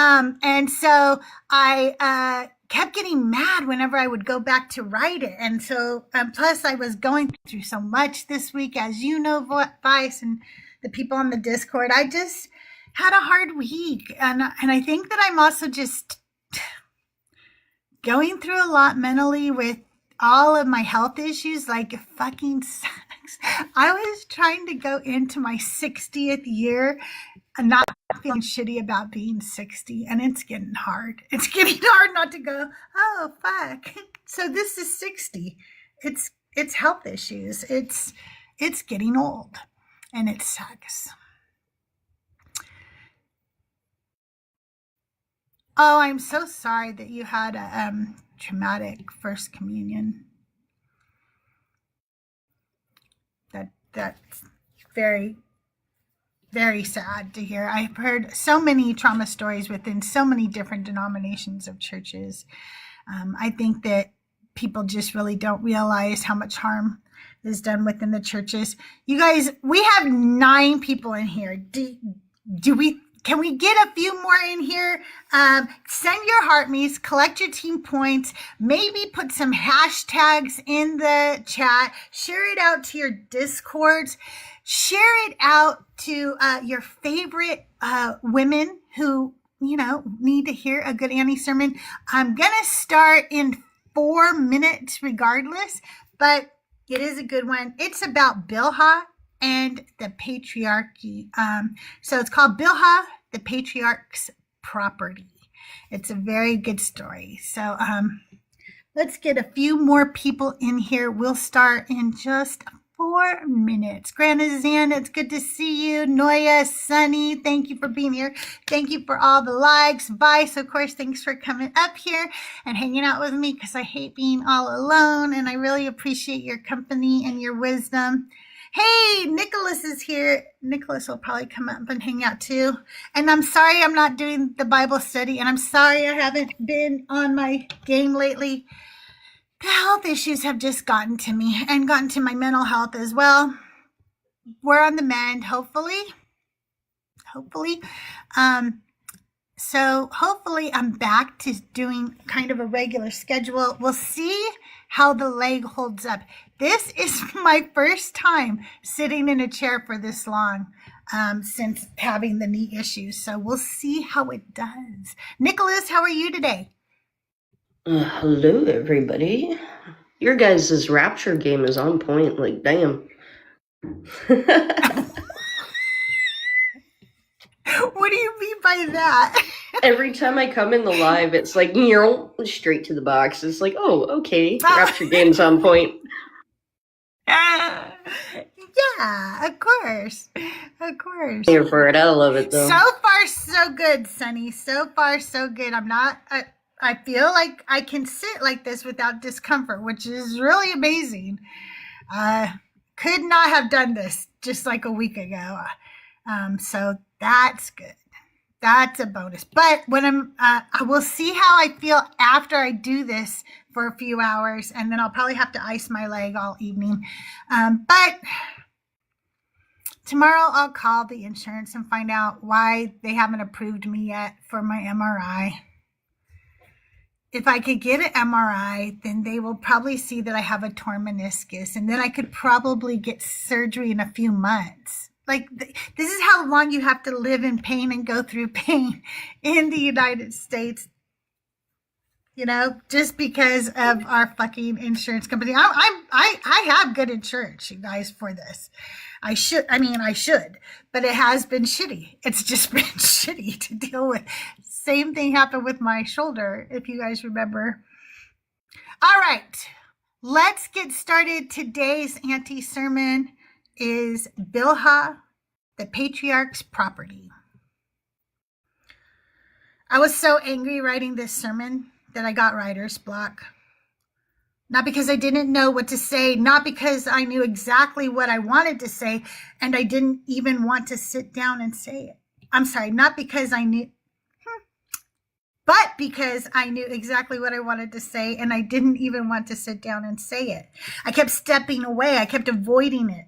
And so I kept getting mad whenever I would go back to write it. And so, plus I was going through so much this week, as you know, Vice and the people on the Discord. I just had a hard week. And I think that I'm also just going through a lot mentally with all of my health issues. Like, it fucking sucks. I was trying to go into my 60th year and not feeling shitty about being 60, and it's getting hard. It's getting hard not to go, oh fuck. So this is 60. It's health issues. It's getting old, and it sucks. Oh, I'm so sorry that you had a traumatic first communion. That's very, very sad to hear. I've heard so many trauma stories within so many different denominations of churches. I think that people just really don't realize how much harm is done within the churches. You guys, we have 9 people in here. Can we get a few more in here? Send your heart me's, collect your team points, maybe put some hashtags in the chat, share it out to your Discords, share it out to your favorite women who, need to hear a good Annie sermon. I'm going to start in 4 minutes regardless, but it is a good one. It's about Bilhah and the patriarchy. So it's called Bilhah, the Patriarch's Property. It's a very good story. So let's get a few more people in here. We'll start in just 4 minutes. Grandma Zan, it's good to see you. Noya, Sunny, thank you for being here. Thank you for all the likes. Vice, of course, thanks for coming up here and hanging out with me, because I hate being all alone, and I really appreciate your company and your wisdom. Hey, Nicholas is here. Nicholas will probably come up and hang out too. And I'm sorry I'm not doing the Bible study, and I'm sorry I haven't been on my game lately. The health issues have just gotten to me, and gotten to my mental health as well. We're on the mend, hopefully. So hopefully I'm back to doing kind of a regular schedule. We'll see how the leg holds up. This is my first time sitting in a chair for this long since having the knee issues. So we'll see how it does. Nicholas, how are you today? Hello, everybody. Your guys' rapture game is on point. Like, damn. What do you mean by that? Every time I come in the live, it's like, straight to the box. It's like, oh, okay. Rapture game's on point. Yeah, of course. Here for it. I love it, though. So far, so good, Sunny. So far, so good. I feel like I can sit like this without discomfort, which is really amazing. Could not have done this just like a week ago. So that's good. That's a bonus. But when I will see how I feel after I do this for a few hours, and then I'll probably have to ice my leg all evening. But tomorrow I'll call the insurance and find out why they haven't approved me yet for my MRI. If I could get an MRI, then they will probably see that I have a torn meniscus, and then I could probably get surgery in a few months. Like, this is how long you have to live in pain and go through pain in the United States, just because of our fucking insurance company. I have good insurance, you guys, for this. I should, but it has been shitty. It's just been shitty to deal with. Same thing happened with my shoulder, if you guys remember. All right, let's get started. Today's anti-sermon is Bilhah, the Patriarch's Property. I was so angry writing this sermon that I got writer's block. Not because I didn't know what to say, not because I knew exactly what I wanted to say, and I didn't even want to sit down and say it. I'm sorry, not because I knew, but because I knew exactly what I wanted to say, and I didn't even want to sit down and say it. I kept stepping away. I kept avoiding it.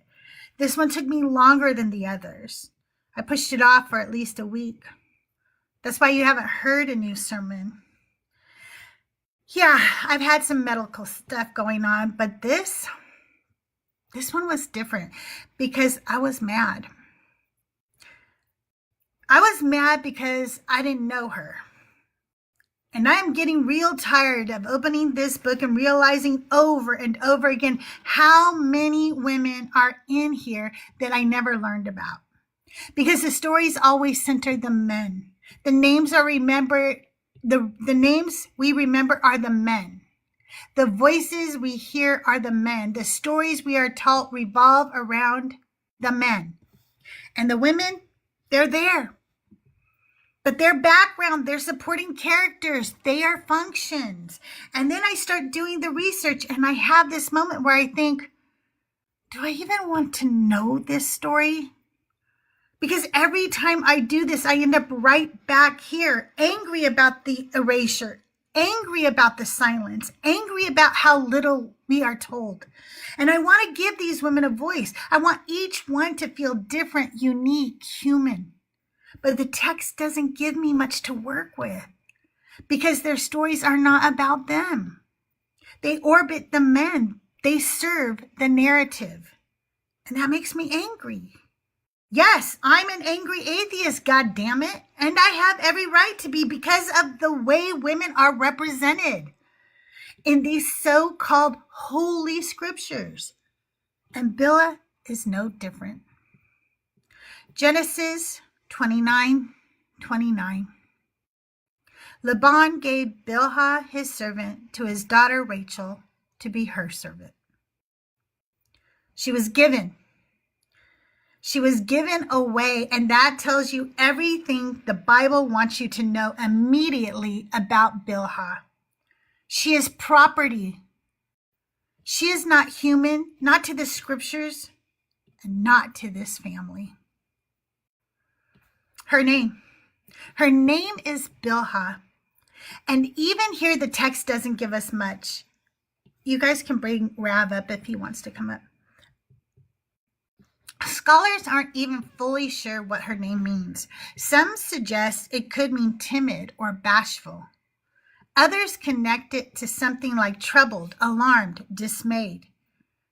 This one took me longer than the others. I pushed it off for at least a week. That's why you haven't heard a new sermon. Yeah, I've had some medical stuff going on, but this one was different because I was mad. I was mad because I didn't know her. And I'm getting real tired of opening this book and realizing over and over again how many women are in here that I never learned about. Because the stories always center the men. The names are remembered, the names we remember are the men. The voices we hear are the men. The stories we are taught revolve around the men. And the women, they're there. But their background, their supporting characters, they are functions. And then I start doing the research and I have this moment where I think, do I even want to know this story? Because every time I do this, I end up right back here, angry about the erasure, angry about the silence, angry about how little we are told. And I want to give these women a voice. I want each one to feel different, unique, human. But the text doesn't give me much to work with because their stories are not about them. They orbit the men. They serve the narrative. And that makes me angry. Yes, I'm an angry atheist, God damn it. And I have every right to be because of the way women are represented in these so-called holy scriptures. And Bilhah is no different. Genesis 29:29. Laban gave Bilhah his servant to his daughter Rachel to be her servant. She was given away, and that tells you everything the Bible wants you to know immediately about Bilhah. She is property. She is not human, not to the scriptures, and not to this family. Her name is Bilhah. And even here, the text doesn't give us much. You guys can bring Rav up if he wants to come up. Scholars aren't even fully sure what her name means. Some suggest it could mean timid or bashful. Others connect it to something like troubled, alarmed, dismayed.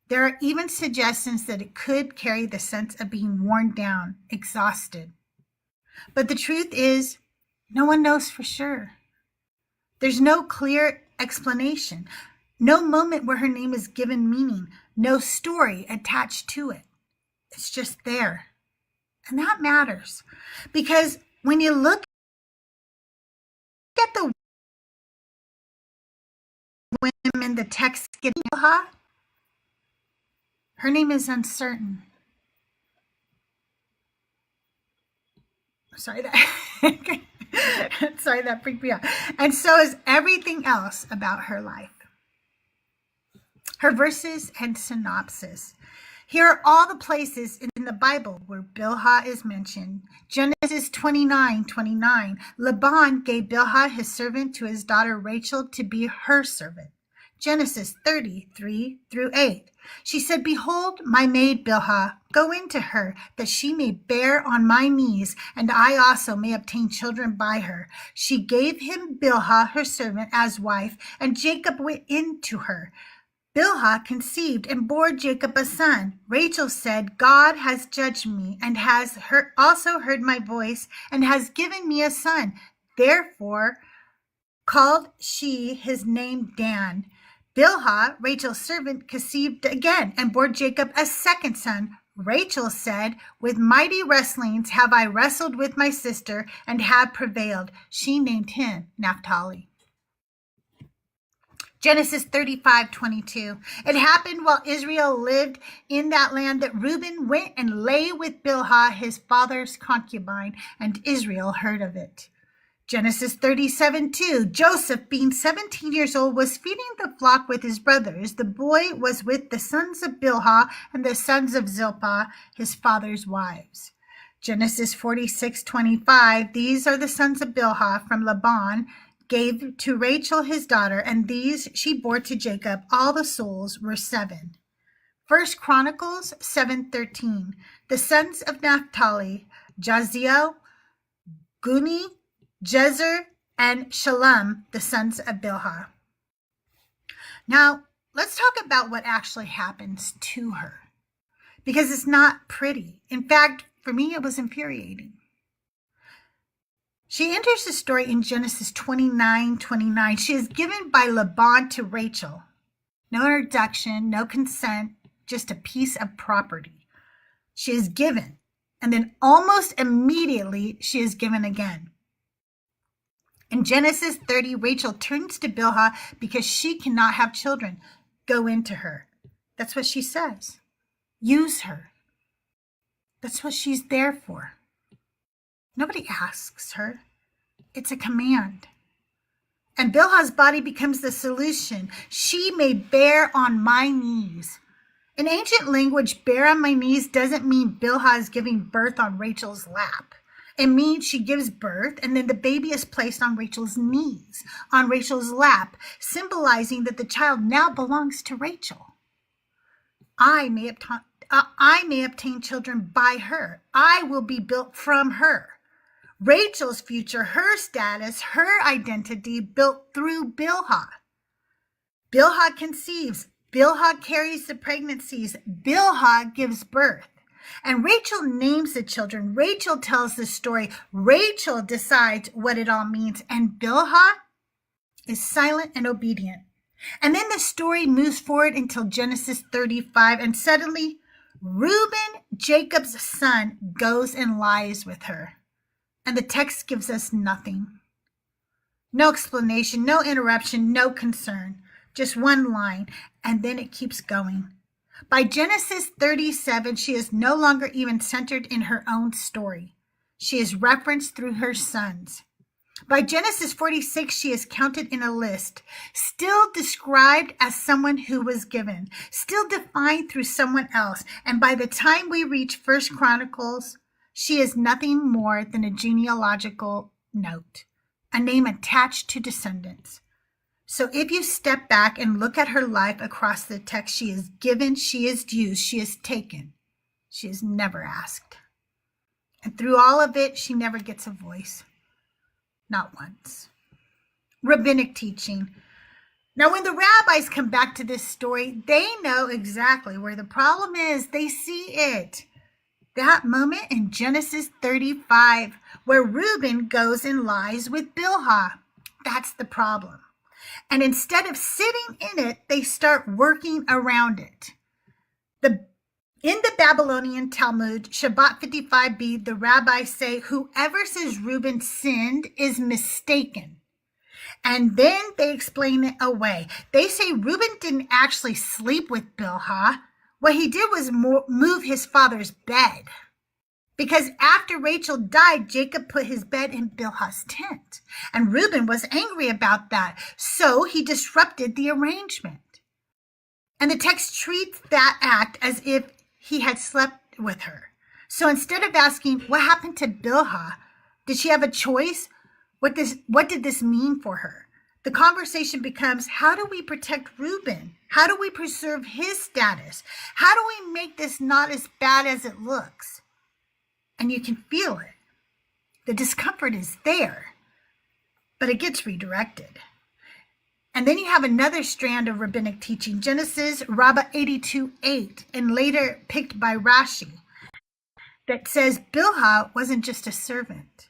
There are even suggestions that it could carry the sense of being worn down, exhausted. But the truth is, no one knows for sure. There's no clear explanation, no moment where her name is given meaning, no story attached to it. It's just there. And that matters because when you look at the women the text gives Bilhah, her name is uncertain. Sorry that freaked me out. And so is everything else about her life. Her verses and synopsis. Here are all the places in the Bible where Bilhah is mentioned. Genesis 29:29. Laban gave Bilhah his servant to his daughter Rachel to be her servant. Genesis 30:3-8. She said, behold, my maid Bilhah, go into her, that she may bear on my knees, and I also may obtain children by her. She gave him Bilhah, her servant, as wife, and Jacob went into her. Bilhah conceived and bore Jacob a son. Rachel said, God has judged me and has also heard my voice and has given me a son. Therefore called she his name Dan. Bilhah, Rachel's servant, conceived again and bore Jacob a second son. Rachel said, with mighty wrestlings have I wrestled with my sister and have prevailed. She named him Naphtali. Genesis 35:22. It happened while Israel lived in that land that Reuben went and lay with Bilhah, his father's concubine, and Israel heard of it. Genesis 37:2. Joseph, being 17 years old, was feeding the flock with his brothers. The boy was with the sons of Bilhah and the sons of Zilpah, his father's wives. Genesis 46:25. These are the sons of Bilhah from Laban, gave to Rachel his daughter, and these she bore to Jacob. All the souls were 7. 1 Chronicles 7:13. The sons of Naphtali, Jaziel, Guni, Jezer, and Shalom, the sons of Bilhah. Now, let's talk about what actually happens to her, because it's not pretty. In fact, for me, it was infuriating. She enters the story in Genesis 29:29. She is given by Laban to Rachel. No introduction, no consent, just a piece of property. She is given, and then almost immediately she is given again. In Genesis 30, Rachel turns to Bilhah because she cannot have children. Go into her. That's what she says. Use her. That's what she's there for. Nobody asks her. It's a command. And Bilhah's body becomes the solution. She may bear on my knees. In ancient language, bear on my knees doesn't mean Bilhah is giving birth on Rachel's lap. It means she gives birth and then the baby is placed on Rachel's knees, on Rachel's lap, symbolizing that the child now belongs to Rachel. I may obtain children by her. I will be built from her. Rachel's future, her status, her identity built through Bilhah. Bilhah conceives. Bilhah carries the pregnancies. Bilhah gives birth. And Rachel names the children. Rachel tells the story. Rachel decides what it all means. And Bilhah is silent and obedient. And then the story moves forward until Genesis 35. And suddenly, Reuben, Jacob's son, goes and lies with her. And the text gives us nothing. No explanation, no interruption, no concern. Just one line. And then it keeps going. By Genesis 37, she is no longer even centered in her own story. She is referenced through her sons. By Genesis 46, she is counted in a list, still described as someone who was given, still defined through someone else. And by the time we reach 1 Chronicles, she is nothing more than a genealogical note, a name attached to descendants. So if you step back and look at her life across the text, she is given, she is used, she is taken. She is never asked. And through all of it, she never gets a voice. Not once. Rabbinic teaching. Now, when the rabbis come back to this story, they know exactly where the problem is. They see it. That moment in Genesis 35, where Reuben goes and lies with Bilhah. That's the problem. And instead of sitting in it, they start working around it. In the Babylonian Talmud, Shabbat 55b, the rabbis say, whoever says Reuben sinned is mistaken. And then they explain it away. They say Reuben didn't actually sleep with Bilhah. What he did was move his father's bed. Because after Rachel died, Jacob put his bed in Bilhah's tent. And Reuben was angry about that. So he disrupted the arrangement. And the text treats that act as if he had slept with her. So instead of asking, what happened to Bilhah? Did she have a choice? What did this mean for her? The conversation becomes, how do we protect Reuben? How do we preserve his status? How do we make this not as bad as it looks? And you can feel it. The discomfort is there, but it gets redirected. And then you have another strand of rabbinic teaching, Genesis Rabbah 82:8, and later picked by Rashi, that says Bilhah wasn't just a servant,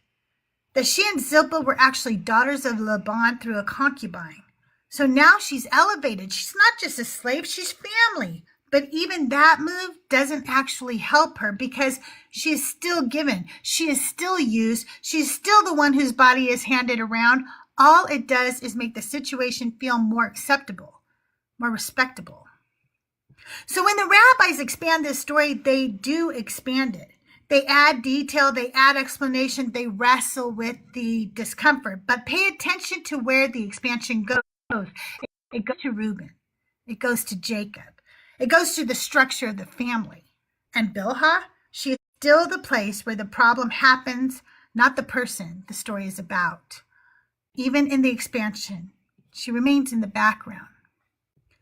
that she and Zilpah were actually daughters of Laban through a concubine. So now she's elevated. She's not just a slave, she's family. But even that move doesn't actually help her because she is still given. She is still used. She's still the one whose body is handed around. All it does is make the situation feel more acceptable, more respectable. So when the rabbis expand this story, they do expand it. They add detail, they add explanation, they wrestle with the discomfort. But pay attention to where the expansion goes. It goes to Reuben. It goes to Jacob. It goes to the structure of the family. And Bilhah, she is still the place where the problem happens, not the person the story is about. Even in the expansion, she remains in the background.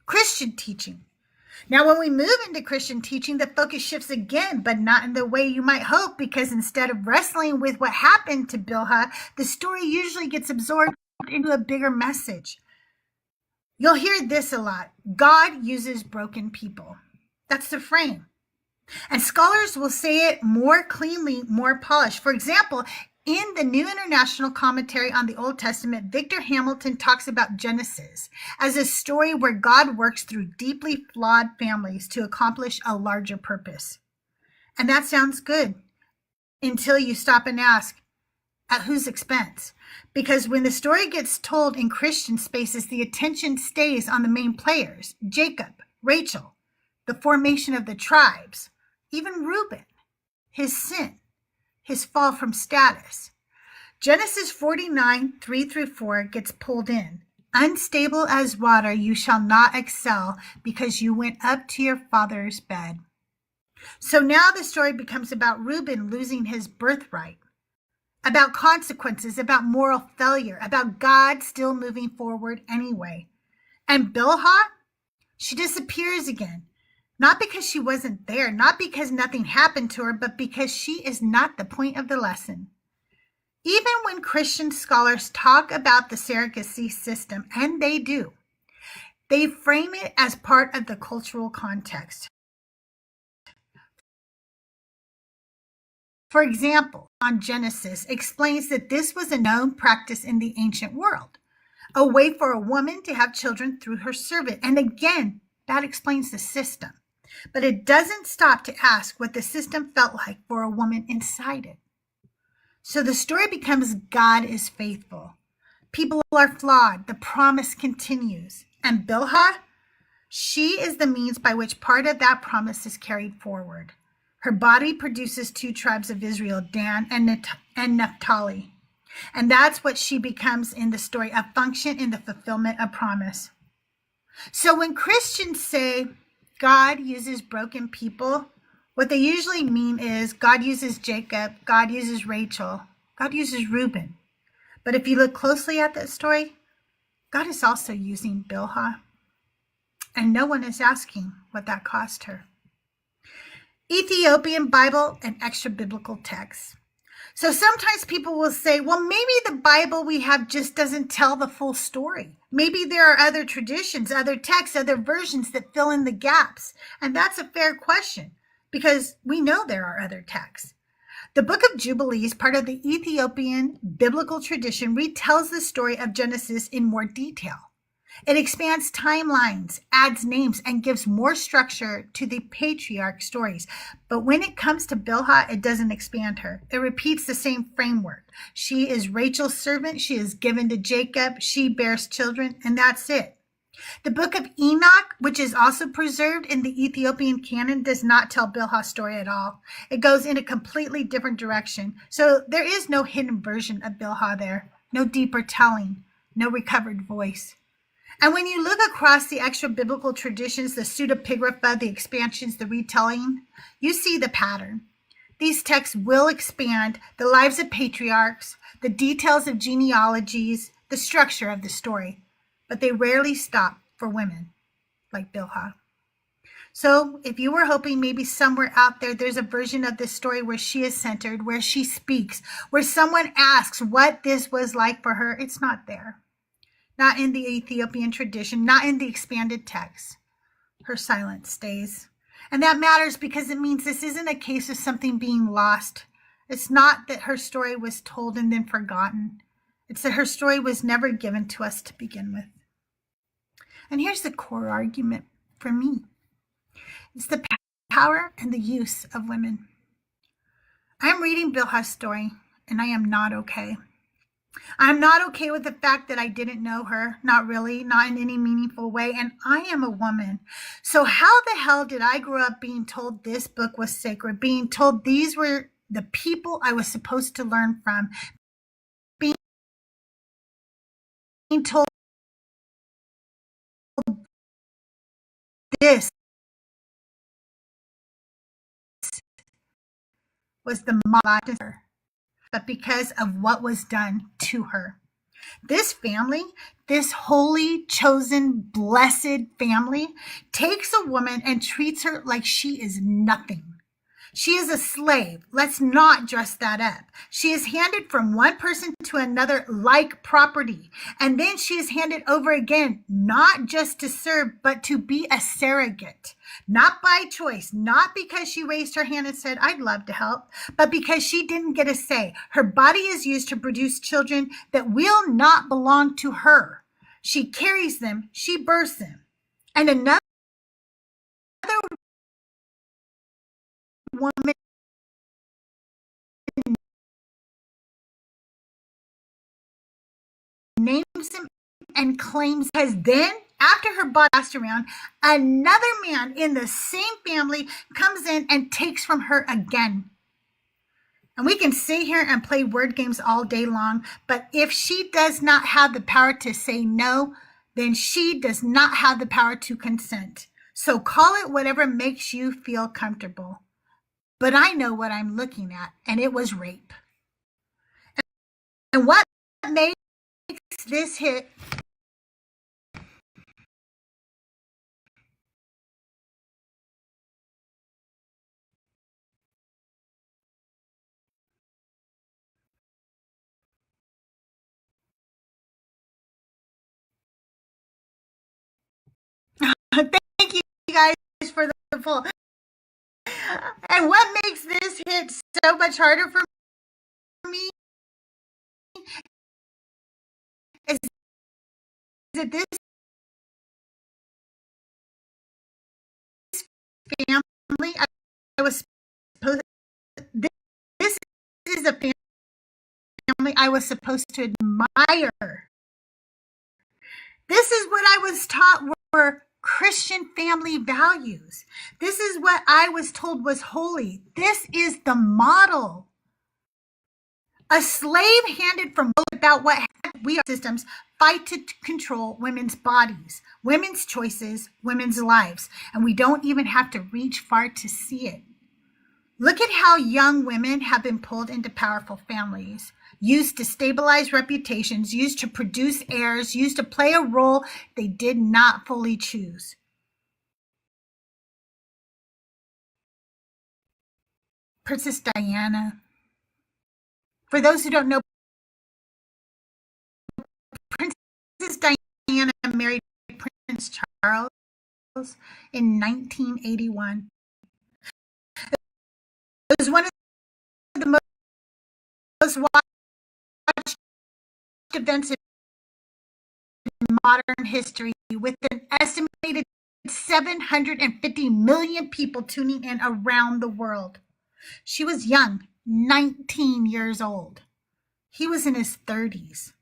Christian teaching. Now, when we move into Christian teaching, the focus shifts again, but not in the way you might hope, because instead of wrestling with what happened to Bilhah, the story usually gets absorbed into a bigger message. You'll hear this a lot. God uses broken people. That's the frame. And scholars will say it more cleanly, more polished. For example, in the New International Commentary on the Old Testament, Victor Hamilton talks about Genesis as a story where God works through deeply flawed families to accomplish a larger purpose. And that sounds good until you stop and ask, at whose expense? Because when the story gets told in Christian spaces, the attention stays on the main players, Jacob, Rachel, the formation of the tribes, even Reuben, his sin, his fall from status. Genesis 49, 3-4 gets pulled in. Unstable as water, you shall not excel because you went up to your father's bed. So now the story becomes about Reuben losing his birthright, about consequences, about moral failure, about God still moving forward anyway. And Bilhah, she disappears again. Not because she wasn't there, not because nothing happened to her, but because she is not the point of the lesson. Even when Christian scholars talk about the surrogacy system, and they do, they frame it as part of the cultural context. For example, on Genesis explains that this was a known practice in the ancient world, a way for a woman to have children through her servant. And again, that explains the system. But it doesn't stop to ask what the system felt like for a woman inside it. So the story becomes God is faithful. People are flawed. The promise continues. And Bilhah, she is the means by which part of that promise is carried forward. Her body produces two tribes of Israel, Dan and Naphtali. And that's what she becomes in the story, a function in the fulfillment of promise. So when Christians say God uses broken people, what they usually mean is God uses Jacob, God uses Rachel, God uses Reuben. But if you look closely at that story, God is also using Bilhah. And no one is asking what that cost her. Ethiopian Bible and extra biblical texts. So sometimes people will say, well, maybe the Bible we have just doesn't tell the full story. Maybe there are other traditions, other texts, other versions that fill in the gaps. And that's a fair question because we know there are other texts. The Book of Jubilees, part of the Ethiopian biblical tradition, retells the story of Genesis in more detail. It expands timelines, adds names, and gives more structure to the patriarch stories. But when it comes to Bilhah, it doesn't expand her. It repeats the same framework. She is Rachel's servant. She is given to Jacob. She bears children, and that's it. The Book of Enoch, which is also preserved in the Ethiopian canon, does not tell Bilhah's story at all. It goes in a completely different direction. So there is no hidden version of Bilhah there, no deeper telling, no recovered voice. And when you look across the extra biblical traditions, the pseudepigrapha, the expansions, the retelling, you see the pattern. These texts will expand the lives of patriarchs, the details of genealogies, the structure of the story, but they rarely stop for women like Bilhah. So if you were hoping maybe somewhere out there, there's a version of this story where she is centered, where she speaks, where someone asks what this was like for her, it's not there. Not in the Ethiopian tradition, not in the expanded text. Her silence stays. And that matters because it means this isn't a case of something being lost. It's not that her story was told and then forgotten. It's that her story was never given to us to begin with. And here's the core argument for me. It's the power and the use of women. I'm reading Bilhah's story, and I am not okay. I'm not okay with the fact that I didn't know her, not really, not in any meaningful way, and I am a woman. So how the hell did I grow up being told this book was sacred, being told these were the people I was supposed to learn from, being told this was the model, but because of what was done to her. This family, this holy, chosen, blessed family, takes a woman and treats her like she is nothing. She is a slave. Let's not dress that up. She is handed from one person to another like property. And then she is handed over again, not just to serve, but to be a surrogate. Not by choice, not because she raised her hand and said, I'd love to help, but because she didn't get a say. Her body is used to produce children that will not belong to her. She carries them, she births them. And another woman names him and claims, because then after her body passed around, another man in the same family comes in and takes from her again. And we can sit here and play word games all day long, but if she does not have the power to say no, then she does not have the power to consent. So call it whatever makes you feel comfortable. But I know what I'm looking at, and it was rape. And what makes this hit thank you guys for the full. And what makes this hit so much harder for me is that this family, I was supposed, this is a family I was supposed to admire. This is what I was taught were Christian family values. This is what I was told was holy. This is the model. A slave handed from about what we are systems fight to control women's bodies, women's choices, women's lives, and we don't even have to reach far to see it. Look at how young women have been pulled into powerful families, used to stabilize reputations, used to produce heirs, used to play a role they did not fully choose. Princess Diana. For those who don't know, Princess Diana married Prince Charles in 1981. It was one of the most watched events in modern history, with an estimated 750 million people tuning in around the world. She was young, 19 years old. He was in his 30s.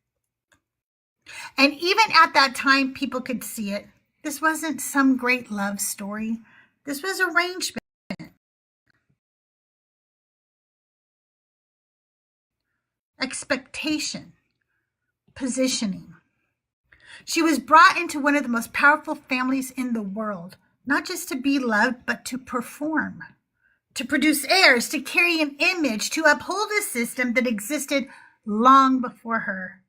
And even at that time, people could see it. This wasn't some great love story. This was arrangement. Expectation. Positioning. She was brought into one of the most powerful families in the world, not just to be loved, but to perform, to produce heirs, to carry an image, to uphold a system that existed long before her.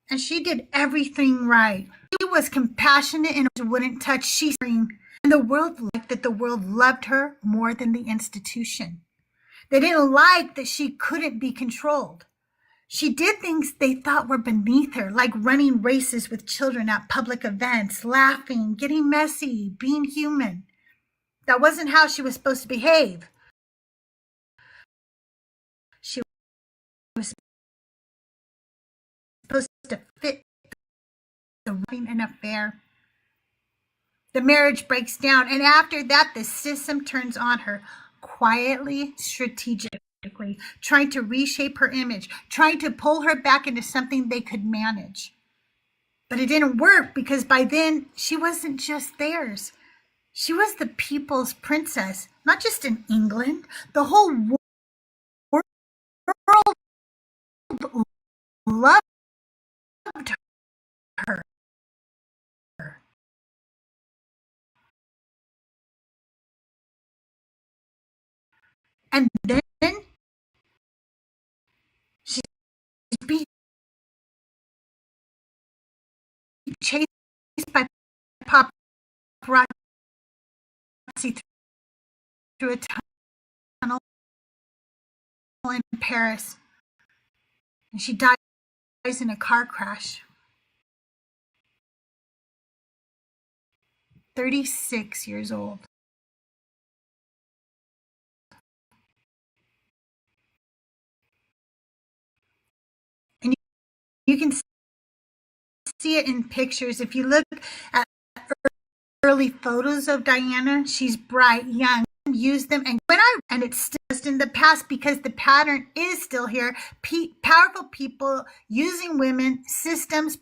And she did everything right. She was compassionate and wouldn't touch. She screamed, and the world liked that the world loved her more than the institution. They didn't like that she couldn't be controlled. She did things they thought were beneath her, like running races with children at public events, laughing, getting messy, being human. That wasn't how she was supposed to behave. She was supposed to fit the running an affair. The marriage breaks down, and after that, the system turns on her, quietly, strategically, trying to reshape her image, trying to pull her back into something they could manage. But it didn't work, because by then, she wasn't just theirs. She was the people's princess, not just in England. The whole world loved her. And then she's being chased by paparazzi through a tunnel in Paris, and she dies in a car crash. 36 years old. And you can see it in pictures. If you look at early photos of Diana, she's bright, young. Use them, and it's still in the past because the pattern is still here. Powerful people using women, systems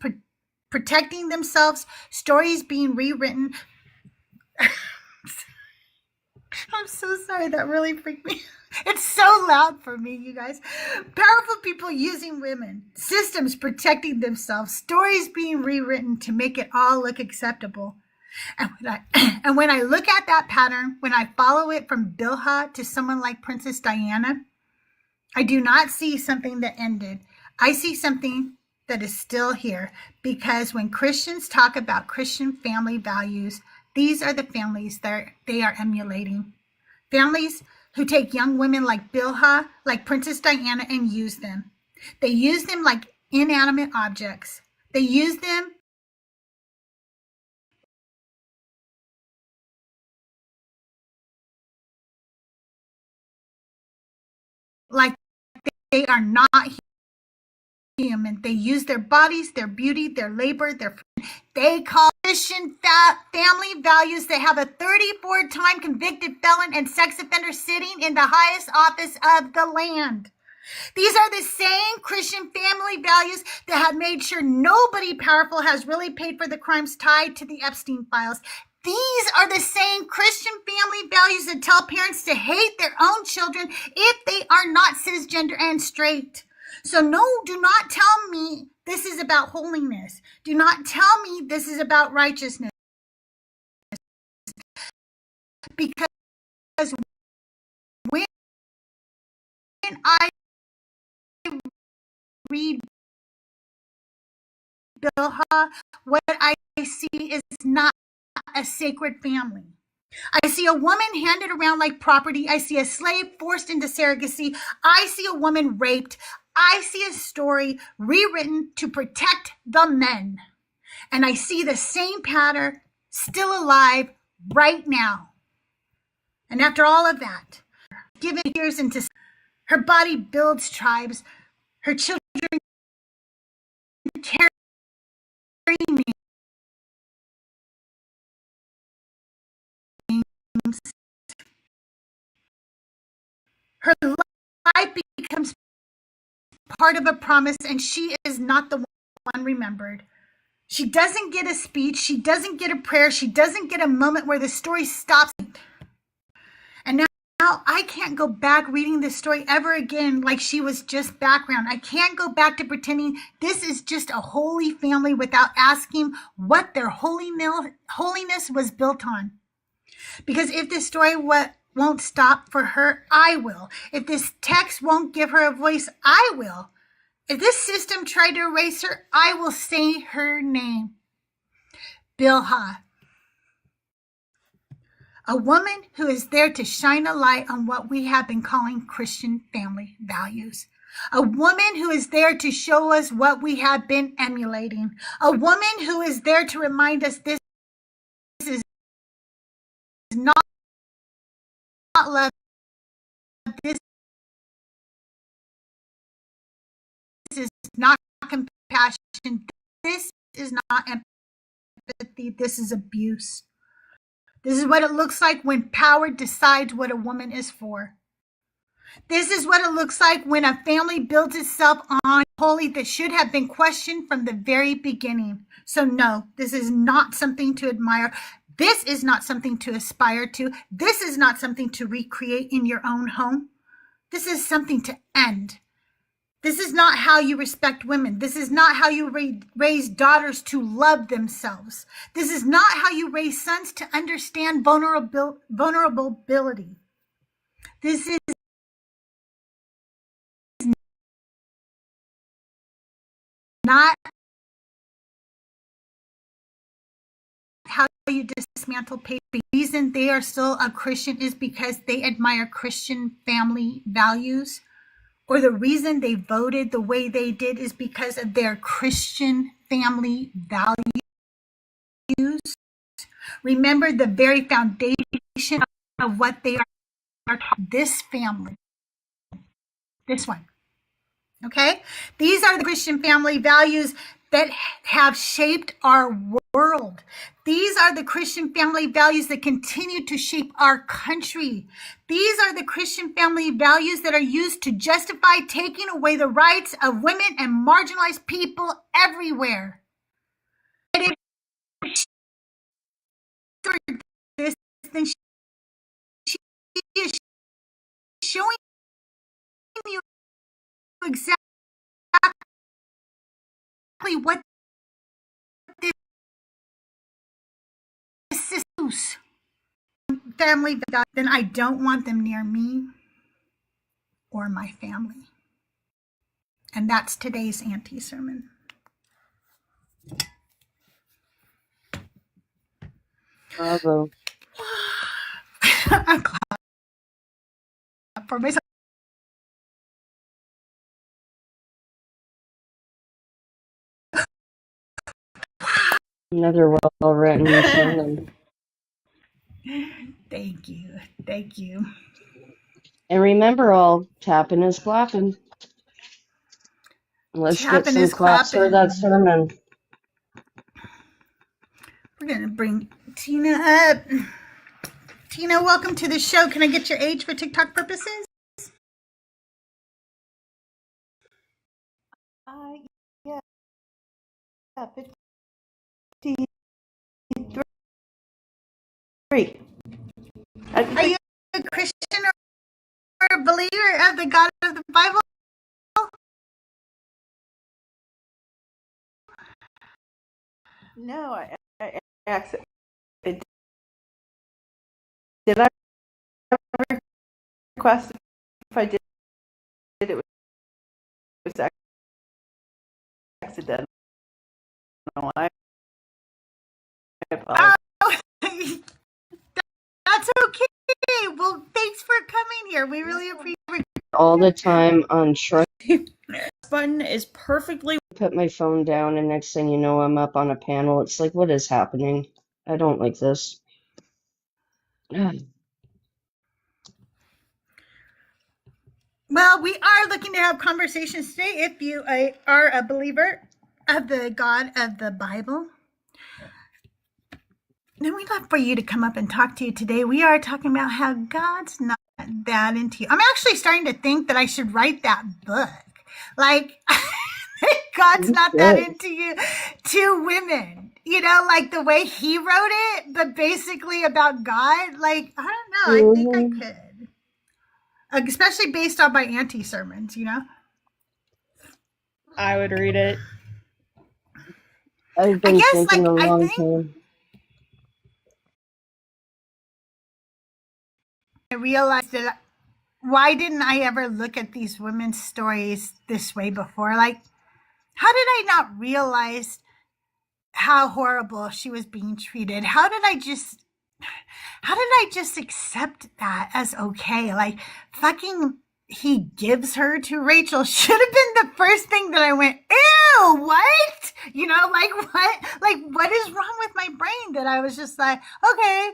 protecting themselves, stories being rewritten. I'm so sorry, that really freaked me. It's so loud for me, you guys. Powerful people using women, systems protecting themselves, stories being rewritten to make it all look acceptable. And when I look at that pattern, when I follow it from Bilhah to someone like Princess Diana, I do not see something that ended. I see something that is still here, because when Christians talk about Christian family values, these are the families that they are emulating. Families who take young women like Bilhah, like Princess Diana, and use them. They use them like inanimate objects. They use them like they are not human. They use their bodies, their beauty, their labor, they call Christian family values. They have a 34-time convicted felon and sex offender sitting in the highest office of the land. These are the same Christian family values that have made sure nobody powerful has really paid for the crimes tied to the Epstein files. These are the same Christian family values that tell parents to hate their own children if they are not cisgender and straight. So no, do not tell me this is about holiness. Do not tell me this is about righteousness. Because when I read Bilhah, what I see is not a sacred family. I see a woman handed around like property. I see a slave forced into surrogacy. I see a woman raped. I see a story rewritten to protect the men. And I see the same pattern still alive right now. And after all of that, given years into her body builds tribes, her children carry names. Her life becomes part of a promise, and she is not the one remembered. She doesn't get a speech. She doesn't get a prayer. She doesn't get a moment where the story stops. And now I can't go back reading this story ever again like she was just background. I can't go back to pretending this is just a holy family without asking what their holiness was built on. Because if this story won't stop for her, I will. If this text won't give her a voice, I will. If this system tried to erase her, I will say her name. Bilhah. A woman who is there to shine a light on what we have been calling Christian family values. A woman who is there to show us what we have been emulating. A woman who is there to remind us this is not love. This is not compassion. This is not empathy. This is abuse. This is what it looks like when power decides what a woman is for. This is what it looks like when a family builds itself on holy that should have been questioned from the very beginning. So no, this is not something to admire. This is not something to aspire to. This is not something to recreate in your own home. This is something to end. This is not how you respect women. This is not how you raise daughters to love themselves. This is not how you raise sons to understand vulnerability. This is not how you dismantle patriarchy. The reason they are still a Christian is because they admire Christian family values, or the reason they voted the way they did is because of their Christian family values. Remember the very foundation of what they are this family, this one. Okay? These are the Christian family values that have shaped our world. These are the Christian family values that continue to shape our country. These are the Christian family values that are used to justify taking away the rights of women and marginalized people everywhere. And if this, then she is showing you exactly what this is. Family, then I don't want them near me or my family. And that's today's anti-sermon. Bravo. I'm glad for myself. Another well-written sermon. Thank you. Thank you. And remember, all tapping is clapping. Let's get Tapping some is claps for clapping. that sermon. We're going to bring Tina up. Tina, welcome to the show. Can I get your age for TikTok purposes? Yeah, 53. Are you a Christian or a believer of the God of the Bible? No, I accidentally did. I request if I did it was accidental. I apologize. Oh, that's okay. Well, thanks for coming here. We really appreciate it. All the time on Shrug. Button is perfectly. Put my phone down, and next thing you know, I'm up on a panel. It's like, what is happening? I don't like this. Well, we are looking to have conversations today. If you are a believer of the God of the Bible, then we'd love for you to come up and talk to you today. We are talking about how God's not that into you. I'm actually starting to think that I should write that book. Like, God's not that into you to women. You know, like the way he wrote it, but basically about God. Like, I don't know. I think I could. Especially based on my anti-sermons, you know? I would read it. I've been thinking a long time. I realized that why didn't I ever look at these women's stories this way before? Like, how did I not realize how horrible she was being treated? How did I just accept that as okay? Like, fucking he gives her to Rachel should have been the first thing that I went, ew, what? You know, like what? Like, what is wrong with my brain that I was just like, okay.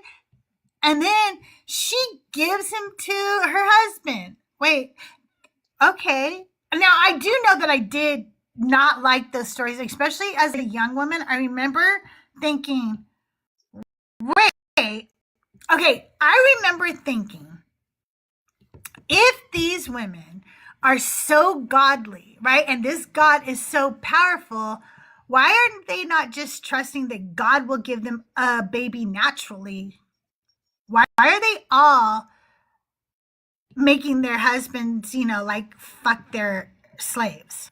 And then she gives him to her husband. Wait, okay. Now, I do know that I did not like those stories, especially as a young woman. I remember thinking, wait, okay, I remember thinking, if these women are so godly, right, and this God is so powerful, why aren't they not just trusting that God will give them a baby naturally? Why are they all making their husbands, you know, like fuck their slaves?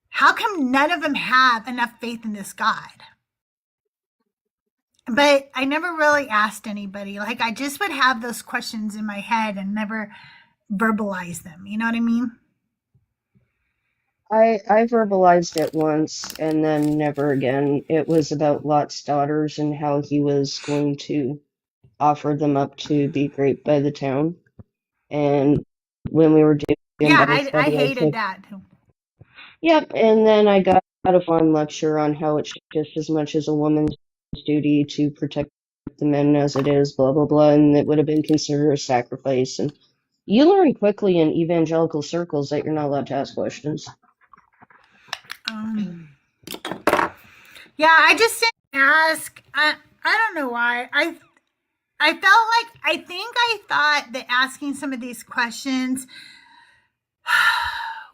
How come none of them have enough faith in this God? But I never really asked anybody. Like, I just would have those questions in my head and never verbalize them. You know what I mean? I verbalized it once and then never again. It was about Lot's daughters and how he was going to offer them up to be raped by the town. And when we were doing Yeah, Bible I study, I hated took, that. yep, and then I got a fun lecture on how it's just as much as a woman's duty to protect the men as it is, blah, blah, blah, and it would have been considered a sacrifice. And you learn quickly in evangelical circles that you're not allowed to ask questions. Yeah, I just didn't ask. I don't know why. I felt like I thought that asking some of these questions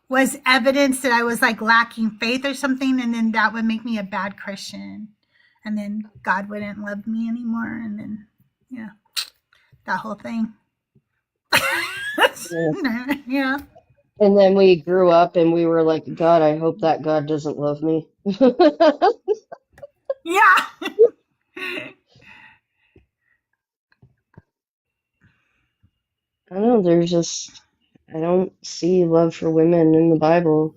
was evidence that I was like lacking faith or something, and then that would make me a bad Christian, and then God wouldn't love me anymore, and then yeah, that whole thing. Yeah. Yeah. And then we grew up and we were like, God, I hope that God doesn't love me. Yeah. I don't know, I don't see love for women in the Bible.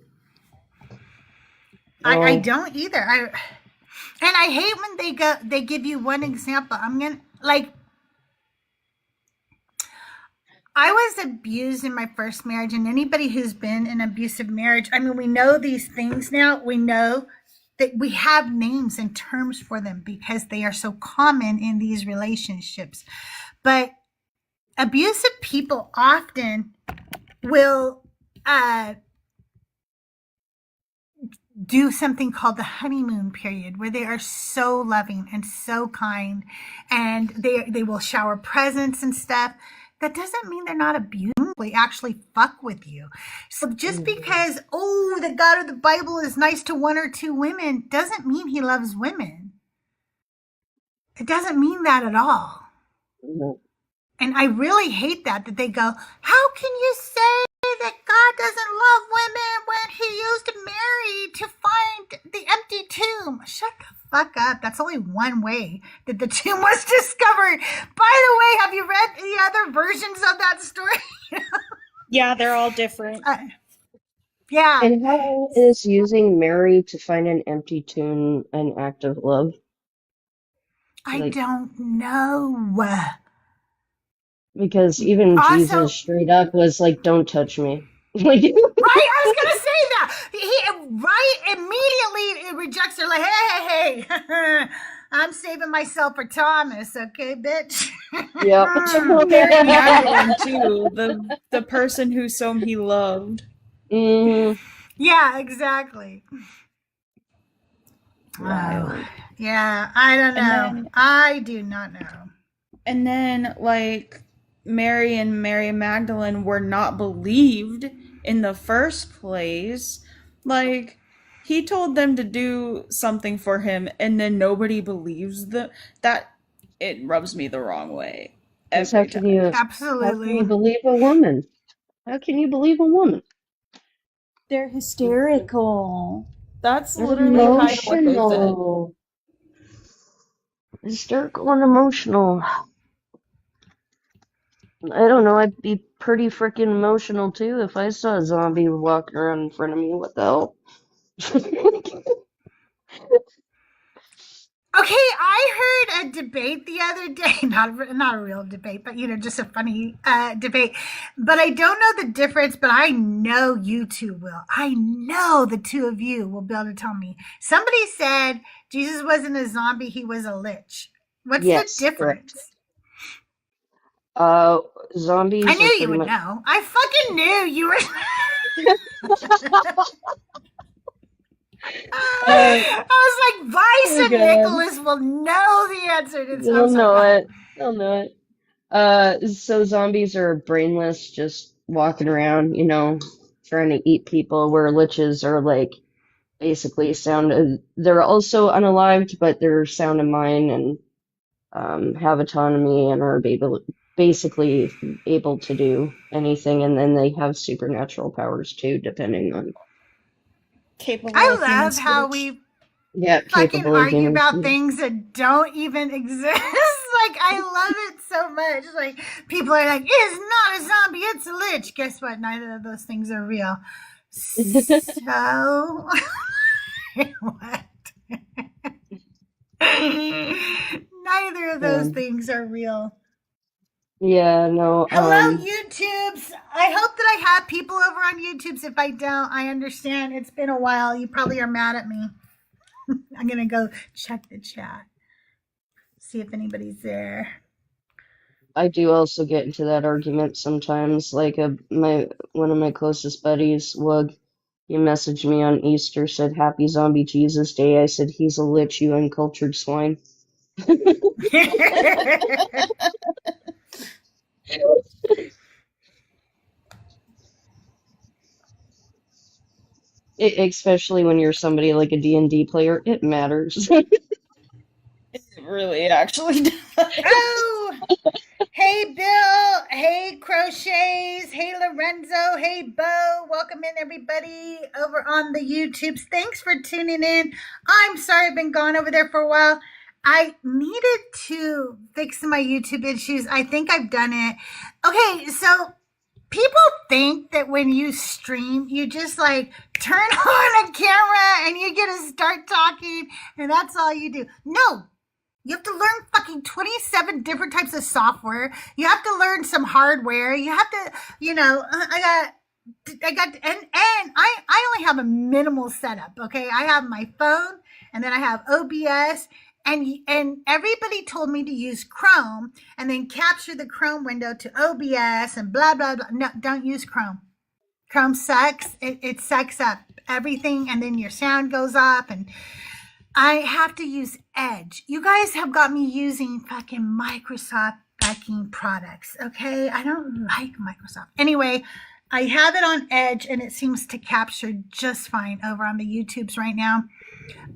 I Oh, don't either. And I hate when they give you one example. I'm gonna like I was abused in my first marriage, and anybody who's been in an abusive marriage, I mean, we know these things now. We know that we have names and terms for them because they are so common in these relationships. But abusive people often will do something called the honeymoon period, where they are so loving and so kind, and they will shower presents and stuff. That doesn't mean they're not abusive. They actually fuck with you. So just because the God of the Bible is nice to one or two women doesn't mean he loves women. It doesn't mean that at all. no. And I really hate that they go, how can you say that God doesn't love women when he used Mary to find the empty tomb? Shut the fuck up. That's only one way that the tomb was discovered. By the way, have you read the other versions of that story? Yeah, they're all different. Yeah. And how is using Mary to find an empty tomb an act of love? I Like, don't know. because even Jesus Also, straight up was like, don't touch me. Like, right, I was gonna say that. He right immediately it rejects her like, hey, I'm saving myself for Thomas, okay, bitch. yep. Mary Magdalene too, the person whom he loved. Mm, Yeah, exactly. wild. Oh, yeah, I don't know. And then I do not know. and then like Mary and Mary Magdalene were not believed in the first place. Like he told them to do something for him and then nobody believes them. That it rubs me the wrong way Because how every can time. you Absolutely. believe a woman? How can you believe a woman? They're hysterical. That's They're literally kind of what they said. emotional. Hysterical and emotional. I don't know, I'd be pretty freaking emotional too if I saw a zombie walking around in front of me. What the hell? Okay, I heard a debate the other day, not a real debate, but just a funny debate. But I don't know the difference, but I know you two will. I know the two of you will be able to tell me. Somebody said Jesus wasn't a zombie, he was a lich. What's the Yes, correct. difference? Uh, I Zombies knew are you pretty would much. know. I fucking knew you were. Uh, I was like, Vice oh and god. Nicholas will know the answer to this. I'm They'll sorry, go know ahead. it. They'll know it. So zombies are brainless, just walking around, trying to eat people, where liches are like basically sound. They're also unalived, but they're sound of mind and have autonomy and are basically able to do anything, and then they have supernatural powers too, depending on. Capable I of human love how speech. we Yeah, fucking capable of argue human about speech. things that don't even exist. Like, I love it so much. Like, people are like, it's not a zombie, it's a lich. Guess what? Neither of those things are real. So, what? Neither of those Um, things are real. yeah, no, Hello, YouTubes. I hope that I have people over on YouTubes. If I don't, I understand. It's been a while. You probably are mad at me. I'm going to go check the chat, see if anybody's there. I do also get into that argument sometimes. Like my one of my closest buddies, Wug, he messaged me on Easter, said Happy Zombie Jesus Day. I said he's a lich, you uncultured swine. Especially when you're somebody like a D&D player, it matters. It really actually does. Oh, hey, Bill. Hey, Crochets. Hey, Lorenzo. Hey, Bo. Welcome in, everybody, over on the YouTubes. Thanks for tuning in. I'm sorry I've been gone over there for a while. I needed to fix my YouTube issues. I think I've done it. Okay, so people think that when you stream, you just like turn on a camera and you get to start talking and that's all you do. No, you have to learn fucking 27 different types of software. You have to learn some hardware. You have to, and I only have a minimal setup. Okay, I have my phone, and then I have OBS, and everybody told me to use Chrome, and then capture the Chrome window to OBS, and blah blah blah. No, don't use Chrome. Chrome sucks. It sucks up everything, and then your sound goes off, and I have to use Edge. You guys have got me using fucking Microsoft fucking products, okay? I don't like Microsoft. Anyway, I have it on Edge and it seems to capture just fine over on the YouTubes right now.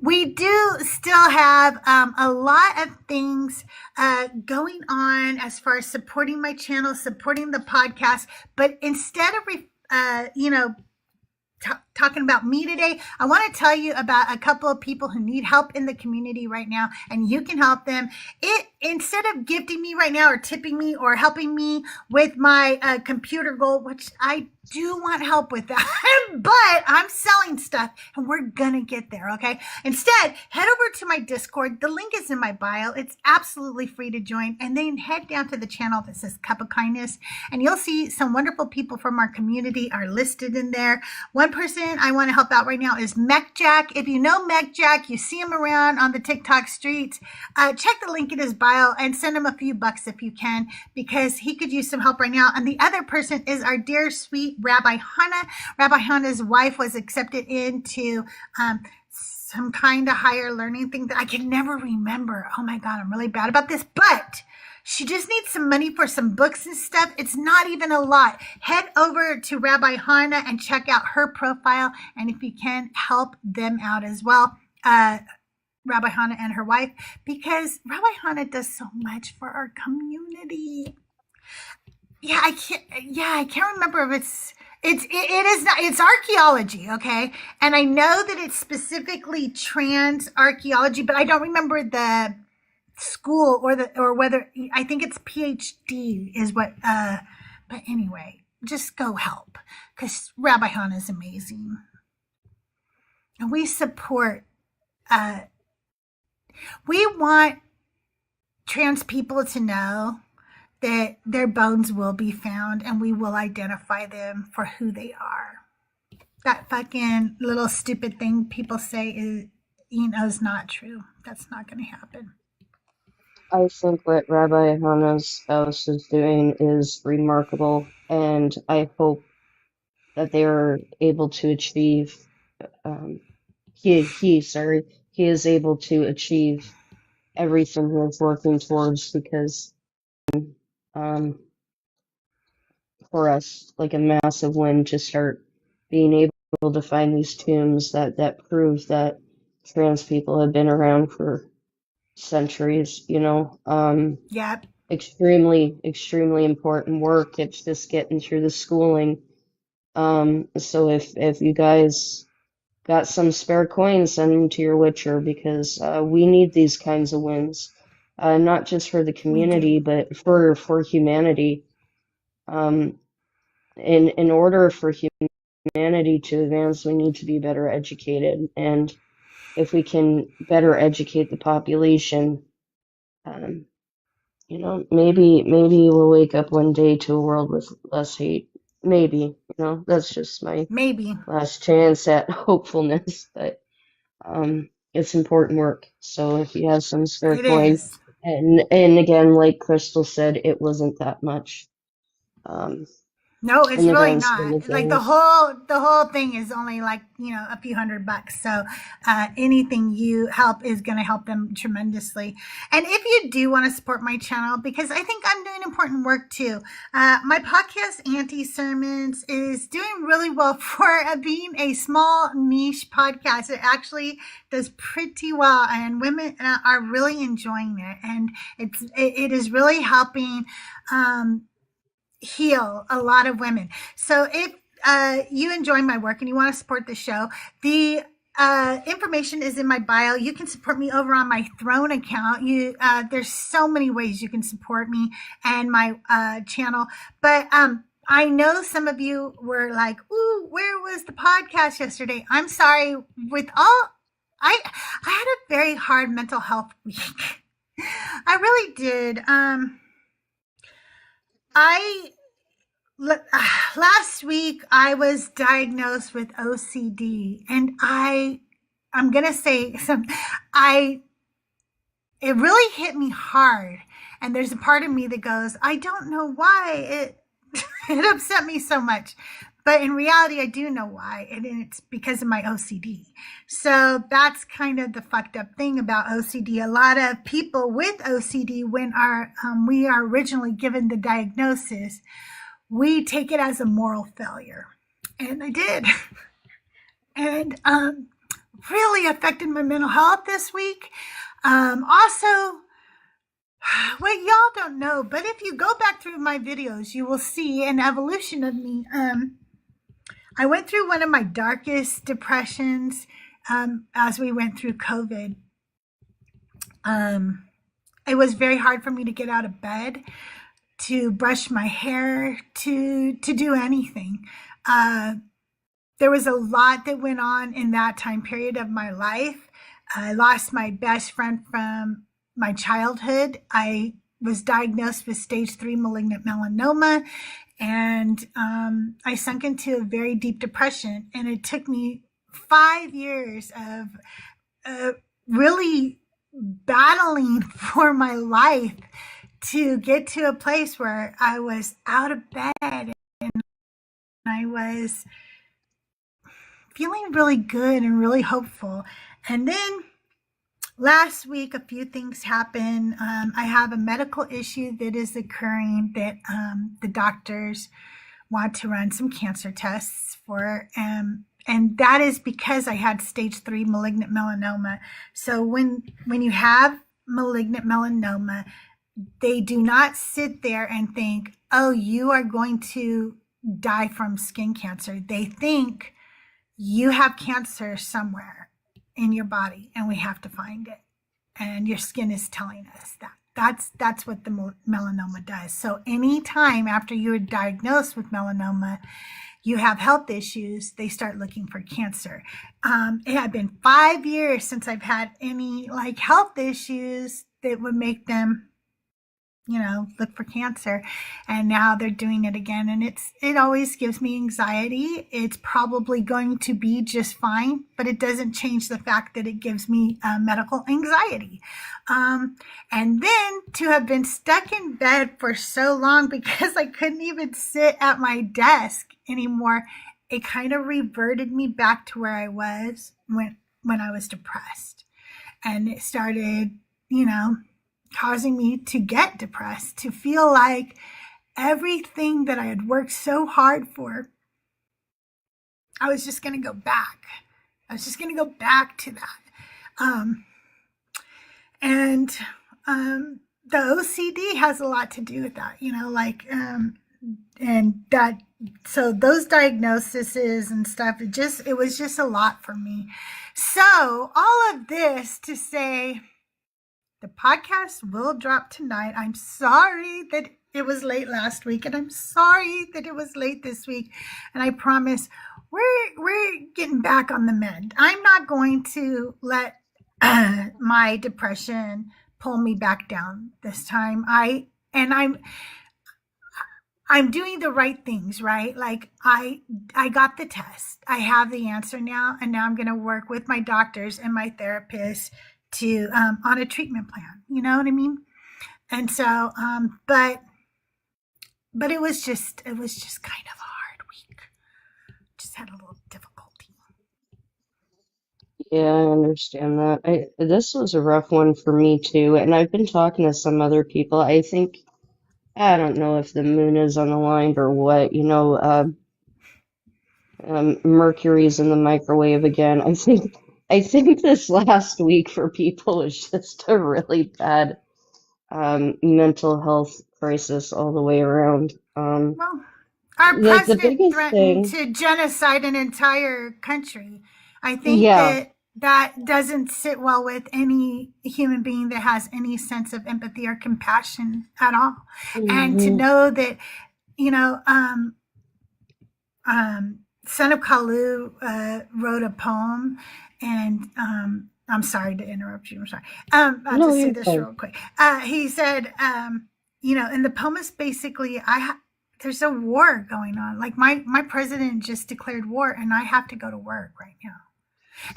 We do still have a lot of things going on as far as supporting my channel, supporting the podcast, but instead of, talking about me today, I want to tell you about a couple of people who need help in the community right now, and you can help them. Instead of gifting me right now or tipping me or helping me with my computer goal, which I do want help with that, but I'm selling stuff and we're gonna get there, okay? Instead, head over to my Discord. The link is in my bio. It's absolutely free to join, and then head down to the channel that says Cup of Kindness, and you'll see some wonderful people from our community are listed in there. One person I want to help out right now is Mech Jack. If you know Mech Jack, you see him around on the TikTok streets, check the link in his bio and send him a few bucks if you can, because he could use some help right now. And the other person is our dear sweet Rabbi Hannah. Rabbi Hannah's wife was accepted into some kind of higher learning thing that I can never remember. Oh my God, I'm really bad about this, but she just needs some money for some books and stuff. It's not even a lot. Head over to Rabbi Hannah and check out her profile. And if you can, help them out as well. Rabbi Hannah and her wife, because Rabbi Hannah does so much for our community. I can't remember if it is not, it's archaeology, okay? And I know that it's specifically trans archaeology, but I don't remember the school or whether, I think it's PhD is what, but anyway, just go help, because Rabbi Hannah is amazing. And we support, we want trans people to know that their bones will be found and we will identify them for who they are. That fucking little stupid thing people say is not true. That's not going to happen. I think what Rabbi Hannah's spouse is doing is remarkable, and I hope that they are able to achieve, he is able to achieve everything he is working towards, because um, for us, like a massive win to start being able to find these tombs that prove that trans people have been around for centuries, Yep. extremely, extremely important work. It's just getting through the schooling. So if you guys got some spare coins, send them to your Witcher, because we need these kinds of wins, not just for the community, but for humanity. In order for humanity humanity to advance, we need to be better educated. And if we can better educate the population, maybe we'll wake up one day to a world with less hate. Maybe, that's just my Maybe. last chance at hopefulness. But it's important work. So if you have some spare It coin, is. and again, like Crystal said, it wasn't that much. No, In it's the really grand scheme not. of Like the things. whole thing is only like, a few $100. So anything you help is going to help them tremendously. And if you do want to support my channel, because I think I'm doing important work too, my podcast, Auntie Sermons, is doing really well for being a small niche podcast. It actually does pretty well, and women are really enjoying it. And it is really helping heal a lot of women. So if you enjoy my work and you want to support the show, the information is in my bio. You can support me over on my Throne account. There's so many ways you can support me and my channel. But I know some of you were like, "Ooh, where was the podcast yesterday?" I'm sorry. I had a very hard mental health week. I really did. I last week I was diagnosed with OCD, and I'm gonna say some I it really hit me hard, and there's a part of me that goes, I don't know why it it upset me so much, but in reality I do know why, and it's because of my OCD. So that's kind of the fucked up thing about OCD. A lot of people with OCD, when we are originally given the diagnosis, we take it as a moral failure. And I did. And really affected my mental health this week. Also, what y'all don't know, but if you go back through my videos, you will see an evolution of me. I went through one of my darkest depressions as we went through COVID. It was very hard for me to get out of bed, to brush my hair, to do anything. There was a lot that went on in that time period of my life. I lost my best friend from my childhood. I was diagnosed with stage 3 malignant melanoma, and I sunk into a very deep depression. And it took me 5 years of really battling for my life to get to a place where I was out of bed and I was feeling really good and really hopeful. And then last week, a few things happened. I have a medical issue that is occurring that the doctors want to run some cancer tests for. And that is because I had stage 3 malignant melanoma. So when you have malignant melanoma, they do not sit there and think, oh, you are going to die from skin cancer. They think you have cancer somewhere in your body and we have to find it. And your skin is telling us that. That's what the melanoma does. So anytime after you're diagnosed with melanoma, you have health issues, they start looking for cancer. It had been 5 years since I've had any health issues that would make them look for cancer, and now they're doing it again, and it always gives me anxiety. It's probably going to be just fine, but it doesn't change the fact that it gives me medical anxiety. And then to have been stuck in bed for so long because I couldn't even sit at my desk anymore, it kind of reverted me back to where I was when I was depressed, and it started causing me to get depressed, to feel like everything that I had worked so hard for, I was just going to go back. I was just going to go back to that. And the OCD has a lot to do with that, and that, so those diagnoses and stuff, it was just a lot for me. So all of this to say, the podcast will drop tonight. I'm sorry that it was late last week, and I'm sorry that it was late this week. And I promise we're getting back on the mend. I'm not going to let my depression pull me back down this time. I'm doing the right things, right? Like I got the test. I have the answer now, and now I'm going to work with my doctors and my therapist to on a treatment plan. You know what I mean? And so, but it was just kind of a hard week. Just had a little difficulty. Yeah, I understand that. This was a rough one for me too, and I've been talking to some other people. I don't know if the moon is on the line or what, Mercury's in the microwave again. I think this last week for people is just a really bad mental health crisis all the way around. Well, our Like the president biggest threatened thing, to genocide an entire country. I think yeah. that doesn't sit well with any human being that has any sense of empathy or compassion at all. And to Hmm. know that, you know, Son of Kalu wrote a poem, and I'm sorry to interrupt you. I'm sorry. I'll No, just say you're this fine. real quick. He said, and the poem is basically, there's a war going on. Like my president just declared war, and I have to go to work right now.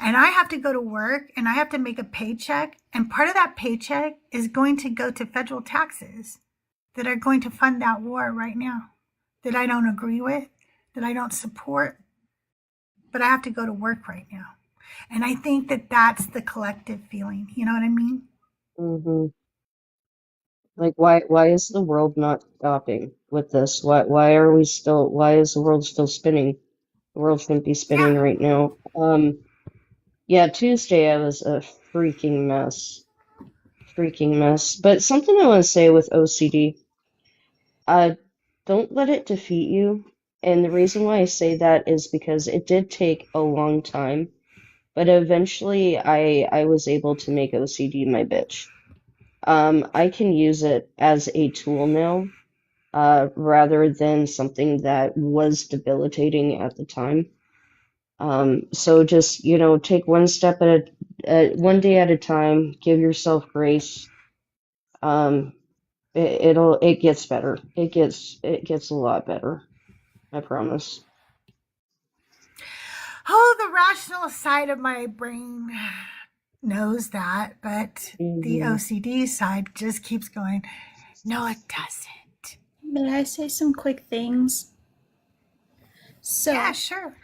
And I have to go to work, and I have to make a paycheck, and part of that paycheck is going to go to federal taxes that are going to fund that war right now, that I don't agree with, that I don't support, but I have to go to work right now. And I think that that's the collective feeling. You know what I mean? Hmm. Like why is the world not stopping with this? Why is the world still spinning? The world shouldn't be spinning Yeah. right now. Yeah, Tuesday I was a freaking mess. Freaking mess. But something I want to say with OCD, uh, don't let it defeat you. And the reason why I say that is because it did take a long time, but eventually I was able to make OCD my bitch. I can use it as a tool now, rather than something that was debilitating at the time. So just, take one step one day at a time, give yourself grace. Um, it gets better. It gets a lot better. I promise. Oh, the rational side of my brain knows that, but the Hmm. OCD side just keeps going, no, it doesn't. May I say some quick things? Yeah, So, sure.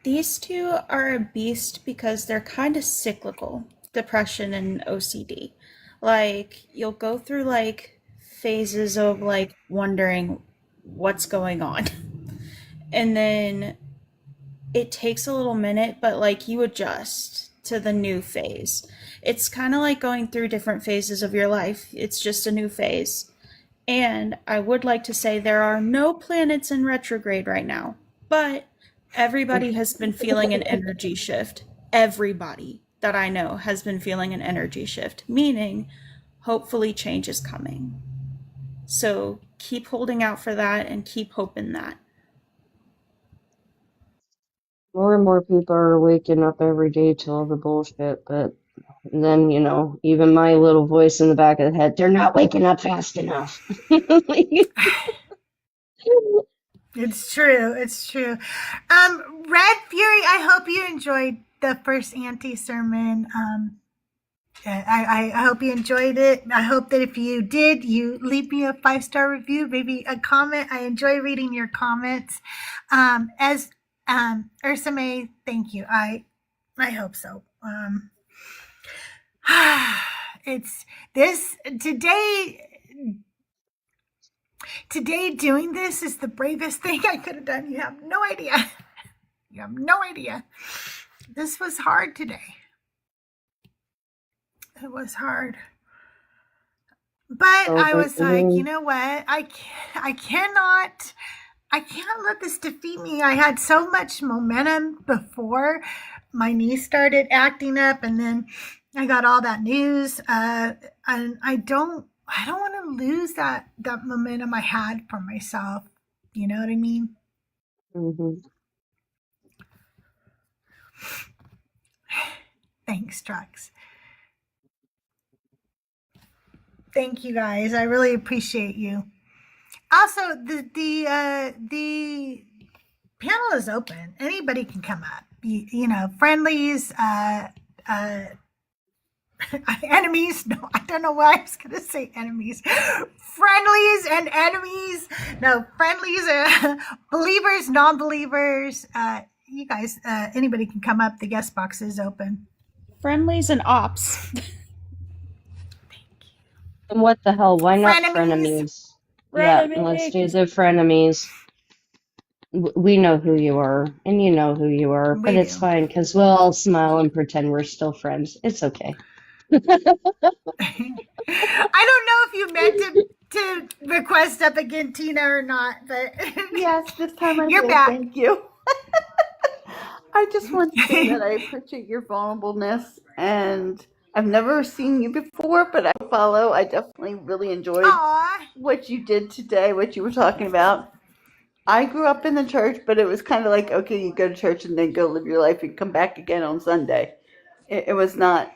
these two are a beast because they're kind of cyclical, depression and OCD. Like, you'll go through like phases of like wondering what's going on. And then it takes a little minute, but like you adjust to the new phase. It's kind of like going through different phases of your life. It's just a new phase. And I would like to say there are no planets in retrograde right now, but everybody has been feeling an energy shift. Everybody that I know has been feeling an energy shift, meaning hopefully change is coming. So keep holding out for that and keep hoping that. More and more people are waking up every day to all the bullshit, but then, even my little voice in the back of the head, they're not waking up fast enough. It's true. It's true. Red Fury, I hope you enjoyed the first anti sermon. I hope you enjoyed it. I hope that if you did, you leave me a 5-star review, maybe a comment. I enjoy reading your comments. As Ursa May, thank you. I hope so. It's this today. Today, doing this is the bravest thing I could have done. You have no idea. You have no idea. This was hard today. It was hard. But I Celebrate was the like, you win. know what? I cannot I can't let this defeat me. I had so much momentum before my knee started acting up, and then I got all that news. And I don't want to lose that momentum I had for myself. You know what I mean? Hmm. Thanks, Trux. Thank you guys. I really appreciate you. Also, the panel is open. Anybody can come up. You know, friendlies, enemies. No, I don't know why I was going to say enemies. Friendlies and enemies. No, friendlies, believers, non-believers. You guys, anybody can come up. The guest box is open. Friendlies and ops. And what the hell? Why not Frenemies. frenemies? Yeah, let's do Frenemies. the frenemies. We know who you are, and you know who you are, but We it's do. fine because we'll all smile and pretend we're still friends. It's okay. I don't know if you meant to request up again, Tina, or not, but Yes, this time I you're did. back. Thank you. I just want to say that I appreciate your vulnerableness, and I've never seen you before, but I follow. I definitely really enjoyed Aw, what you did today, what you were talking about. I grew up in the church, but it was kind of like, okay, you go to church and then go live your life and come back again on Sunday. It was not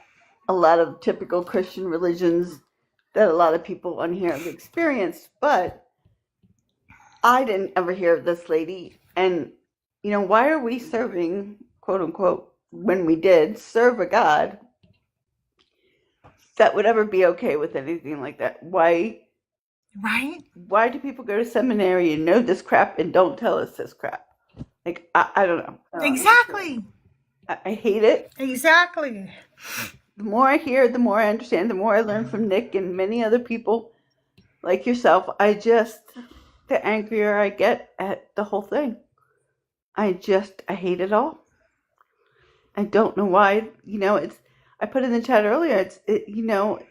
a lot of typical Christian religions that a lot of people on here have experienced, but I didn't ever hear of this lady. And, why are we serving, quote unquote, when we did serve a God that would ever be okay with anything like that? right? Why do people go to seminary and know this crap and don't tell us this crap? Like, I don't know. Exactly. I hate it. Exactly. The more I hear, the more I understand, the more I learn from Nick and many other people like yourself. The angrier I get at the whole thing. I hate it all. I don't know why. I put in the chat earlier. It's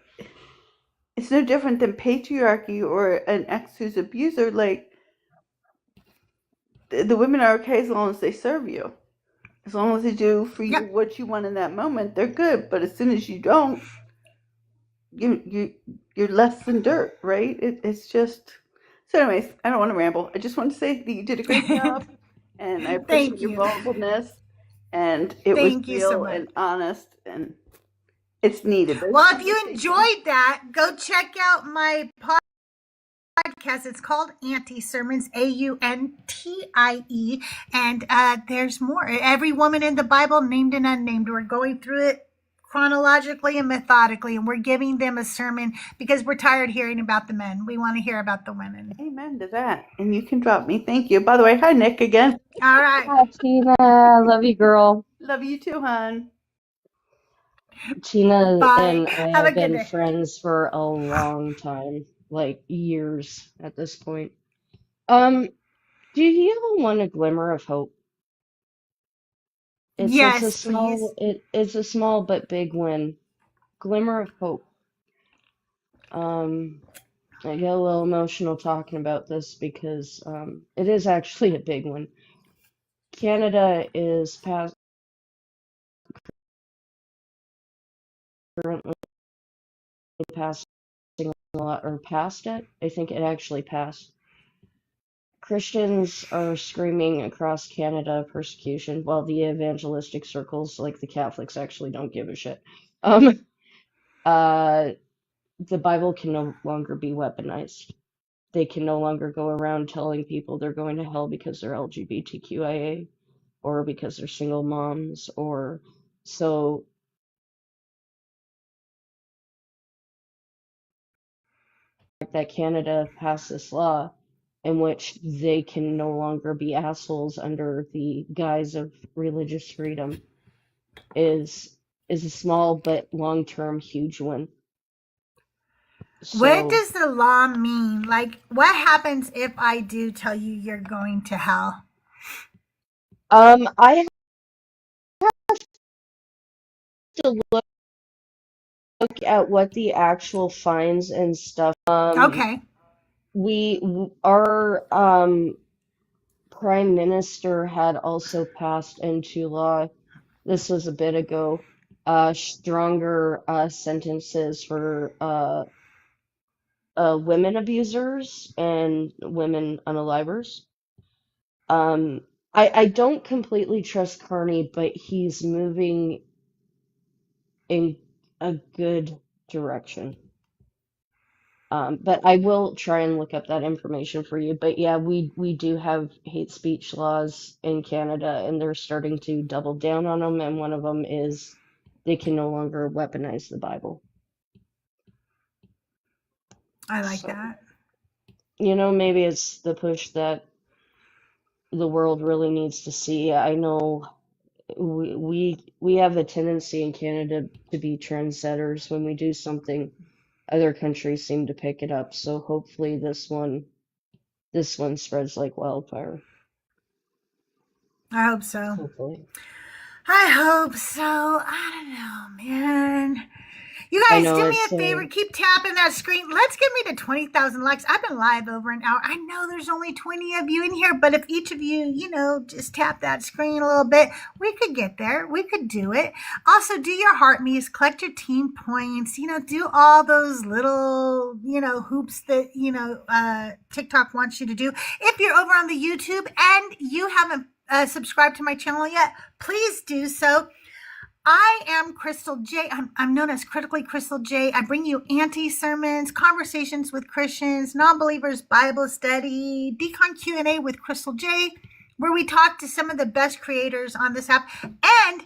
no different than patriarchy or an ex who's abuser. Like, the women are okay as long as they serve you. As long as they do for you Yep. what you want in that moment, they're good. But as soon as you don't, you're less than dirt, right? It's just. So, anyways, I don't want to ramble. I just want to say that you did a great job, and I appreciate Thank your you. vulnerableness, and it was Thank you so real much. and honest, and it's needed. Those Well, if you conversations. enjoyed that, go check out my podcast. It's called Auntie Sermons, Auntie, and there's more. Every woman in the Bible, named and unnamed. We're going through it chronologically and methodically, and we're giving them a sermon because we're tired hearing about the men. We want to hear about the women. Amen to that. And you can drop me. Thank you. By the way, hi Nick again. All right. Hi, Tina. Love you, girl. Love you too, hon. Tina Bye. and I Have a have good been day. friends for a long time, like years at this point. Um, do you want a glimmer of hope? It's a Yes, please. it's a small but big win. Glimmer of hope. I get a little emotional talking about this because it is actually a big one. Canada is currently passing a lot, or passed it. I think it actually passed. Christians are screaming across Canada persecution, while the evangelistic circles, like the Catholics, actually don't give a shit. Um, uh, the Bible can no longer be weaponized. They can no longer go around telling people they're going to hell because they're LGBTQIA or because they're single moms or so that Canada passed this law in which they can no longer be assholes under the guise of religious freedom is a small but long-term huge win. What So, does the law mean? Like, what happens if I do tell you you're going to hell? I have to look at what the actual fines and stuff. Okay. Our prime minister had also passed into law. This was a bit ago. Stronger sentences for women abusers and women unalivers. I don't completely trust Carney, but he's moving in a good direction. But I will try and look up that information for you. But yeah, we do have hate speech laws in Canada, and they're starting to double down on them. And one of them is they can no longer weaponize the Bible. I like So, that. maybe it's the push that the world really needs to see. I know we have a tendency in Canada to be trendsetters. When we do something, other countries seem to pick it up. So hopefully this one spreads like wildfire. I hope so. Hopefully. I hope so. I don't know, man. You I guys, know do me it's a favor. Keep tapping that screen. Let's get me to 20,000 likes. I've been live over an hour. I know there's only 20 of you in here, but if each of you, just tap that screen a little bit, we could get there. We could do it. Also, do your heart me's, collect your team points, do all those little, hoops that, TikTok wants you to do. If you're over on the YouTube and you haven't subscribed to my channel yet, please do so. I am Crystal J. I'm known as Critically Crystal J. I bring you anti-sermons, conversations with Christians, non-believers, Bible study, Decon Q&A with Crystal J, where we talk to some of the best creators on this app. And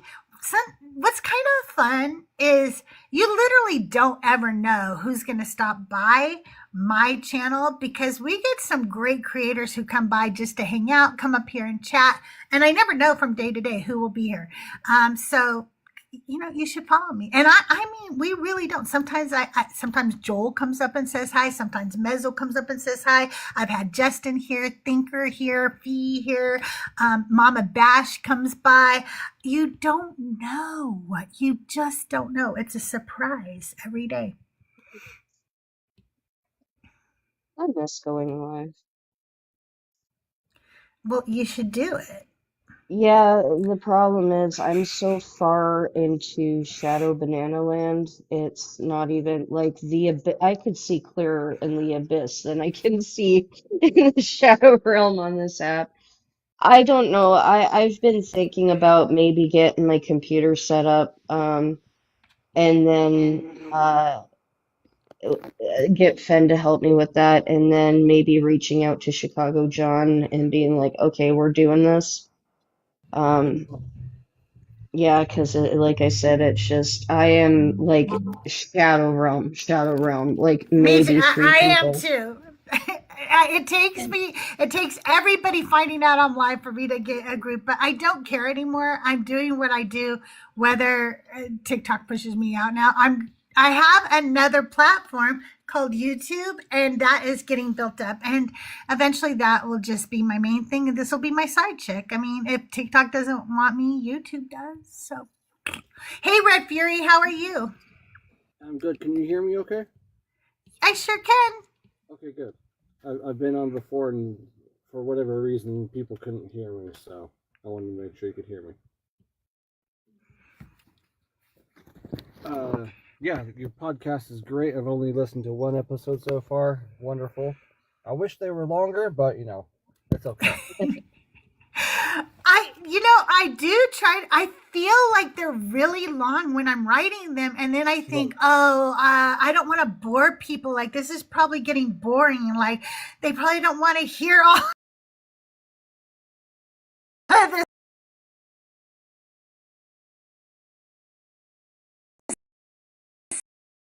what's kind of fun is you literally don't ever know who's going to stop by my channel, because we get some great creators who come by just to hang out, come up here and chat. And I never know from day to day who will be here. So you should follow me. And I mean, we really don't. Sometimes sometimes Joel comes up and says hi. Sometimes Mezzo comes up and says hi. I've had Justin here, Thinker here, Fee here. Mama Bash comes by. You don't know what. You just don't know. It's a surprise every day. I miss going live. Well, you should do it. Yeah, the problem is I'm so far into Shadow Banana Land. It's not even like I could see clearer in the abyss than I can see in the Shadow Realm on this app. I don't know. I've been thinking about maybe getting my computer set up, and then get Fen to help me with that, and then maybe reaching out to Chicago John and being like, okay, we're doing this. Yeah, because like I said, it's just I am like Shadow Realm, like Me too. maybe three I am people. too. It takes everybody finding out I'm live for me to get a group, but I don't care anymore. I'm doing what I do, whether TikTok pushes me out now. I have another platform called YouTube, and that is getting built up, and eventually that will just be my main thing, and this will be my side chick. I mean, if TikTok doesn't want me, YouTube does. So, hey, Red Fury, how are you? I'm good. Can you hear me okay? I sure can. Okay, good. I've been on before, and for whatever reason, people couldn't hear me, so I wanted to make sure you could hear me. Yeah, your podcast is great. I've only listened to one episode so far. Wonderful. I wish they were longer, but it's okay. I do try. I feel like they're really long when I'm writing them, and then I think, I don't want to bore people. Like, this is probably getting boring. Like, they probably don't want to hear all of this.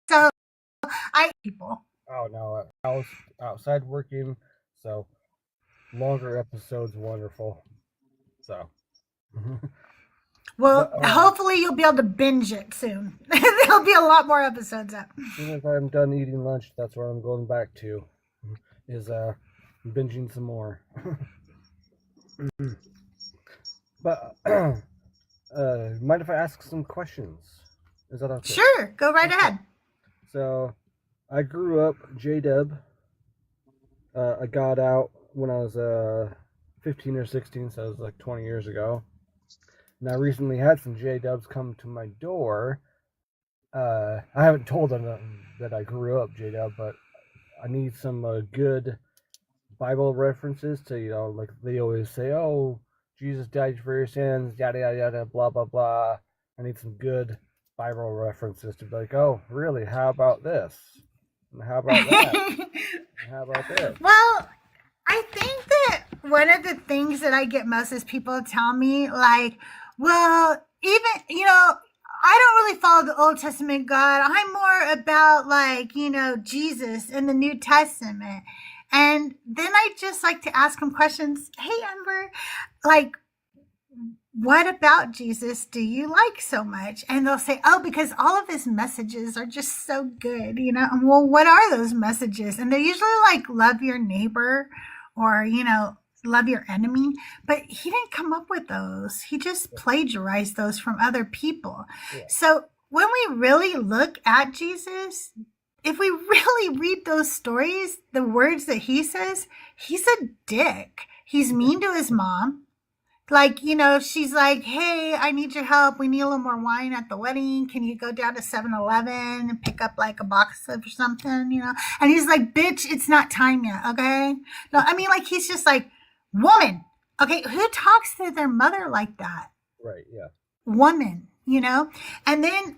So people. Oh no, I was outside working, so longer episodes, wonderful. So. Well, hopefully you'll be able to binge it soon. There'll be a lot more episodes up. As soon as I'm done eating lunch, that's where I'm going back to, is binging some more. But mind if I ask some questions? Is that okay? Sure, go right ahead. So, I grew up J-Dub. I got out when I was 15 or 16, so it was like 20 years ago. And I recently had some J-Dubs come to my door. I haven't told them that I grew up J-Dub, but I need some good Bible references to, like they always say, oh, Jesus died for your sins, yada yada yada, blah blah blah. I need some good Bible references to be like, oh, really? How about this? And how about that? And how about this? Well, I think that one of the things that I get most is people tell me, like, well, even, I don't really follow the Old Testament God. I'm more about, like, Jesus in the New Testament. And then I just like to ask them questions. Hey, Amber, like, what about Jesus do you like so much? And they'll say, oh, because all of his messages are just so good, Well, what are those messages? And they're usually like, love your neighbor or, love your enemy. But he didn't come up with those. He just plagiarized those from other people. Yeah. So when we really look at Jesus, if we really read those stories, the words that he says, he's a dick. He's mean to his mom. Like, she's like, hey, I need your help. We need a little more wine at the wedding. Can you go down to 7-Eleven and pick up like a box of something, And he's like, bitch, it's not time yet, okay? No, I mean, like, he's just like, woman, okay? Who talks to their mother like that? Right, yeah. Woman, And then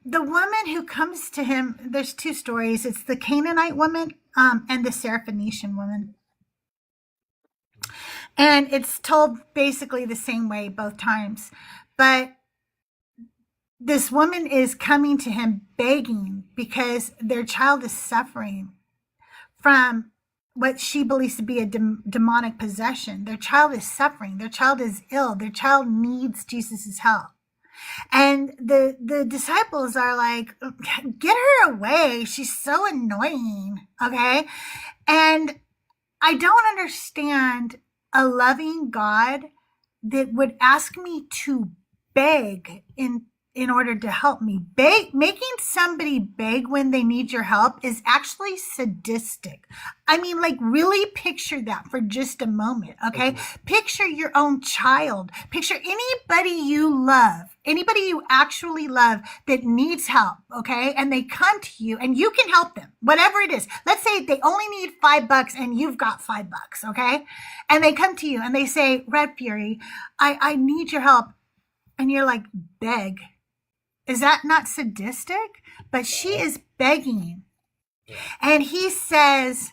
the woman who comes to him, there's two stories. It's the Canaanite woman and the Syrophoenician woman. And it's told basically the same way both times. But this woman is coming to him begging because their child is suffering from what she believes to be a demonic possession. Their child is suffering. Their child is ill. Their child needs Jesus's help. And the disciples are like, get her away. She's so annoying. Okay. And I don't understand a loving God that would ask me to beg in order to help me. Making somebody beg when they need your help is actually sadistic. I mean, like, really picture that for just a moment, okay? Picture your own child. Picture anybody you love, anybody you actually love that needs help, okay? And they come to you and you can help them, whatever it is. Let's say they only need $5 and you've got $5, okay? And they come to you and they say, Red Fury, I need your help. And you're like, beg. Is that not sadistic? But she is begging. And he says,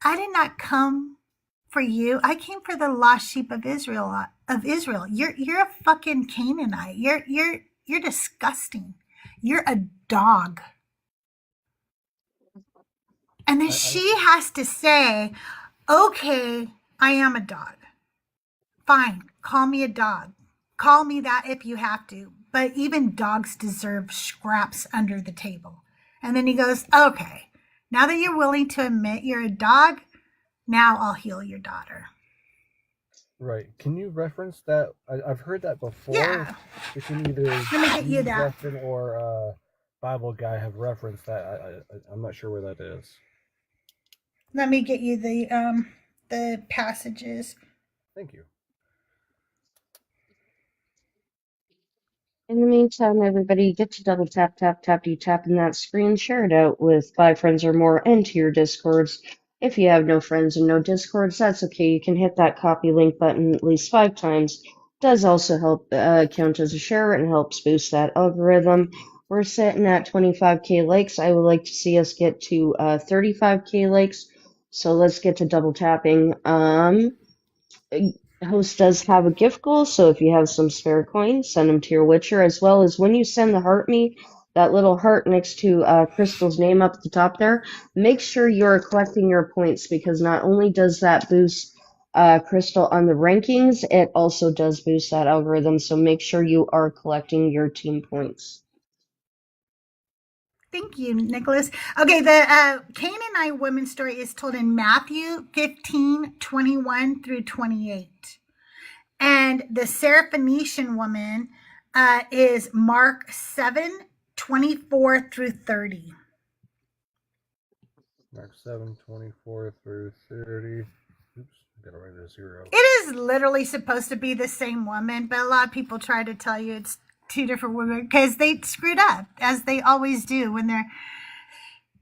I did not come for you. I came for the lost sheep of Israel. You're a fucking Canaanite. You're disgusting. You're a dog. And then she has to say, okay, I am a dog. Fine, call me a dog. Call me that if you have to. But even dogs deserve scraps under the table. And then he goes, okay, now that you're willing to admit you're a dog, now I'll heal your daughter. Right. Can you reference that? I've heard that before. Yeah. You can either Let me get you that. Justin or Bible guy have referenced that. I'm not sure where that is. Let me get you the passages. Thank you. In the meantime, everybody, get to double tap, tap, tap, you tapping that screen, share it out with 5 friends or more, and to your Discords. If you have no friends and no Discords, that's okay. You can hit that copy link button at least 5 times. It does also help count as a share and helps boost that algorithm. We're sitting at 25k likes. I would like to see us get to 35k likes. So let's get to double tapping. Host does have a gift goal, so if you have some spare coins, send them to your Witcher, as well as when you send the heart me, that little heart next to Crystal's name up at the top there, make sure you're collecting your points, because not only does that boost Crystal on the rankings, it also does boost that algorithm, so make sure you are collecting your team points. Thank you, Nicholas. Okay, the Canaanite women's story is told in Matthew 15:21 through 28. And the Syrophoenician woman is Mark 7:24 through 30. Mark 7:24 through 30. Oops, gotta write a 0. It is literally supposed to be the same woman, but a lot of people try to tell you it's two different women because they screwed up, as they always do when they're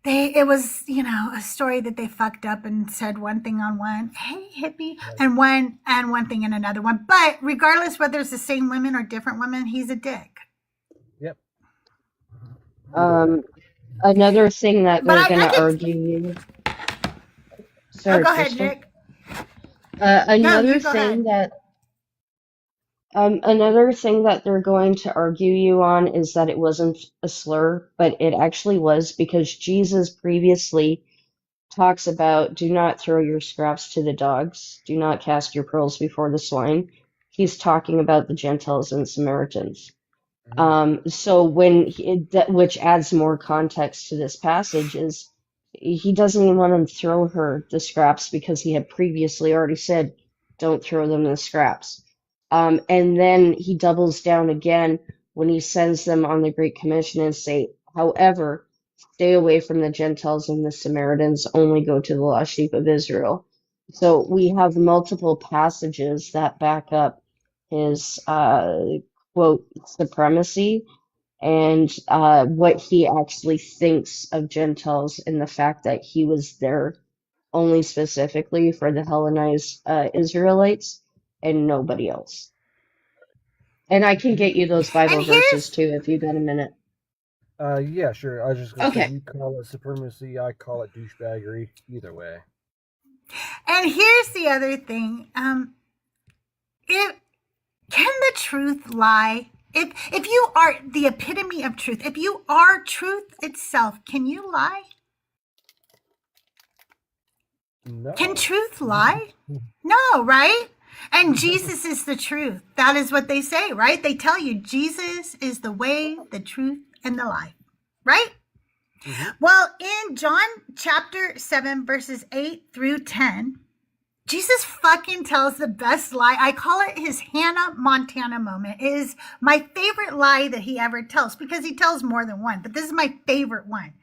it was, a story that they fucked up and said one thing on one, hey hippie, Right. and one thing in another one. But regardless whether it's the same women or different women, he's a dick. Yep. Either way. Another thing that But they're I gonna can. argue. Oh, Sorry, go ahead, Crystal. Nick. No, Another you go thing ahead. that another thing that they're going to argue you on is that it wasn't a slur, but it actually was because Jesus previously talks about do not throw your scraps to the dogs, do not cast your pearls before the swine. He's talking about the Gentiles and Samaritans. So which adds more context to this passage is he doesn't even want to throw her the scraps because he had previously already said, don't throw them the scraps. And then he doubles down again when he sends them on the Great Commission and say, however, stay away from the Gentiles and the Samaritans, only go to the lost sheep of Israel. So we have multiple passages that back up his quote supremacy and what he actually thinks of Gentiles and the fact that he was there only specifically for the Hellenized Israelites and nobody else. And I can get you those Bible And verses here's too if you got a minute. Yeah, sure. I was just gonna say, Okay. you call it supremacy, I call it douchebaggery. Either way. the other thing. If can the truth lie? If you are the epitome of truth, if you are truth itself, can you lie? Can No. truth lie? No, right? And Jesus is the truth. That is what they say, right? They tell you Jesus is the way, the truth, and the life, right? Mm-hmm. Well, in John chapter 7, verses 8 through 10, Jesus fucking tells the best lie. I call it his Hannah Montana moment. It is my favorite lie that he ever tells because he tells more than one, but this is my favorite one.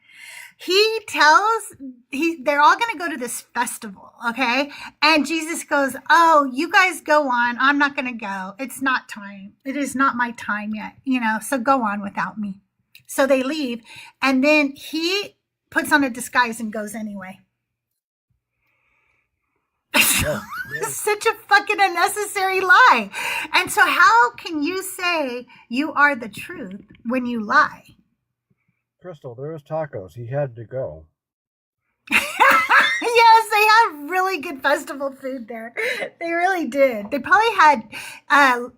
They're all going to go to this festival, okay? And Jesus goes, oh, you guys go on. I'm not going to go. It's not time. It is not my time yet, so go on without me. So they leave. And then he puts on a disguise and goes anyway. Oh, It's such a fucking unnecessary lie. And so how can you say you are the truth when you lie? Crystal, there was tacos. He had to go. Yes, they had really good festival food there. They really did. They probably had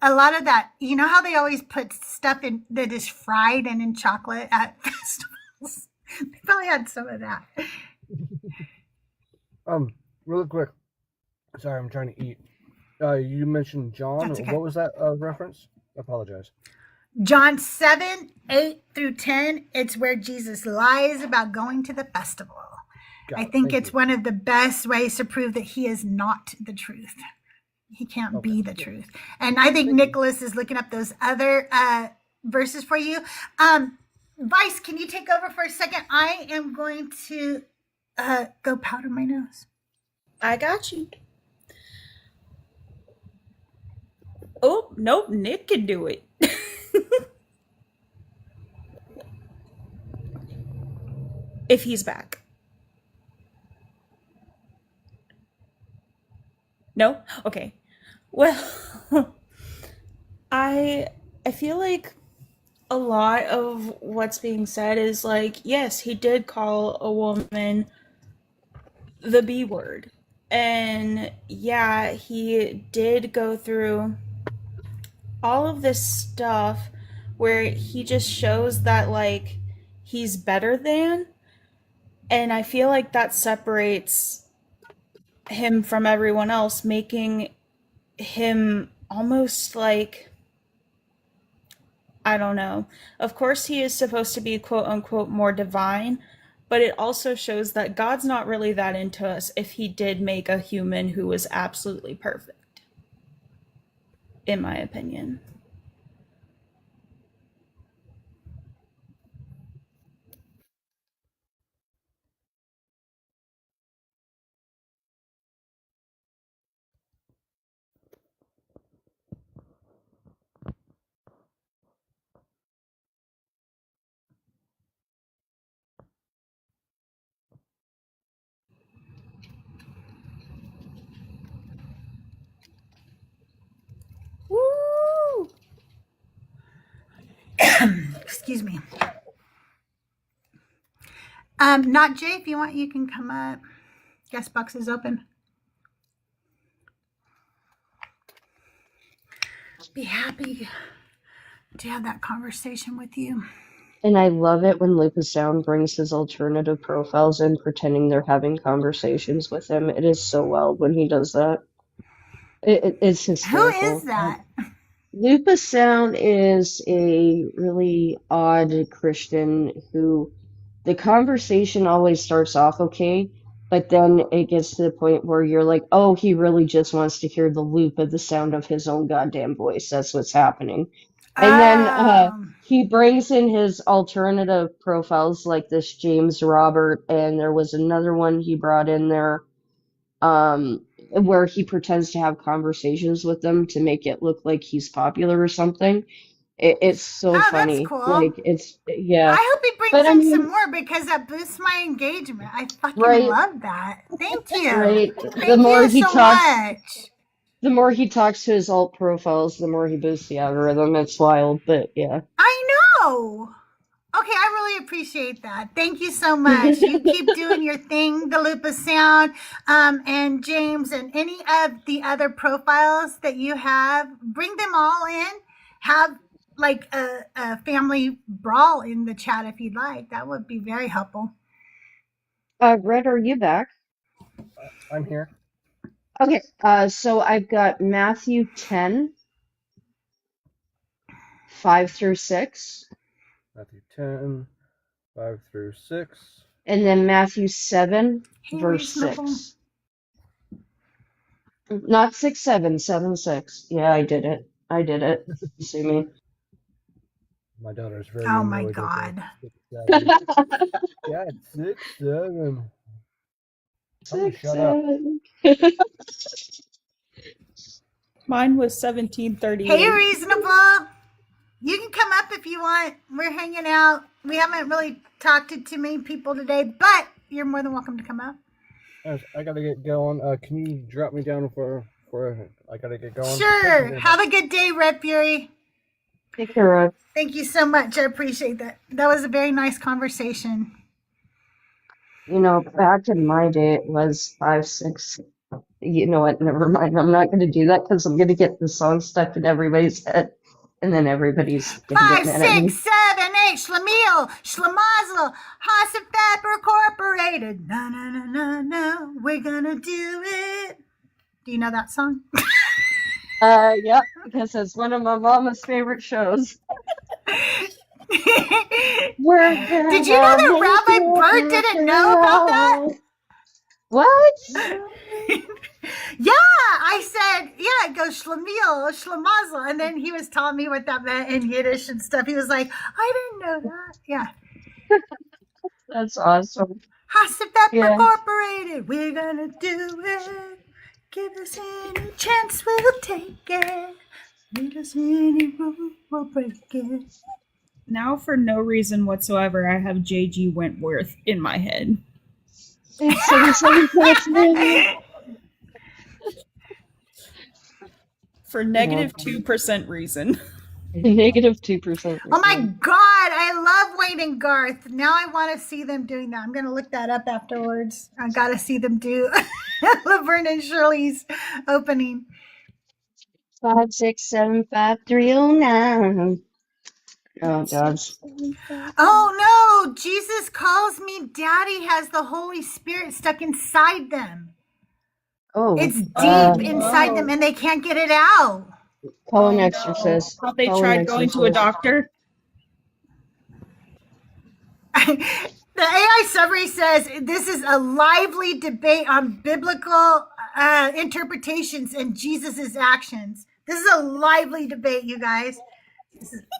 a lot of that. You know how they always put stuff in that is fried and in chocolate at festivals? They probably had some of that. Really quick. Sorry, I'm trying to eat. You mentioned John. That's okay. What was that reference? I apologize. John 7, 8 through 10, it's where Jesus lies about going to the festival. I think it's one of the best ways to prove that he is not the truth. He can't be the truth. And I think Nicholas is looking up those other verses for you. Vice, can you take over for a second? I am going to go powder my nose. I got you. Oh, nope, Nick can do it. If he's back. No? Okay. Well, I feel like a lot of what's being said is like, yes, he did call a woman the B word. And yeah, he did go through all of this stuff where he just shows that like he's better than, and I feel like that separates him from everyone else, making him almost like, I don't know. Of course, he is supposed to be quote unquote more divine, but it also shows that God's not really that into us if he did make a human who was absolutely perfect, in my opinion. Excuse me. Not Jay, if you want, you can come up. Guest box is open. Be happy to have that conversation with you. And I love it when Lucas Sound brings his alternative profiles in, pretending they're having conversations with him. It is so wild when he does that. It's Who hysterical. is that? Lucas Sound is a really odd Christian who the conversation always starts off okay, but then it gets to the point where you're like, oh, he really just wants to hear the loop of the sound of his own goddamn voice. That's what's happening. And then he brings in his alternative profiles like this James Robert, and there was another one he brought in there where he pretends to have conversations with them to make it look like he's popular or something. It's so funny. That's cool. Like, yeah. I hope he brings But I in mean, some more because that boosts my engagement. I fucking right, love that. Thank you. right. Thank you so much. The more he talks to his alt profiles, the more he boosts the algorithm. It's wild, but yeah. I know. Okay, I really appreciate that. Thank you so much. You keep doing your thing, the Loop of Sound, and James, and any of the other profiles that you have. Bring them all in. Have like a family brawl in the chat if you'd like. That would be very helpful. Red, are you back? I'm here. Okay, so I've got Matthew 10, 5 through 6. Matthew 10, 5 through 6. And then Matthew 7, verse Reasonable. 6. Not 6, 7, 7, 6. Yeah, I did it. See me. My daughter's very Oh my annoyed God. with the 6, 7. Yeah, it's 6, 7. Somebody 6, shut up. 7. Mine was 1738. Hey, Reasonable. You can come up if you want. We're hanging out. We haven't really talked to too many people today, but you're more than welcome to come up. I gotta get going. Can you drop me down for I gotta get going? Sure. Have a good day, Red Fury. Take care of. Thank you so much. I appreciate that. That was a very nice conversation. You know, back in my day, it was 5, 6. You know what? Never mind. I'm not going to do that because I'm going to get the song stuck in everybody's head, and then everybody's going to 5, get mad at me. 6, 7, 8. Schlemiel, Schlemazel, Hasselfab Incorporated. No, no, no, no, no. We're gonna do it. Do you know that song? Yep, because it's one of my mama's favorite shows. Did you know that Rabbi Bert didn't know about that? What? Yeah, I said, yeah, it goes Schlemiel, Schlemazel. And then he was telling me what that meant in Yiddish and stuff. He was like, I didn't know that. Yeah. That's awesome. Hasselfab Yeah. Incorporated, we're gonna do it. Give us any chance, we'll take it. Give us any rule, we'll break it. Now, for no reason whatsoever, I have J.G. Wentworth in my head. It's 7, For negative 2% reason. Negative 2%. Oh my God, I love Wayne and Garth. Now I want to see them doing that. I'm going to look that up afterwards. I got to see them do Laverne and Shirley's opening. 5, 6, 7, 5, 3, 0, 9. Oh, God. Oh no, Jesus calls me daddy has the Holy Spirit stuck inside them. Oh. It's deep inside them and they can't get it out. Call an exorcist. Thought they Call an tried going to a exorcist. doctor. The AI summary says this is a lively debate on biblical interpretations and Jesus's actions. This is a lively debate, you guys.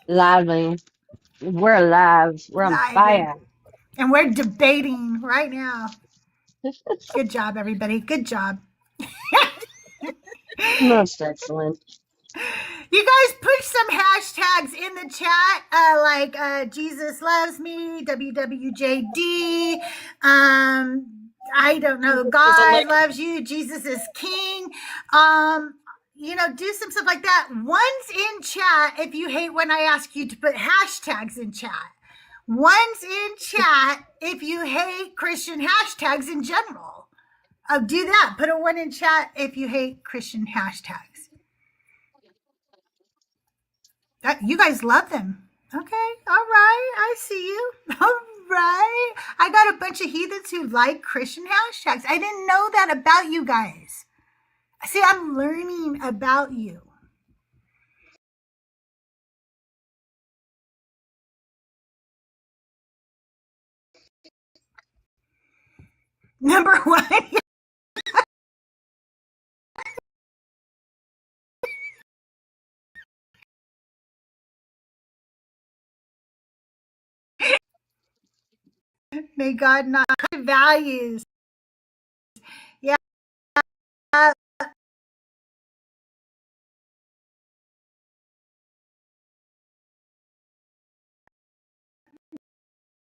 Lively. We're alive. We're on Lively. fire. And we're debating right now. Good job, everybody. Good job. Most excellent. You guys put some hashtags in the chat, like Jesus loves me, WWJD. I don't know. God loves you. Jesus is king. do some stuff like that. One's in chat if you hate when I ask you to put hashtags in chat. One's in chat if you hate Christian hashtags in general. Do that. Put a one in chat if you hate Christian hashtags. You guys love them. Okay. All right. I see you. All right. I got a bunch of heathens who like Christian hashtags. I didn't know that about you guys. See, I'm learning about you. Number one. May God not values. Yeah.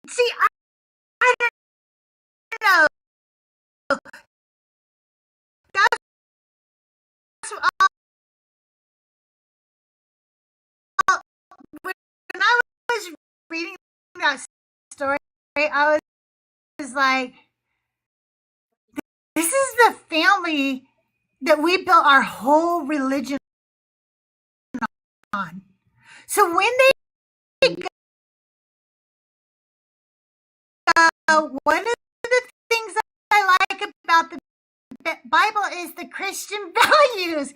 See, I don't know. That's when I was reading that story, I was like, this is the family that we built our whole religion on. So when they go, one of the things that I like about the Bible is the Christian values.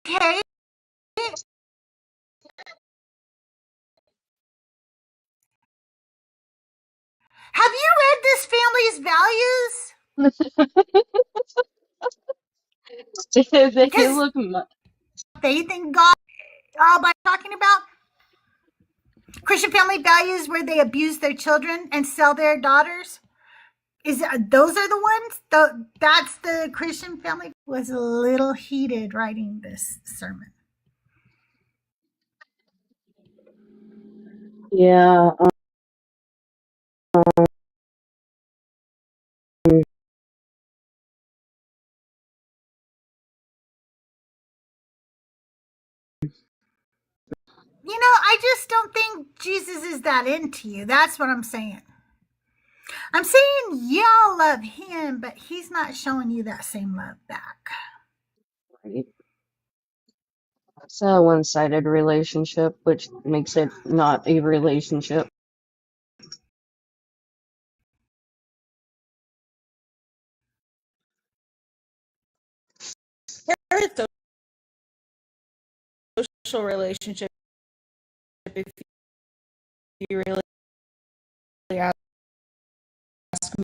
Okay. Have you read this family's values? They Because look faith in God, all by talking about Christian family values where they abuse their children and sell their daughters. Those are the ones? That's the Christian family. Was a little heated writing this sermon. yeah. I just don't think Jesus is that into you. That's what I'm saying. I'm saying y'all love him, but he's not showing you that same love back. Right. It's a one-sided relationship, which makes it not a relationship. Social relationship, if you really ask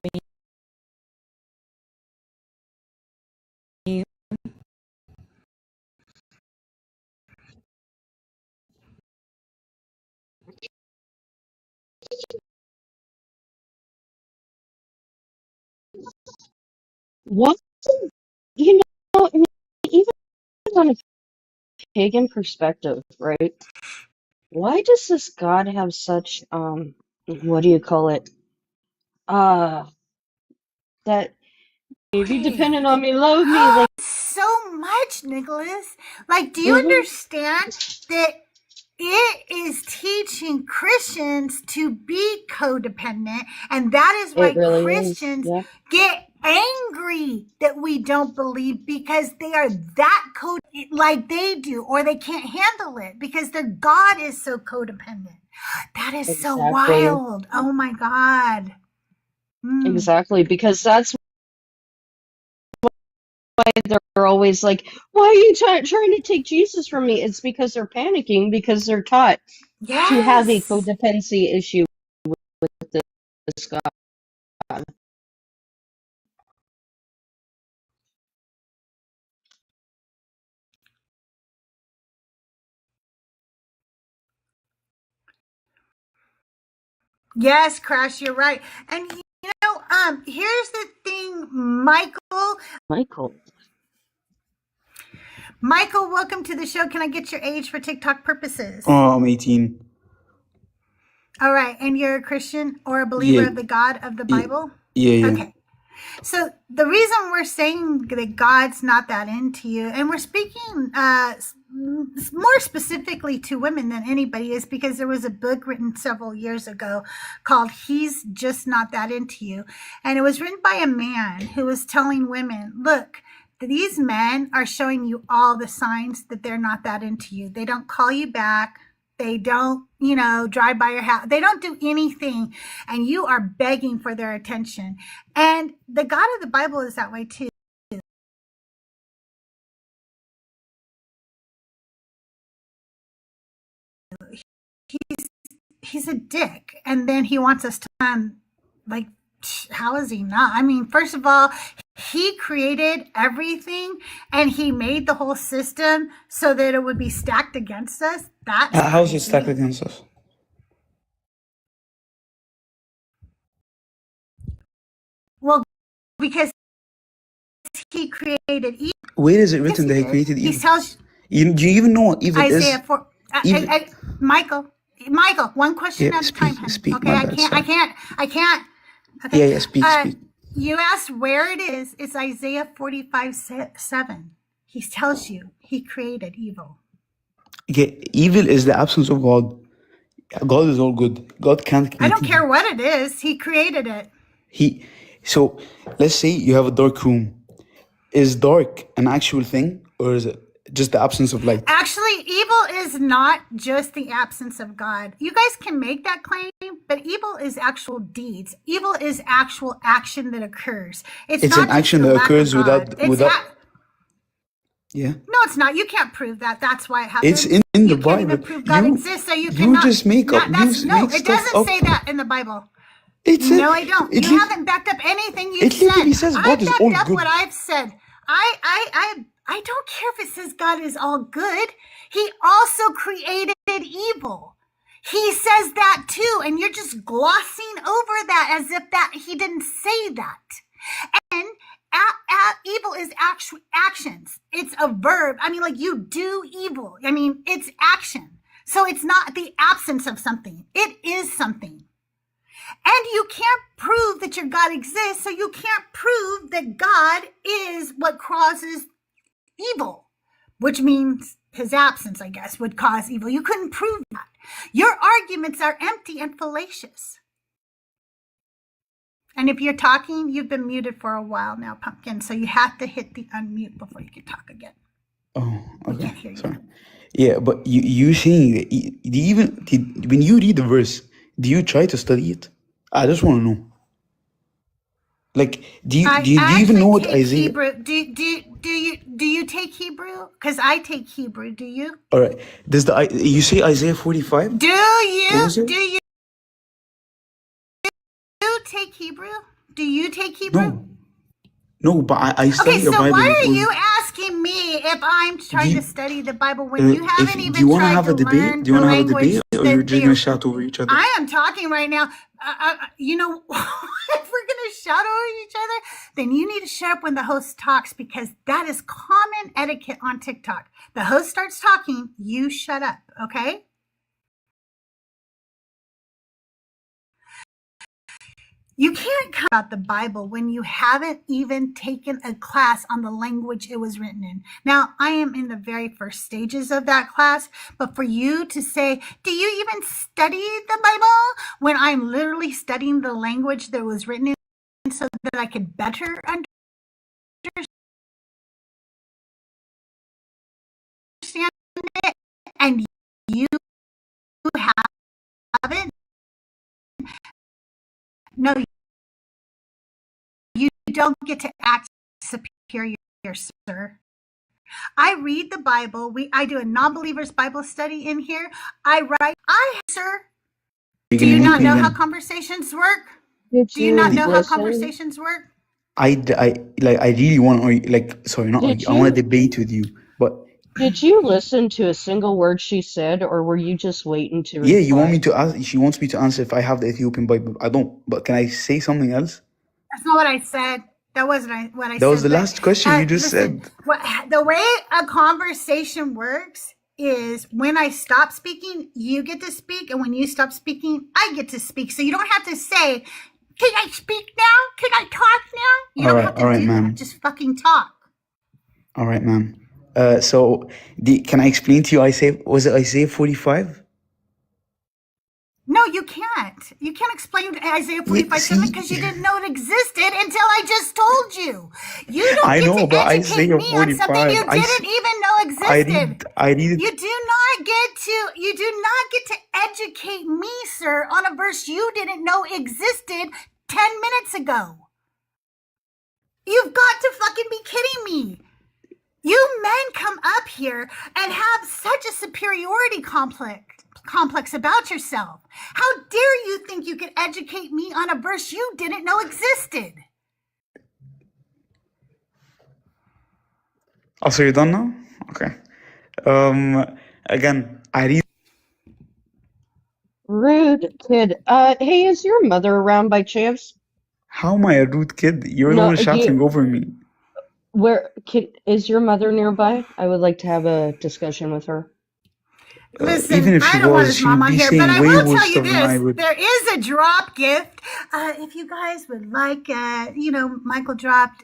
me. What, you know, even on a pagan perspective, right? Why does this God have such, what do you call it? That if you Okay. dependent on me, love me, like, So much, Nicholas. Like, do you mhm, understand that it is teaching Christians to be codependent, and that is it why really is. Christians Yeah, get angry that we don't believe because they are that code like they do, or they can't handle it because their God is so codependent. That is so exactly. wild. Oh my God. Exactly, because that's why they're always like, why are you trying to take Jesus from me? It's because they're panicking because they're taught to have a Yes. codependency issue with this God. Yes, Crash, you're right. And here's the thing, Michael. Michael. Michael, welcome to the show. Can I get your age for TikTok purposes? I'm 18. All right. And you're a Christian or a believer Yeah, of the God of the yeah, Bible? yeah. Okay. So the reason we're saying that God's not that into you, and we're speaking more specifically to women than anybody, is because there was a book written several years ago called He's Just Not That Into You. And it was written by a man who was telling women, look, these men are showing you all the signs that they're not that into you. They don't call you back. They don't, drive by your house. They don't do anything. And you are begging for their attention. And the God of the Bible is that way too. He's a dick. And then he wants us to, like, how is he not? I mean, first of all, he created everything and he made the whole system so that it would be stacked against us. That's How's it stacked crazy. against us? Well, because he created evil. Where is it Yes, written he that he did. created He evil? tells Do you even know what evil Isaiah is? 4. Evil. Michael, one question Yeah, at a time, honey. speak. Okay, My bad, I sorry. can't. Okay. Yeah, speak. You asked where it is. It's Isaiah 45:7. He tells you he created evil. Yeah, evil is the absence of God. God is all good. God can't I create don't care evil. what it is. He created it. So let's say you have a dark room. Is dark an actual thing, or is it just the absence of light? Actually, evil is not just the absence of God. You guys can make that claim, but evil is actual deeds. Evil is actual action that occurs. It's It's not an just action the that lack of occurs God. Yeah. No, it's not. You can't prove that. That's why it It's happens. in the You can't even Bible. prove God exists, so you You cannot. just make up. Not, that's You no. make It stuff doesn't up. say that in the Bible. It's No, I don't. it You lit- haven't backed up anything you've it literally said. says I God is all backed up good. what I've said. I don't care if it says God is all good. He also created evil. He says that too, and you're just glossing over that as if that he didn't say that. And evil is actual actions. It's a verb. I mean, like you do evil. I mean, it's action. So it's not the absence of something. It is something. And you can't prove that your God exists, so you can't prove that God is what causes evil, which means his absence, I guess, would cause evil. You couldn't prove that. Your arguments are empty and fallacious. And if you're talking, you've been muted for a while now, Pumpkin, so you have to hit the unmute before you can talk again. Oh, We okay. can't hear you. Sorry. Yeah, but you saying that when you read the verse, do you try to study it? I just want to know. Like, do you even know what take Isaiah? Hebrew. Do you take Hebrew? Because I take Hebrew. Do you? All right. You say Isaiah 45? Do was you? it? Do you take Hebrew? Do you take Hebrew? No, but I Okay, study your so Bible. why are you asking me if I'm trying to study the Bible when you haven't Do you even want to tried have to a debate? learn Do you the want to have a language debate, or you're that just gonna shout over each other? I am talking right now. If we're gonna shout over each other, then you need to shut up when the host talks, because that is common etiquette on TikTok. The host starts talking, you shut up, okay? You can't come about the Bible when you haven't even taken a class on the language it was written in. Now, I am in the very first stages of that class, but for you to say, do you even study the Bible, when I'm literally studying the language that was written in so that I could better understand it, and you haven't? No, you don't get to act superior, sir. I read the Bible. I do a non-believer's Bible study in here. Sir. Do you not know how conversations work? Did Do you not you know how listen? conversations work? I really want to sorry, not Did argue. I want to you debate with you, but did you listen to a single word she said, or were you just waiting to yeah, you want me reply? to ask? She wants me to answer if I have the Ethiopian Bible. I don't, but can I say something else? That's not what I said. That wasn't what I That said. was the last question you just listen, said. the way a conversation works is when I stop speaking, you get to speak, and when you stop speaking, I get to speak. So you don't have to say, "Can I speak now? Can I talk now?" You don't have to All right, do ma'am. that. Just fucking talk. All right, ma'am. So can I explain to you Isaiah 45? No, you can't. You can't explain Isaiah 45 see, because you didn't know it existed until I just told you. You don't I get know, to but educate Isaiah me on something 45, you didn't even know existed. I read it. You do not get to educate me, sir, on a verse you didn't know existed 10 minutes ago. You've got to fucking be kidding me. You men come up here and have such a superiority complex about yourself. How dare you think you could educate me on a verse you didn't know existed? Oh, so you're done now? Okay. Again, I read. Rude kid. Hey, is your mother around by chance? How am I a rude kid? You're the No, one shouting over me. Is your mother nearby? I would like to have a discussion with her. Listen, Even if I she don't want was, his mom she'd on be here, but saying I way will worse tell you stuff than I this. would. There is a drop gift. If you guys would like, Michael dropped,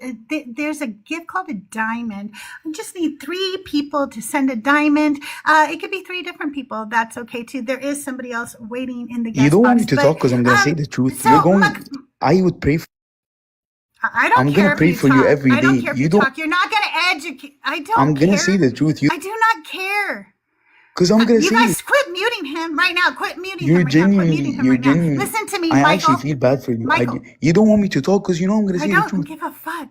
there's a gift called a diamond. I just need 3 people to send a diamond. It could be 3 different people. That's okay too. There is somebody else waiting in the guest You don't want box. me to talk because I'm going to say the truth. So You're going, I would pray for. I don't I'm care gonna if pray you for talk. you every I don't day. care if You you don't. talk. You're not going to educate. I don't I'm gonna care. say the truth. I do not care. Because I'm gonna You say guys quit muting him right now. Quit muting you're him right now. Quit genuinely, muting him you're right now. genuinely. Listen to me, I Michael. actually feel bad for you. Michael, You don't want me to talk because you know I'm gonna I say the don't truth. give a fuck.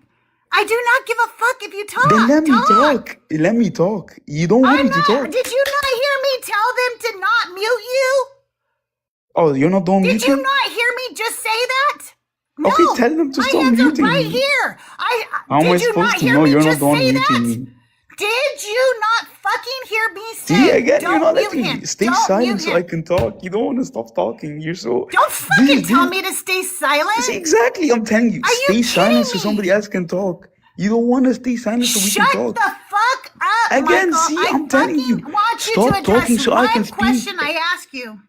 I do not give a fuck if you talk. Then let me Talk. talk. Let me talk. You don't want I'm me to not. talk. Did you not hear me tell them to not mute you? Oh, you're not done Did you muting? not hear me just say that? No. Okay, tell them to My stop hands muting are right me. here. How am I Did you supposed not to hear know me you're just not done say muting that? me? Did you not fucking hear me say? See, again, you're Don't not mute letting him. me stay Don't silent mute so him. I can talk. You don't want to stop talking. You're so. Don't fucking This, tell this, me to stay silent. see, exactly. I'm telling you, Are you stay silent so kidding somebody me? else can talk. You don't want to stay silent so we can Shut talk. the fuck up, Again, Michael. see, I I'm telling fucking you, want you to stop address talking so I can one question speak. I ask you.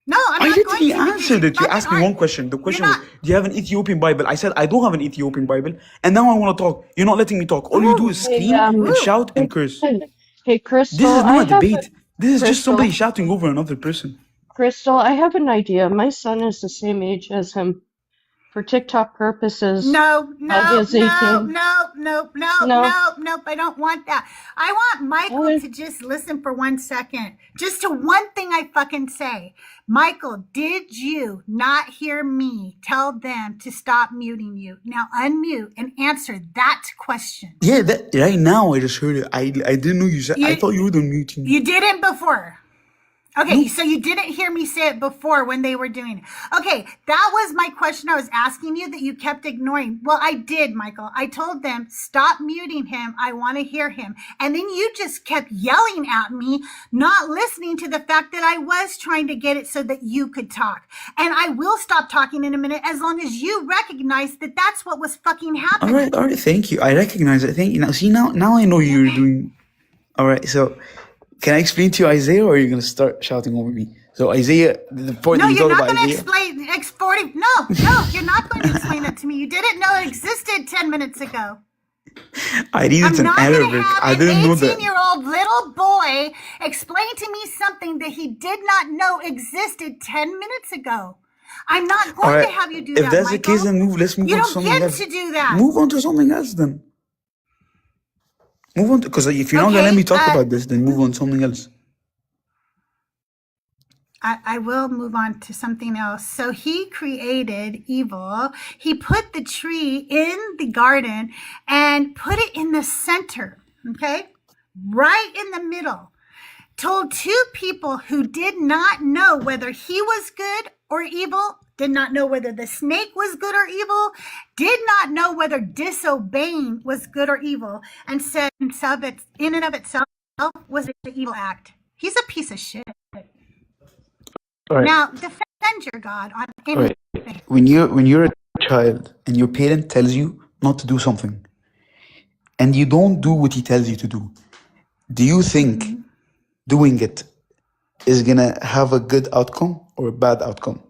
No, I'm I not going literally to because answered you it. You fucking asked me aren't. one question. The You're question was, not. do you have an Ethiopian Bible? I said, I don't have an Ethiopian Bible. And now I want to talk. You're not letting me talk. All you do is Hey, scream and Ooh. shout and curse. hey, This Crystal, is not a debate. This is just somebody Crystal, shouting over another person. Crystal, I have an idea. My son is the same age as him. For TikTok purposes, No, is 18. No, I don't want that. I want Michael oh, to just listen for 1 second. Just to one thing I fucking say. Michael, did you not hear me tell them to stop muting you? Now unmute and answer that question. Yeah, that right now I just heard it. I didn't know you said. I thought you were done muting. You didn't before. Okay, No. so you didn't hear me say it before when they were doing it. Okay, that was my question I was asking you that you kept ignoring. Well, I did, Michael. I told them, stop muting him. I want to hear him. And then you just kept yelling at me, not listening to the fact that I was trying to get it so that you could talk. And I will stop talking in a minute as long as you recognize that that's what was fucking happening. All right. Thank you. I recognize it. Thank you. Now, see, now I know you're doing. All right. So, can I explain to you Isaiah, or are you gonna start shouting over me? So Isaiah, the point No, that you you're talk not about going to Isaiah. explain X40. No, you're not going to explain that to me. You didn't know it existed 10 minutes ago. I read it I'm in not going to Arabic. I have didn't an know that. 18-year-old little boy explain to me something that he did not know existed 10 minutes ago. I'm not All going right. to have you do If that, that's the Michael. case, then let's move You on to don't something get else. to do that. Move on to something else then. Move on, because if you're not gonna let me talk about this, then move on to something else. I will move on to something else. So he created evil. He put the tree in the garden and put it in the center, okay? Right in the middle. Told 2 people who did not know whether he was good or evil, did not know whether the snake was good or evil, did not know whether disobeying was good or evil, and said in and of itself was an evil act. He's a piece of shit. All right. Now, defend your God on All right. anything. When you're a child and your parent tells you not to do something, and you don't do what he tells you to do you think doing it is gonna have a good outcome or a bad outcome?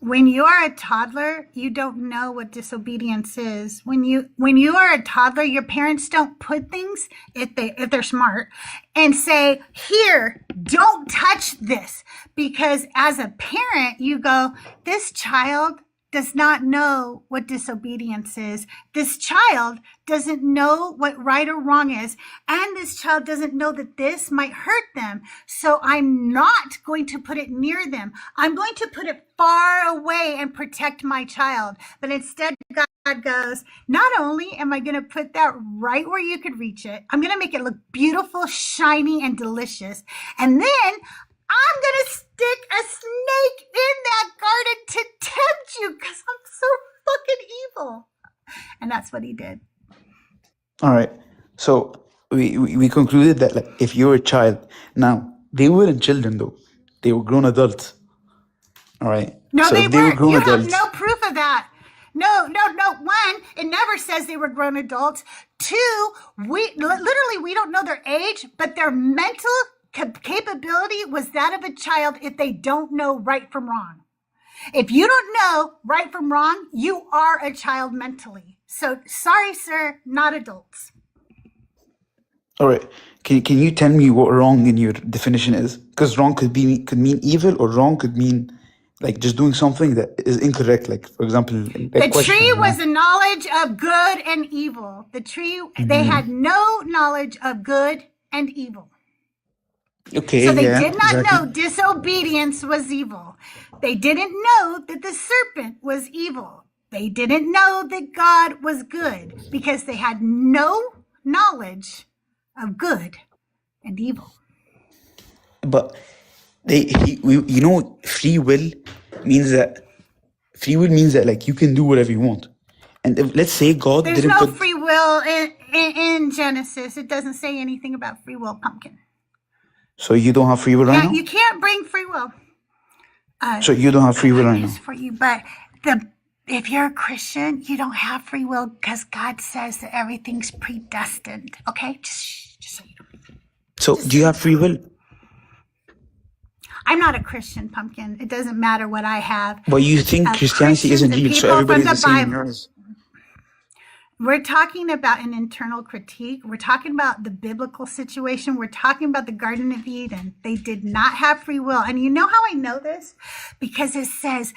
When you are a toddler, you don't know what disobedience is. When you are a toddler, your parents don't put things, if they're smart, and say, "Here, don't touch this," because as a parent, you go, "This child does not know what disobedience is. This child doesn't know what right or wrong is. And this child doesn't know that this might hurt them. So I'm not going to put it near them. I'm going to put it far away and protect my child." But instead, God goes, "Not only am I going to put that right where you could reach it, I'm going to make it look beautiful, shiny, and delicious. And then I'm going to stick a snake in that garden to tempt you because I'm so fucking evil." And that's what he did. All right. So we concluded that, like, if you're a child, now they weren't children though; they were grown adults. All right. No, So they if they were weren't. grown You have adults, no proof of that. No. One, it never says they were grown adults. Two, we don't know their age, but their mental capability was that of a child if they don't know right from wrong. If you don't know right from wrong, you are a child mentally. So sorry, sir, not adults. all right. Can you tell me what wrong in your definition is? Because wrong could mean evil, or wrong could mean like just doing something that is incorrect. Like, for example, The tree was a knowledge of good and evil. The tree, they had no knowledge of good and evil. Okay, So they yeah, did not exactly. know disobedience was evil. They didn't know that the serpent was evil. They didn't know that God was good because they had no knowledge of good and evil. But free will means that like you can do whatever you want. And if, let's say God There's didn't no put. free will in Genesis. It doesn't say anything about free will, Pumpkin. So you don't have free will right now? You can't bring free will. So you don't have free will right now? News for you, but if you're a Christian, you don't have free will because God says that everything's predestined. Okay, just so you know. So do you have free will? I'm not a Christian, Pumpkin. It doesn't matter what I have. But you think Christianity isn't real, so everybody's the same in yours. We're talking about an internal critique. We're talking about the biblical situation. We're talking about the Garden of Eden. They did not have free will. And you know how I know this? Because it says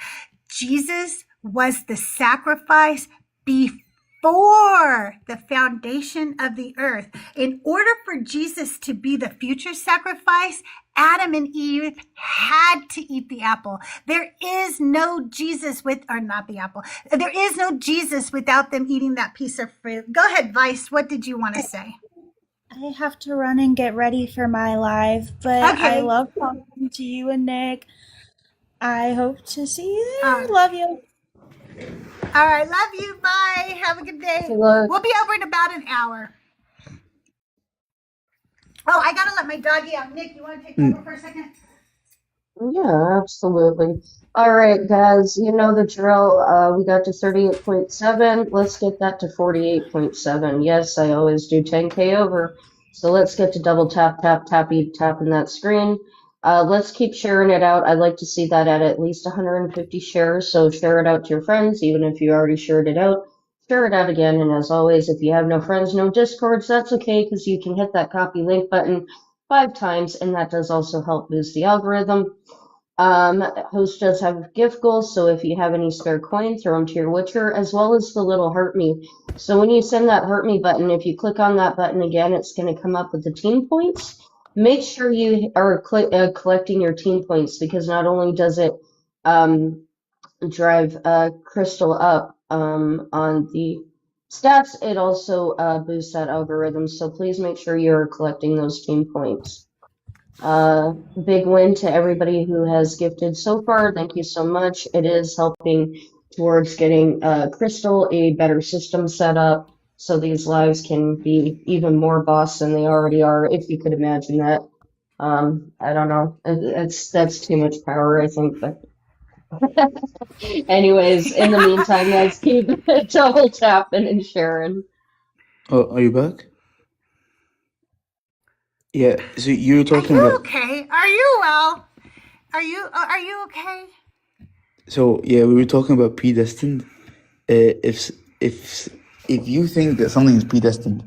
Jesus was the sacrifice before the foundation of the earth. In order for Jesus to be the future sacrifice, Adam and Eve had to eat the apple. There is no Jesus not the apple. There is no Jesus without them eating that piece of fruit. Go ahead, Vice. What did you want to say? I have to run and get ready for my live, but Okay. I love talking to you and Nick. I hope to see you there. Love you. All right. Love you. Bye. Have a good day. We'll be over in about an hour. Oh, I got to let my doggy out. Nick, you want to take over for a second? Yeah, absolutely. All right, guys, you know the drill. We got to 38.7. Let's get that to 48.7. Yes, I always do 10K over. So let's get to double tapping that screen. Let's keep sharing it out. I'd like to see that at least 150 shares. So share it out to your friends, even if you already shared it out. Share it out again. And as always, if you have no friends, no discords, that's okay, because you can hit that copy link button 5 times, and that does also help boost the algorithm. Host does have gift goals, so if you have any spare coin, throw them to your Witcher, as well as the little hurt me. So when you send that hurt me button, if you click on that button again, it's going to come up with the team points. Make sure you are collecting your team points, because not only does it drive Crystal up on the stats, it also boosts that algorithm. So please make sure you're collecting those team points. Big win to everybody who has gifted so far. Thank you so much. It is helping towards getting Crystal a better system set up, so these lives can be even more boss than they already are, if you could imagine that. I don't know. That's too much power, I think, but Anyways, in the meantime, guys, keep double tapping and sharing. Oh, are you back? Yeah. So you were Are talking you about. okay? Are you well? Are you okay? So yeah, we were talking about predestined. If if if you think that something is predestined,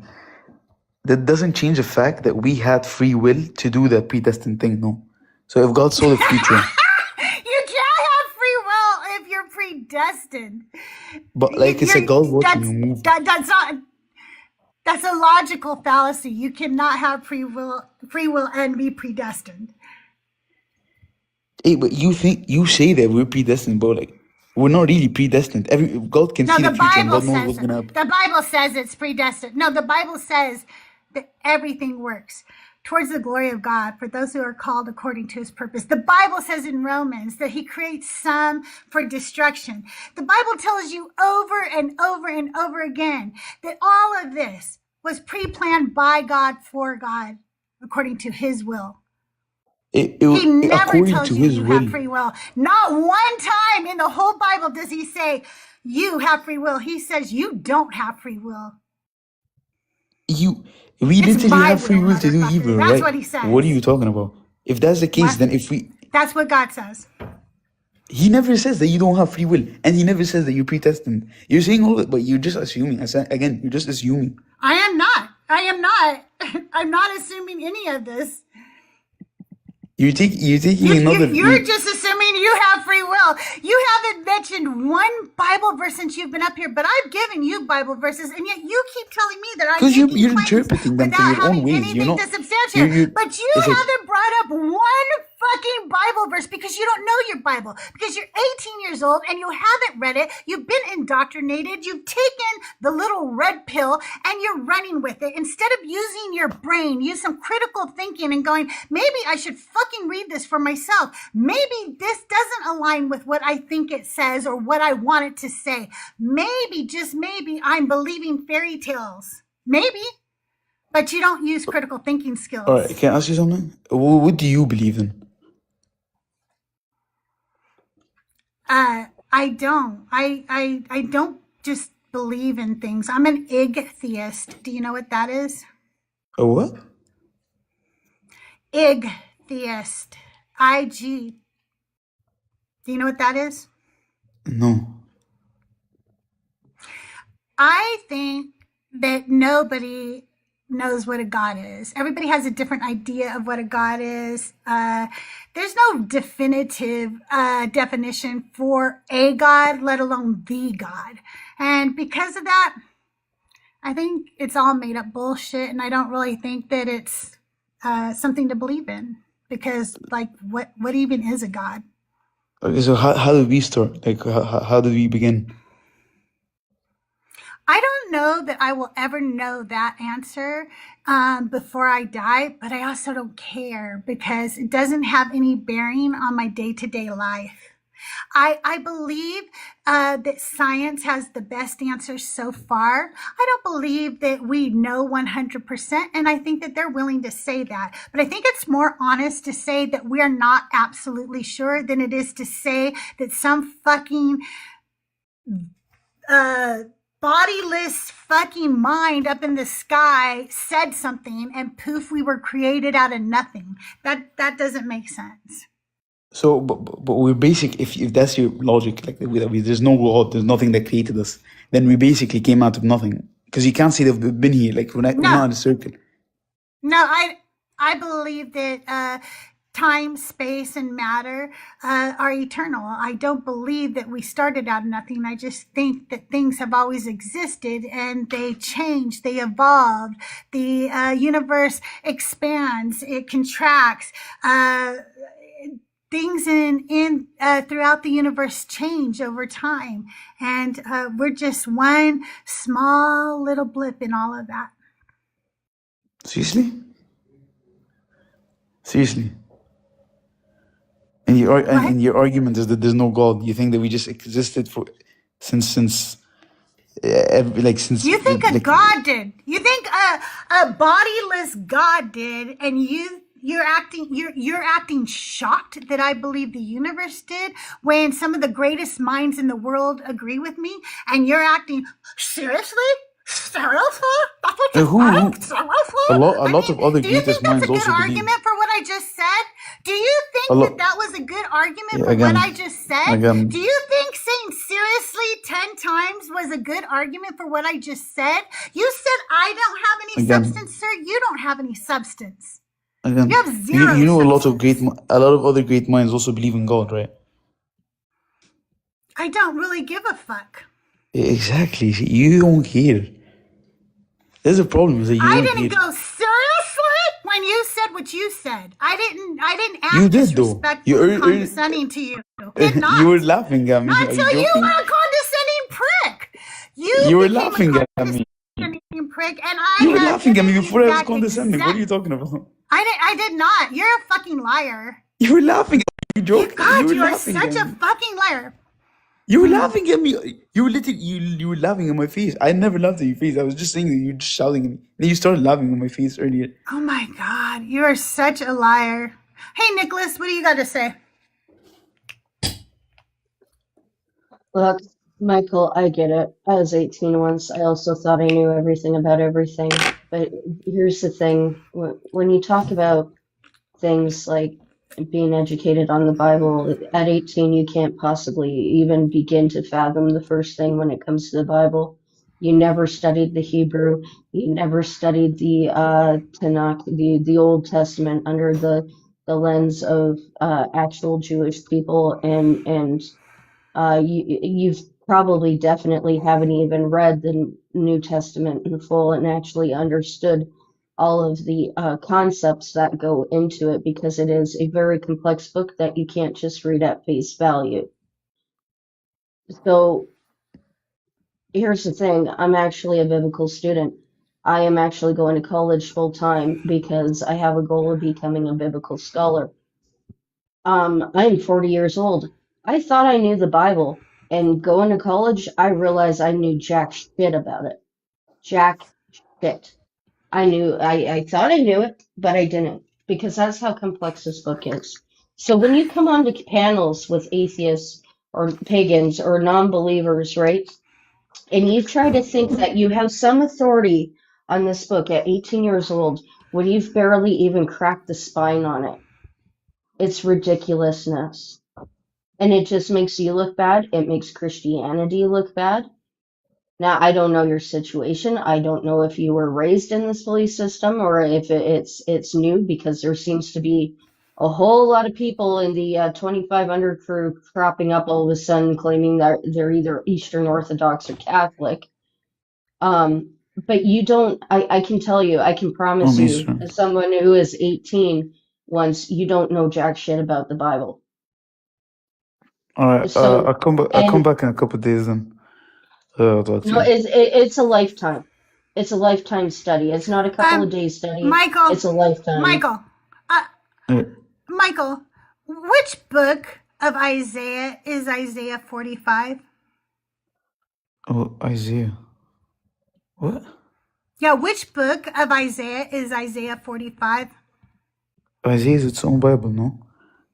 that doesn't change the fact that we had free will to do that predestined thing. No. So if God saw the future, You can't have free will if you're predestined. but like it's a God watching That's you move. that's not that's a logical fallacy. You cannot have free will and be predestined. Hey, but you say that we're predestined, but like we're not really predestined. God can No, see the the future and Bible God knows says what's it. gonna happen. The Bible says it's predestined. No, the Bible says that everything works towards the glory of God for those who are called according to his purpose. The Bible says in Romans that he creates some for destruction. The Bible tells you over and over and over again that all of this was pre-planned by God for God according to his will. He never According tells to you His you have will, free will. Not one time in the whole Bible does he say you have free will. He says you don't have free will. you we It's literally my have free will, will to do motherfucker. evil, That's right? what he What are says. you talking about? If that's the case, What? then if we That's what God says. He never says that you don't have free will, and He never says that you're predestined. You're saying all that, but you're just assuming. Again, you're just assuming. I am not. I am not. I'm not assuming any of this. You're taking another. You're just assuming you have free will. You haven't mentioned one Bible verse since you've been up here, but I've given you Bible verses, and yet you keep telling me that I'm Because making you're claims interpreting them to without your own having ways. You're anything not. to substantiate. You're. But you It's like haven't brought up one fucking Bible verse because you don't know your Bible, because you're 18 years old and you haven't read it. You've been indoctrinated. You've taken the little red pill and you're running with it. Instead of using your brain, use some critical thinking and going, maybe I should fucking read this for myself. Maybe this doesn't align with what I think it says or what I want it to say. Maybe, just maybe, I'm believing fairy tales. Maybe. But you don't use critical thinking skills. all right. Can I ask you something? What do you believe in? I don't. I don't just believe in things. I'm an ig-theist. Do you know what that is? A what? Ig-theist. IG. Do you know what that is? No. I think that nobody knows what a God is. Everybody has a different idea of what a God is. There's no definitive definition for a God, let alone the God. And because of that, I think it's all made up bullshit, and I don't really think that it's something to believe in. Because, like, what even is a God? Okay, so how did we start? Like, how did we begin? I don't know that I will ever know that answer before I die, but I also don't care because it doesn't have any bearing on my day-to-day life. I believe that science has the best answers so far. I don't believe that we know 100%, and I think that they're willing to say that. But I think it's more honest to say that we're not absolutely sure than it is to say that some fucking bodiless fucking mind up in the sky said something and poof, we were created out of nothing. That doesn't make sense. So, but we're basic. If that's your logic, like there's no God, there's nothing that created us, then we basically came out of nothing. Because you can't say that we've been here. Like we're not in a circle. No, I believe that time, space, and matter are eternal. I don't believe that we started out of nothing. I just think that things have always existed and they change, they evolved. The universe expands, it contracts. Things in throughout the universe change over time, and we're just one small little blip in all of that. Seriously? Seriously? And your argument is that there's no God. You think that we just existed for since You think a God did? You think a bodiless God did? And you you're acting shocked that I believe the universe did when some of the greatest minds in the world agree with me, and you're acting seriously? Seriously? That's what you think? Seriously? A I lot mean, of other do you think greatest that's a minds good also believe. argument for what I just said? Do you A think lot. that was a good argument Yeah, for what again, I just said? again. Do you think saying seriously 10 times was a good argument for what I just said? You said I don't have any Again. substance, sir. You don't have any substance. Again, You have zero you know substance. a lot of other great minds also believe in God, right? I don't really give a fuck. Exactly. You don't care. There's a problem is that you I don't didn't care. go seriously when you said what you said. I didn't act You did though. disrespectful and condescending to you. Did not. You were laughing at me. Not Are until you you joking? were a condescending prick. You were became laughing a at me. condescending prick, and I You were have laughing at me given before you I was back condescending. What are you exact. talking about? I did not. You're a fucking liar. You were laughing at me. You joking? God, were you are laughing such at a me. fucking liar. You were laughing at me. You were literally you were laughing at my face. I never laughed at your face. I was just saying that you were just shouting at me. Then you started laughing at my face earlier. Oh my God, you are such a liar. Hey, Nicholas, what do you got to say? Look, Michael, I get it. I was 18 once. I also thought I knew everything about everything. But here's the thing. When you talk about things like being educated on the Bible, at 18, you can't possibly even begin to fathom the first thing when it comes to the Bible. You never studied the Hebrew. You never studied the Tanakh, the Old Testament, under the lens of actual Jewish people, and you've probably definitely haven't even read the New Testament in full and actually understood all of the concepts that go into it, because it is a very complex book that you can't just read at face value. So here's the thing. I'm actually a biblical student. I am actually going to college full time because I have a goal of becoming a biblical scholar. I'm 40 years old. I thought I knew the Bible, and going to college, I realized I knew jack shit about it. Jack shit. I thought I knew it, but I didn't, because that's how complex this book is. So when you come onto panels with atheists or pagans or non-believers, right, and you try to think that you have some authority on this book at 18 years old when you've barely even cracked the spine on it, it's ridiculousness. And it just makes you look bad. It makes Christianity look bad. Now, I don't know your situation. I don't know if you were raised in this belief system or if it's new, because there seems to be a whole lot of people in the 2500 crew cropping up all of a sudden claiming that they're either Eastern Orthodox or Catholic. But you don't, I can tell you, I can promise I'm you, Eastern. as someone who is 18 once, you don't know jack shit about the Bible. All right. So, I'll come back in a couple of days then. I'll talk to no, you. it's a lifetime. It's a lifetime study. It's not a couple of days study. Michael, It's a lifetime. Michael, Yeah. Michael, which book of Isaiah is Isaiah 45? Oh, Isaiah. What? Yeah, which book of Isaiah is Isaiah 45? Isaiah is its own Bible, no?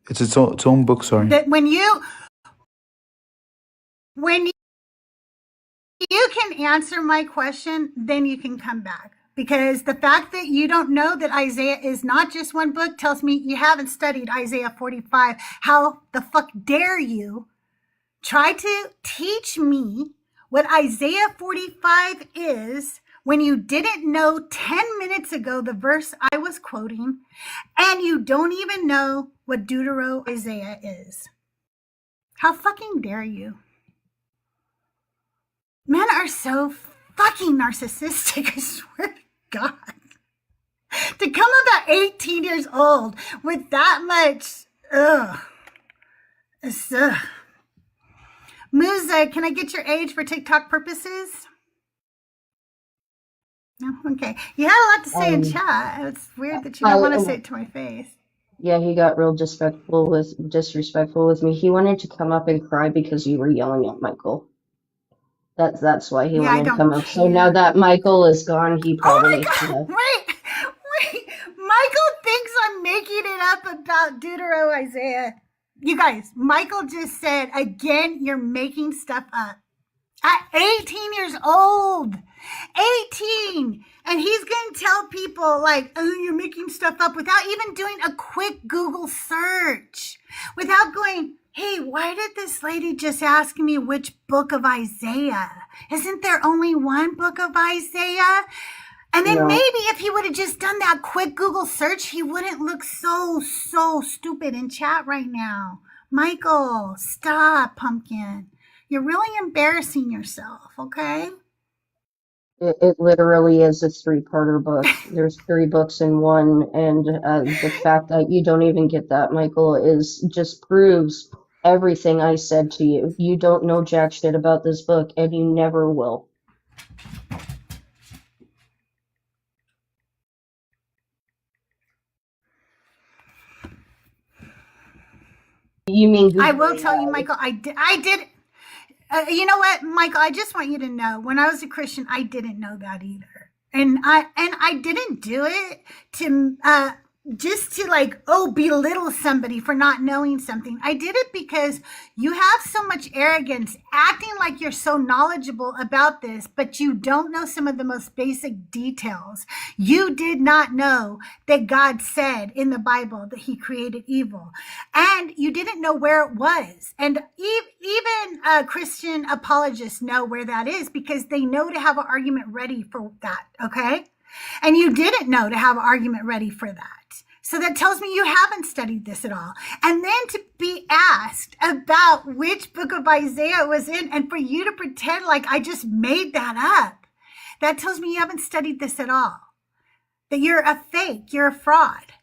It's its own book. Sorry. That when you can answer my question, then you can come back. Because the fact that you don't know that Isaiah is not just one book tells me you haven't studied Isaiah 45. How the fuck dare you try to teach me what Isaiah 45 is when you didn't know 10 minutes ago the verse I was quoting, and you don't even know what Deutero Isaiah is? How fucking dare you? Men are so fucking narcissistic, I swear to God. To come up at 18 years old with that much, Musa, can I get your age for TikTok purposes? No? Okay. You had a lot to say in chat. It's weird that you don't want to say it to my face. Yeah, he got real disrespectful with me. He wanted to come up and cry because you were yelling at Michael. That's why he wanted to come up. So now that Michael is gone, he probably Oh my God! Wait! Michael thinks I'm making it up about Deutero Isaiah. You guys, Michael just said, again, you're making stuff up. At 18 years old, 18. And he's going to tell people like, oh, you're making stuff up without even doing a quick Google search, without going, hey, why did this lady just ask me which book of Isaiah? Isn't there only one book of Isaiah? And then No. maybe if he would have just done that quick Google search, he wouldn't look so stupid in chat right now. Michael, stop, pumpkin. You're really embarrassing yourself, okay? It literally is a three-parter book. There's 3 books in one, and the fact that you don't even get that, Michael, is just proves everything I said to you. You don't know jack shit about this book, and you never will. You mean I Google will tell you, AI? Michael, I did. You know what, Michael? I just want you to know, when I was a Christian, I didn't know that either, and I didn't do it to just to like, oh, belittle somebody for not knowing something. I did it because you have so much arrogance, acting like you're so knowledgeable about this, but you don't know some of the most basic details. You did not know that God said in the Bible that he created evil, and you didn't know where it was. And even Christian apologists know where that is because they know to have an argument ready for that, okay? And you didn't know to have an argument ready for that. So that tells me you haven't studied this at all. And then to be asked about which book of Isaiah it was in, and for you to pretend like I just made that up, that tells me you haven't studied this at all. That you're a fake, you're a fraud.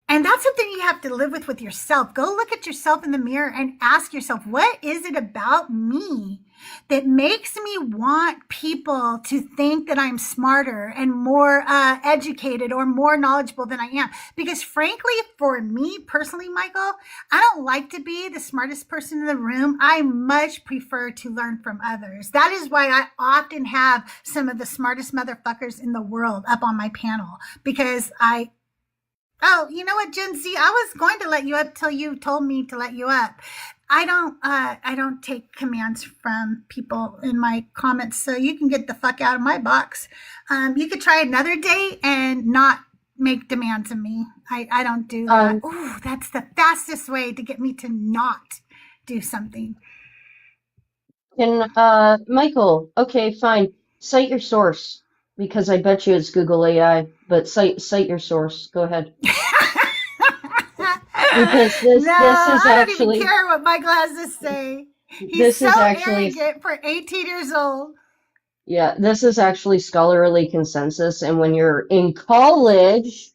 And that's something you have to live with yourself. Go look at yourself in the mirror and ask yourself, what is it about me that makes me want people to think that I'm smarter and more educated or more knowledgeable than I am? Because frankly, for me personally, Michael, I don't like to be the smartest person in the room. I much prefer to learn from others. That is why I often have some of the smartest motherfuckers in the world up on my panel, because oh, you know what, Gen Z? I was going to let you up till you told me to let you up. I don't take commands from people in my comments, so you can get the fuck out of my box. You could try another day and not make demands of me. I don't do that. Ooh, that's the fastest way to get me to not do something. Michael, okay, fine. Cite your source, because I bet you it's Google AI, but cite your source. Go ahead. Because this is I don't actually, even care what Michael has to say. He's this so is actually, arrogant for 18 years old. yeah, this is actually scholarly consensus, and when you're in college,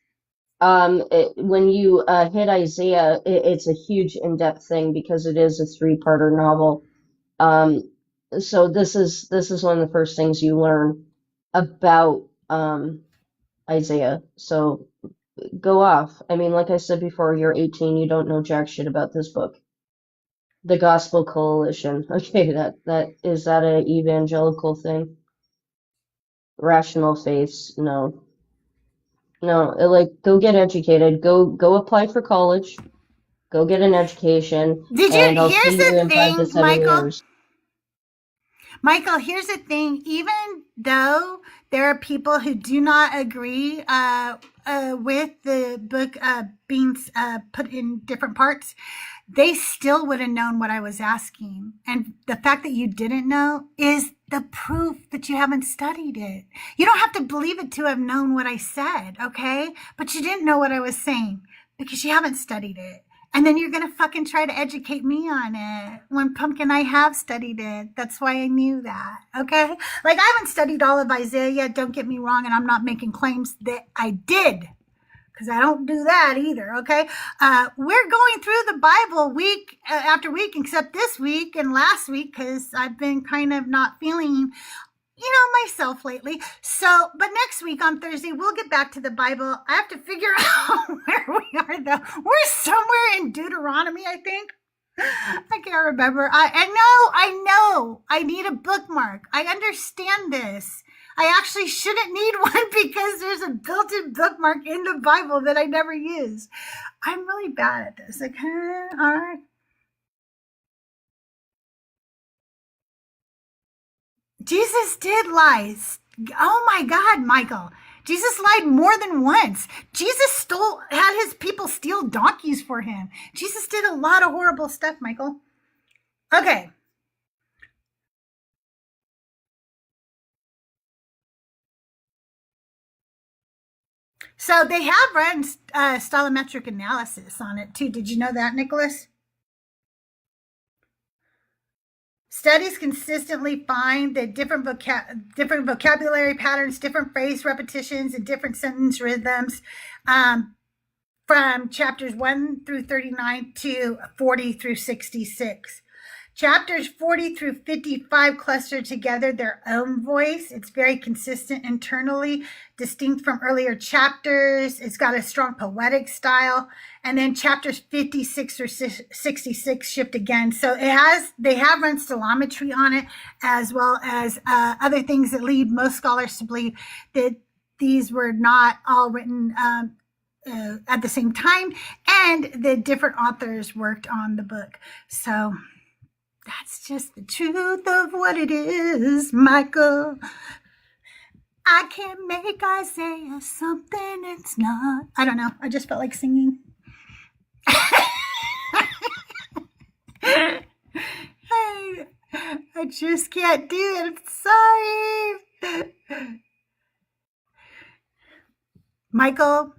when you hit Isaiah, it's a huge in-depth thing because it is a 3-parter novel. So this is one of the first things you learn about Isaiah. So go off. I mean, like I said before, you're 18, you don't know jack shit about this book. The Gospel Coalition. Okay, that is that an evangelical thing? Rational faiths? No. No, like go get educated. Go apply for college. Go get an education, Did you? and I'll Here's see you the in 5 to thing, 7 years. Michael, here's the thing. Even though there are people who do not agree with the book being put in different parts, they still would have known what I was asking. And the fact that you didn't know is the proof that you haven't studied it. You don't have to believe it to have known what I said, okay? But you didn't know what I was saying because you haven't studied it. And then you're going to fucking try to educate me on it when Pumpkin, I have studied it. That's why I knew that. Okay. Like I haven't studied all of Isaiah yet. Don't get me wrong. And I'm not making claims that I did, because I don't do that either. Okay. We're going through the Bible week after week, except this week and last week, because I've been kind of not feeling myself lately. So, but next week on Thursday, we'll get back to the Bible. I have to figure out where we are though. We're somewhere in Deuteronomy, I think. I can't remember. I know. I need a bookmark. I understand this. I actually shouldn't need one because there's a built-in bookmark in the Bible that I never use. I'm really bad at this. Like, all right. Jesus did lie. Oh my God, Michael. Jesus lied more than once. Jesus had his people steal donkeys for him. Jesus did a lot of horrible stuff, Michael. Okay. So they have run stylometric analysis on it too. Did you know that, Nicholas? Studies consistently find that different vocabulary patterns, different phrase repetitions, and different sentence rhythms from chapters 1 through 39 to 40 through 66. Chapters 40 through 55 cluster together their own voice. It's very consistent internally, distinct from earlier chapters. It's got a strong poetic style. And then chapters 56 or 66 shift again. So they have run stylometry on it, as well as other things that lead most scholars to believe that these were not all written at the same time, and the different authors worked on the book. So that's just the truth of what it is, Michael. I can't make Isaiah something it's not. I don't know. I just felt like singing. I just can't do it. I'm sorry. Michael,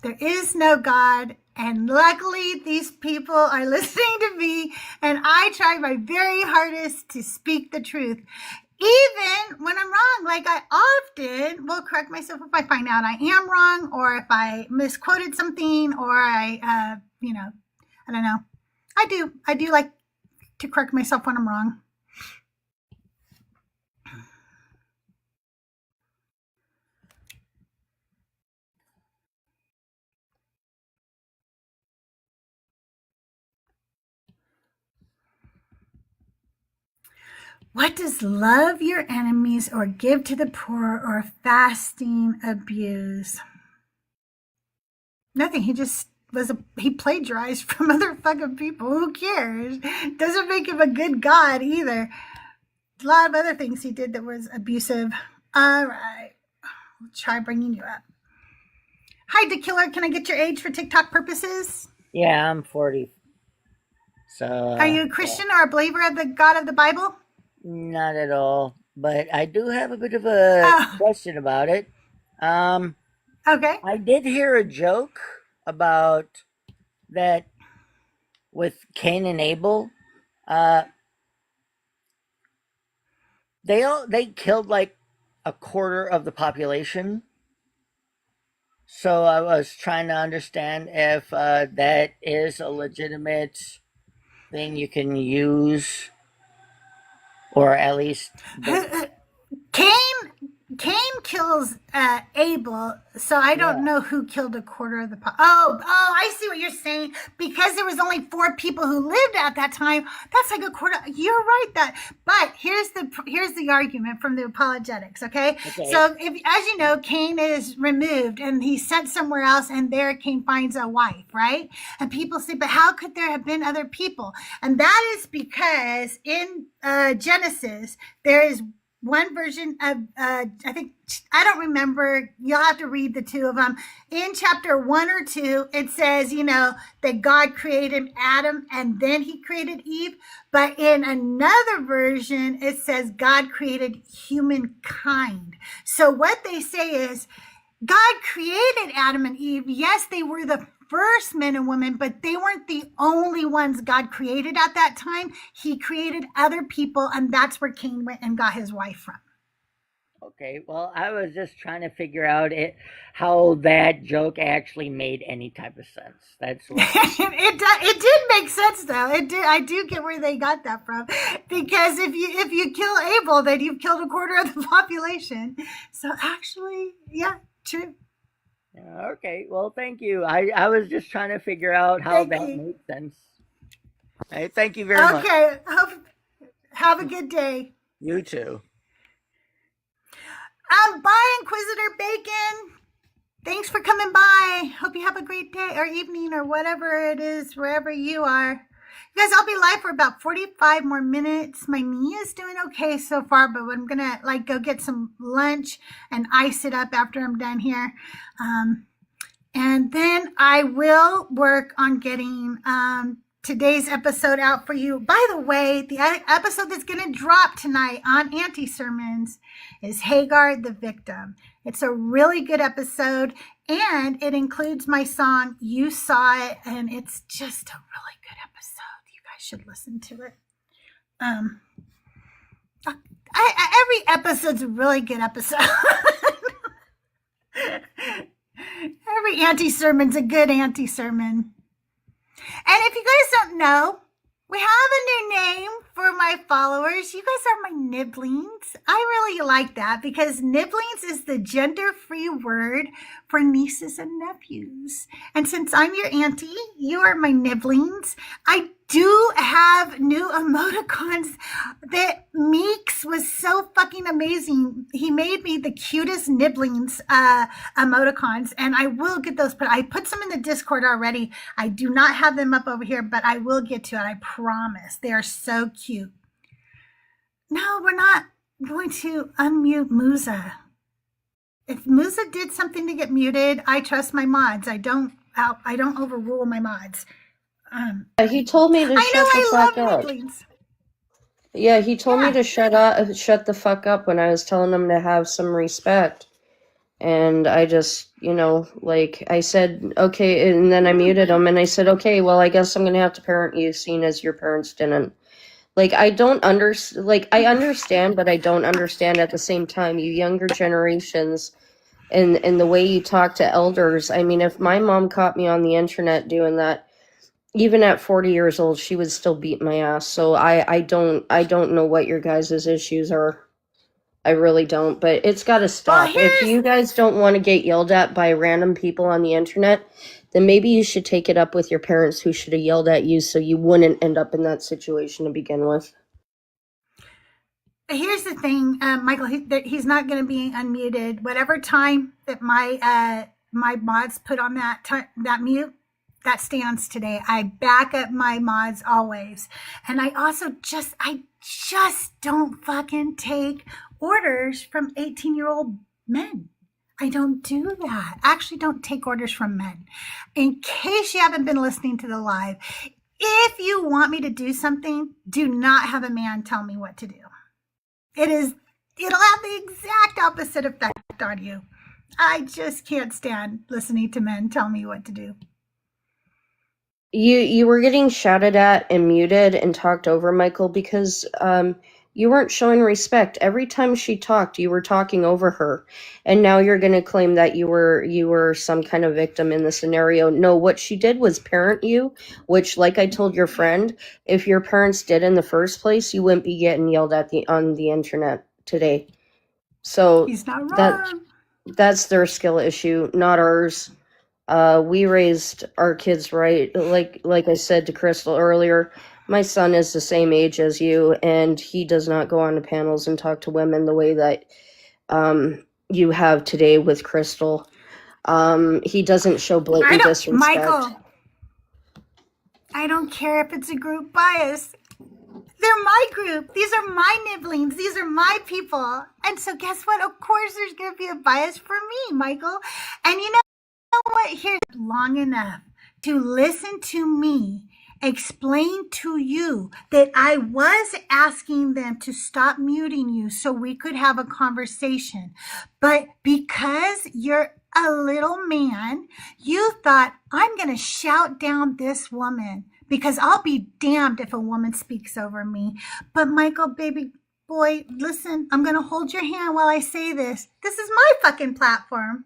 there is no God. And luckily, these people are listening to me, and I try my very hardest to speak the truth. Even when I'm wrong, like I often will correct myself if I find out I am wrong, or if I misquoted something, or I don't know. I do like to correct myself when I'm wrong. What does love your enemies or give to the poor or fasting abuse? Nothing. He plagiarized from other fucking people. Who cares? Doesn't make him a good God either. A lot of other things he did that was abusive. All right. We'll try bringing you up. Hi, The Killer. Can I get your age for TikTok purposes? Yeah, I'm 40. So. Are you a Christian or a believer of the God of the Bible? Not at all. But I do have a bit of a question about it. Okay. I did hear a joke about that with Cain and Abel. They killed like a quarter of the population. So I was trying to understand if that is a legitimate thing you can use, or at least Cain kills Abel, so I don't know who killed a quarter of the Oh, I see what you're saying. Because there was only 4 people who lived at that time, that's like a quarter. You're right but here's the argument from the apologetics, okay? So as you know, Cain is removed and he's sent somewhere else, and there Cain finds a wife, right? And people say, but how could there have been other people? And that is because in Genesis, there is one version of I don't remember, you'll have to read the 2 of them. In chapter 1 or 2, it says that God created Adam and then he created Eve, but in another version it says God created humankind. So what they say is God created Adam and Eve. Yes, they were the first men and women, but they weren't the only ones God created at that time. He created other people, and that's where Cain went and got his wife from. Okay, well, I was just trying to figure out how that joke actually made any type of sense. That's what it did make sense though. It did. I do get where they got that from, because if you kill Abel, then you've killed a quarter of the population. So actually, yeah, true. Okay, well, thank you. I was just trying to figure out how that made sense. Hey, thank you very much. Okay, have a good day. You too. Bye, Inquisitor Bacon. Thanks for coming by. Hope you have a great day or evening or whatever it is, wherever you are. You guys, I'll be live for about 45 more minutes. My knee is doing okay so far, but I'm going to go get some lunch and ice it up after I'm done here. And then I will work on getting today's episode out for you. By the way, the episode that's going to drop tonight on Anti-Sermons is Hagar the Victim. It's a really good episode, and it includes my song, You Saw It, and it's just a really good episode. You guys should listen to it. Every episode's a really good episode. Every anti-sermon's a good anti-sermon. And if you guys don't know, we have a new name for my followers. You guys are my nibblings. I really like that because nibblings is the gender-free word for nieces and nephews. And since I'm your auntie, you are my nibblings. I do have new emoticons that Meeks was so fucking amazing. He made me the cutest nibblings emoticons, and I will get those put. I put some in the Discord already. I do not have them up over here, but I will get to it. I promise. They are so cute. No, we're not going to unmute Musa. If Musa did something to get muted, I trust my mods. I don't overrule my mods. He told me to shut the fuck up. Nibblings. Yeah, he told me to shut the fuck up when I was telling him to have some respect. And I just, I said, okay, and then I muted him, and I said, okay, well, I guess I'm gonna have to parent you, seeing as your parents didn't. I understand, but I don't understand at the same time. You younger generations, and the way you talk to elders. I mean, if my mom caught me on the internet doing that, even at 40 years old, she would still beat my ass. So I don't know what your guys' issues are. I really don't, but it's got to stop. If you guys don't want to get yelled at by random people on the internet, then maybe you should take it up with your parents who should have yelled at you so you wouldn't end up in that situation to begin with. Here's the thing, Michael, he's not going to be unmuted. Whatever time that my mods put on that mute, that stands today. I back up my mods always. And I also just don't fucking take orders from 18-year-old men. I don't do that. I actually don't take orders from men. In case you haven't been listening to the live, if you want me to do something, do not have a man tell me what to do. It'll have the exact opposite effect on you. I just can't stand listening to men tell me what to do. You were getting shouted at and muted and talked over, Michael, because you weren't showing respect. Every time she talked, you were talking over her. And now you're going to claim that you were some kind of victim in the scenario. No, what she did was parent you, which, like I told your friend, if your parents did in the first place, you wouldn't be getting yelled at on the internet today. So he's not wrong. That's their skill issue, not ours. We raised our kids right. Like I said to Crystal earlier, my son is the same age as you, and he does not go on to panels and talk to women the way that you have today with Crystal. He doesn't show blatant disrespect. Michael, I don't care if it's a group bias. They're my group. These are my nibblings. These are my people. And so guess what? Of course there's going to be a bias for me, Michael. And you know what? Here's long enough to listen to me explain to you that I was asking them to stop muting you so we could have a conversation. But because you're a little man, you thought, I'm going to shout down this woman because I'll be damned if a woman speaks over me. But Michael, baby boy, listen, I'm going to hold your hand while I say this. This is my fucking platform.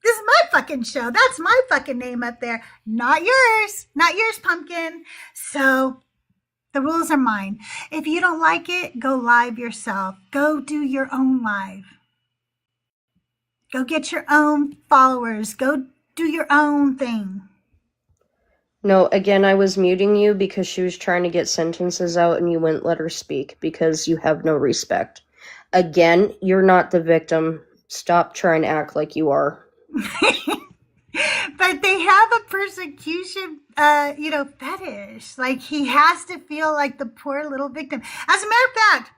This is my fucking show. That's my fucking name up there. Not yours. Not yours, pumpkin. So the rules are mine. If you don't like it, go live yourself. Go do your own live. Go get your own followers. Go do your own thing. No, again, I was muting you because she was trying to get sentences out and you wouldn't let her speak because you have no respect. Again, you're not the victim. Stop trying to act like you are. But they have a persecution, fetish. Like he has to feel like the poor little victim. As a matter of fact,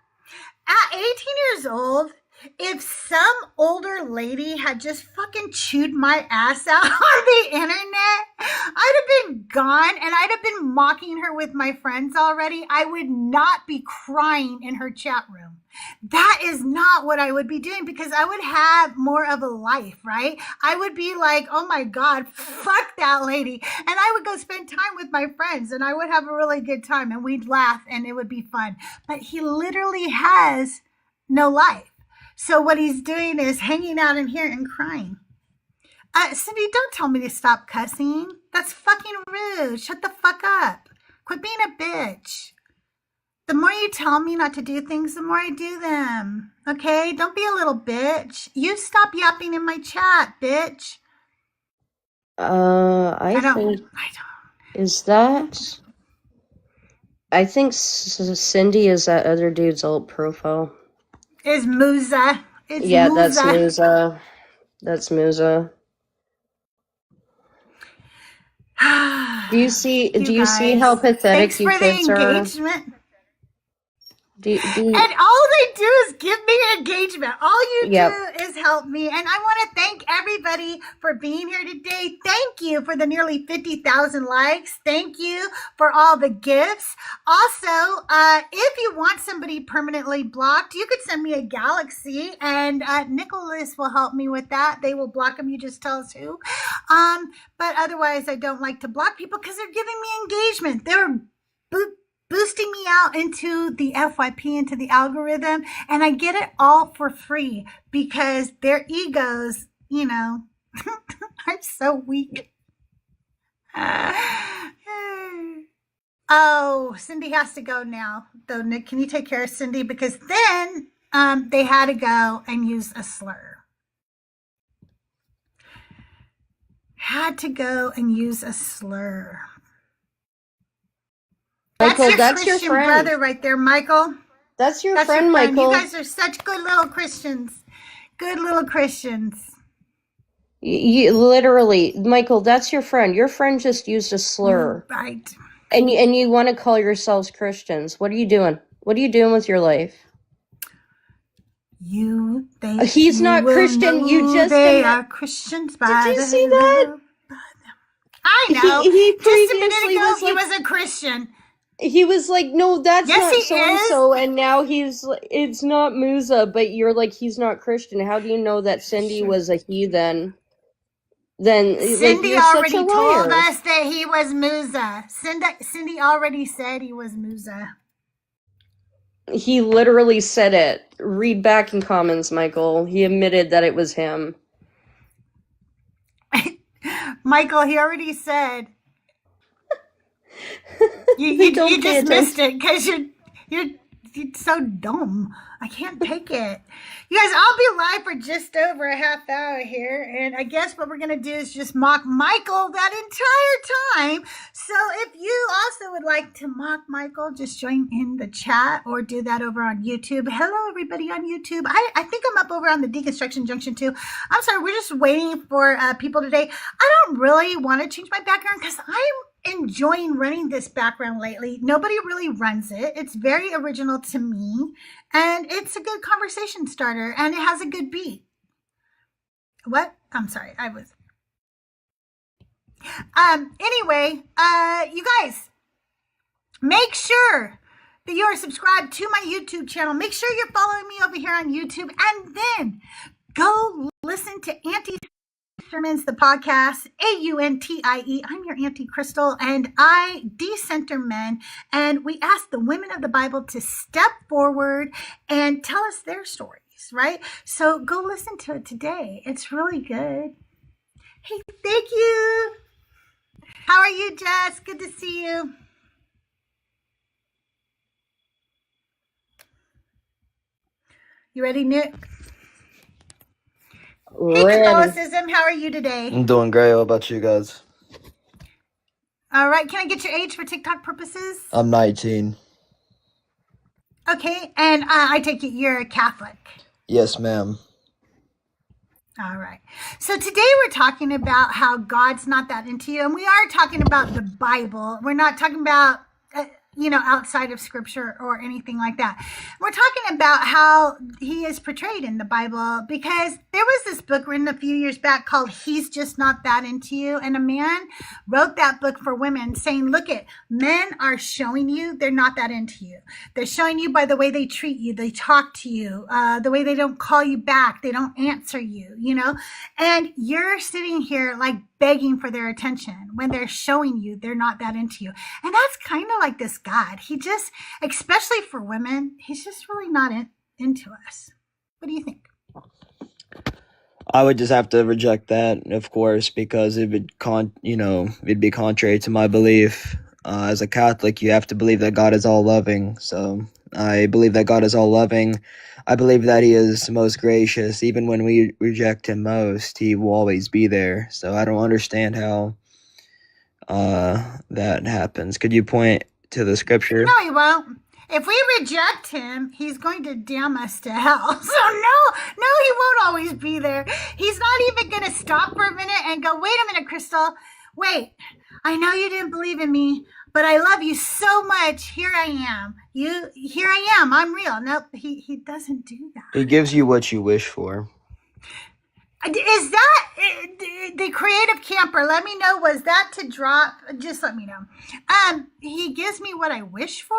at 18 years old, if some older lady had just fucking chewed my ass out on the internet, I'd have been gone and I'd have been mocking her with my friends already. I would not be crying in her chat room. That is not what I would be doing because I would have more of a life, right? I would be like, oh my God, fuck that lady. And I would go spend time with my friends and I would have a really good time and we'd laugh and it would be fun. But he literally has no life. So what he's doing is hanging out in here and crying. Cindy, don't tell me to stop cussing. That's fucking rude. Shut the fuck up. Quit being a bitch. The more you tell me not to do things, the more I do them. Okay? Don't be a little bitch. You stop yapping in my chat, bitch. I think I think Cindy is that other dude's alt profile. Is Musa. It's Yeah, Musa. that's Musa. That's Musa. Do you see how pathetic Thanks you for kids the are? engagement. And all they do is give me engagement. All you Yep. do is help me. And I want to thank everybody for being here today. Thank you for the nearly 50,000 likes. Thank you for all the gifts. Also, if you want somebody permanently blocked, you could send me a galaxy and Nicholas will help me with that. They will block them. You just tell us who. But otherwise, I don't like to block people because they're giving me engagement. They're boosting me out into the FYP, into the algorithm, and I get it all for free because their egos, I'm so weak. Oh, Cindy has to go now. Though, Nick, can you take care of Cindy? Because then they had to go and use a slur. Had to go and use a slur. Michael, that's your Christian brother right there, Michael. That's your friend, Michael. You guys are such good little Christians. Good little Christians. You literally, Michael, that's your friend. Your friend just used a slur. Right. And you want to call yourselves Christians. What are you doing? What are you doing with your life? You think he's not Christian. You just they are Christians. Did you see that? I know. He just a minute ago, was he was a Christian. He was like, no, that's yes, not so-and-so, and now it's not Musa, but you're like, he's not Christian. How do you know that Cindy was a heathen? Then Cindy you're already such a told liar. us that he was Musa. Cindy already said he was Musa. He literally said it. Read back in comments, Michael. He admitted that it was him. Michael, he already said. You just missed it because you're so dumb. I can't take it. You guys, I'll be live for just over a half hour here, and I guess what we're gonna do is just mock Michael that entire time. So if you also would like to mock Michael, just join in the chat or do that over on YouTube. Hello, everybody on YouTube. I think I'm up over on the Deconstruction Junction too. I'm sorry, we're just waiting for people today. I don't really want to change my background because I'm enjoying running this background lately. Nobody really runs it. It's very original to me, and it's a good conversation starter, and it has a good beat. What? I'm sorry. I was. Anyway, you guys, make sure that you are subscribed to my YouTube channel. Make sure you're following me over here on YouTube, and then go listen to Auntie Sermons, the podcast, AUNTIE. I'm your Auntie Crystal, and I decenter men, and we ask the women of the Bible to step forward and tell us their stories, right? So go listen to it today. It's really good. Hey, thank you. How are you, Jess? Good to see you. You ready, Nick? Hey, Catholicism, how are you today? I'm doing great. How about you guys? All right. Can I get your age for TikTok purposes? I'm 19. Okay. And I take it you're a Catholic. Yes, ma'am. All right. So today we're talking about how God's not that into you. And we are talking about the Bible. We're not talking about, outside of scripture or anything like that. We're talking about how he is portrayed in the Bible, because there was this book written a few years back called He's Just Not That Into You. And a man wrote that book for women saying, look it, men are showing you they're not that into you. They're showing you by the way they treat you, they talk to you, the way they don't call you back, they don't answer you, and you're sitting here like begging for their attention when they're showing you they're not that into you. And that's kind of like this God. He just, especially for women, he's just really not into us. What do you think? I would just have to reject that, of course, because it would it'd be contrary to my belief. As a Catholic, you have to believe that God is all loving. So I believe that God is all loving. I believe that he is most gracious. Even when we reject him most, he will always be there. So I don't understand how that happens. Could you point to the scripture? No, he won't. If we reject him, he's going to damn us to hell. So no, he won't always be there. He's not even going to stop for a minute and go, wait a minute, Crystal. Wait, I know you didn't believe in me, but I love you so much. Here I am. Here I am. I'm real. Nope, he doesn't do that. He gives you what you wish for. Is that the creative camper? Let me know. Was that to drop? Just let me know. He gives me what I wish for.